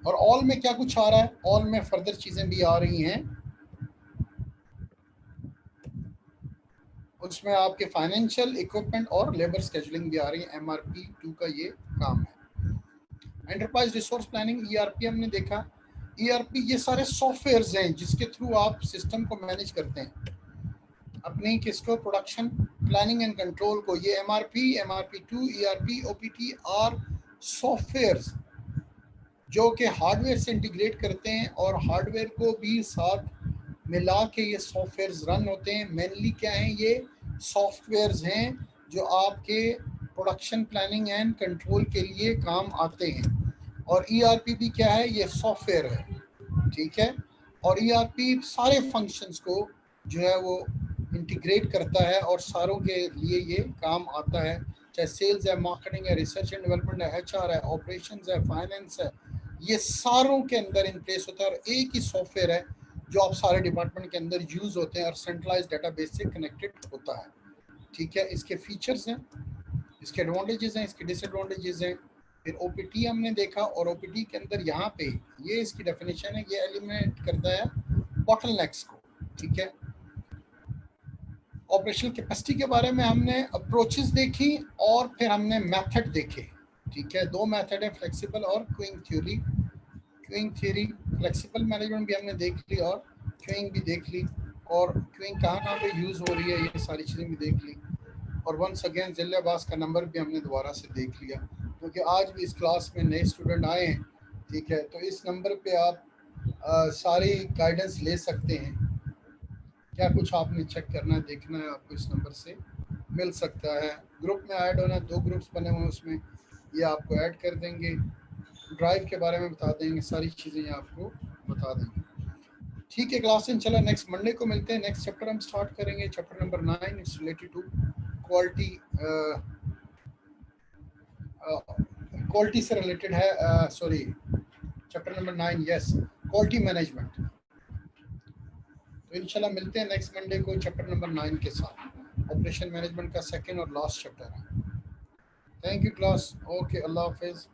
और ऑल में क्या कुछ आ रहा है, ऑल में फर्दर चीजें भी आ रही हैं, उसमें आपके फाइनेंशियल, इक्विपमेंट और लेबर स्केजुलिंग भी आ रही है। एमआरपी2 का ये काम है। एंटरप्राइज रिसोर्स प्लानिंग, ईआरपी हमने देखा। ईआरपी ये सारे सॉफ्टवेयर्स हैं जिसके थ्रू आप सिस्टम को मैनेज करते हैं अपनी किसको, प्रोडक्शन प्लानिंग एंड कंट्रोल को। ये MRP, MRP two, ERP, OPT are softwares जो कि हार्डवेयर से इंटीग्रेट करते हैं और हार्डवेयर को भी साथ मिला के ये सॉफ्टवेयर्स रन होते हैं। मेनली क्या हैं, ये सॉफ्टवेयर्स हैं जो आपके प्रोडक्शन प्लानिंग एंड कंट्रोल के लिए काम आते हैं। और ईआरपी भी क्या है, ये सॉफ्टवेयर है, ठीक है। और ईआरपी सारे फंक्शंस को जो है वो इंटीग्रेट करता है और सारों के लिए ये काम आता है, चाहे सेल्स है, मार्केटिंग है, रिसर्च एंड डेवलपमेंट है, एचआर है, ऑपरेशंस है, फाइनेंस है, ये सारों के अंदर इन प्लेस होता है। और एक ही सॉफ्टवेयर है जो आप सारे डिपार्टमेंट के अंदर यूज होते हैं और सेंट्रलाइज डेटाबेस से कनेक्टेड होता है, ठीक है। इसके फीचर्स हैं, इसके एडवांटेजेस हैं, इसके डिसएडवांटेजेस हैं। फिर ओपीटी हमने देखा, और ओपीटी के अंदर यहाँ पे ये इसकी डेफिनेशन है, ये एलिमिनेट करता है बॉटलनेक्स को, ठीक है। ऑपरेशनल कैपेसिटी के बारे में हमने अप्रोचेस देखी और फिर हमने मेथड देखे, ठीक है। 2 मेथड है, फ्लेक्सिबल और queuing theory. Queuing theory, flexible management भी हमने देख ली और क्यूइंग भी देख ली, और क्यूइंग कहाँ पे यूज़ हो रही है ये सारी चीज़ें भी देख ली। और वंस अगेन जिले अब्बास का नंबर भी हमने दोबारा से देख लिया, क्योंकि आज भी इस क्लास में नए स्टूडेंट आए हैं, ठीक है। तो इस नंबर पे आप सारी गाइडेंस ले सकते हैं, क्या कुछ आपने चेक करना है, देखना है, आपको इस नंबर से मिल सकता है। ग्रुप में ऐड होना, 2 ग्रुप्स बने हुए हैं उसमें, ये आपको ऐड कर देंगे, ड्राइव के बारे में बता देंगे, सारी चीज़ें आपको बता देंगे, ठीक है। क्लास इन चला, नेक्स्ट मंडे को मिलते हैं। नेक्स्ट चैप्टर हम स्टार्ट करेंगे, chapter number 9, it's related to quality, quality से रिलेटेड है, sorry, chapter number 9, yes, quality management. तो इंशाल्लाह मिलते हैं नेक्स्ट मंडे को चैप्टर नंबर 9 के साथ। ऑपरेशन मैनेजमेंट का सेकंड और लास्ट चैप्टर है। Thank you class. ओके, अल्लाह हाफिज़।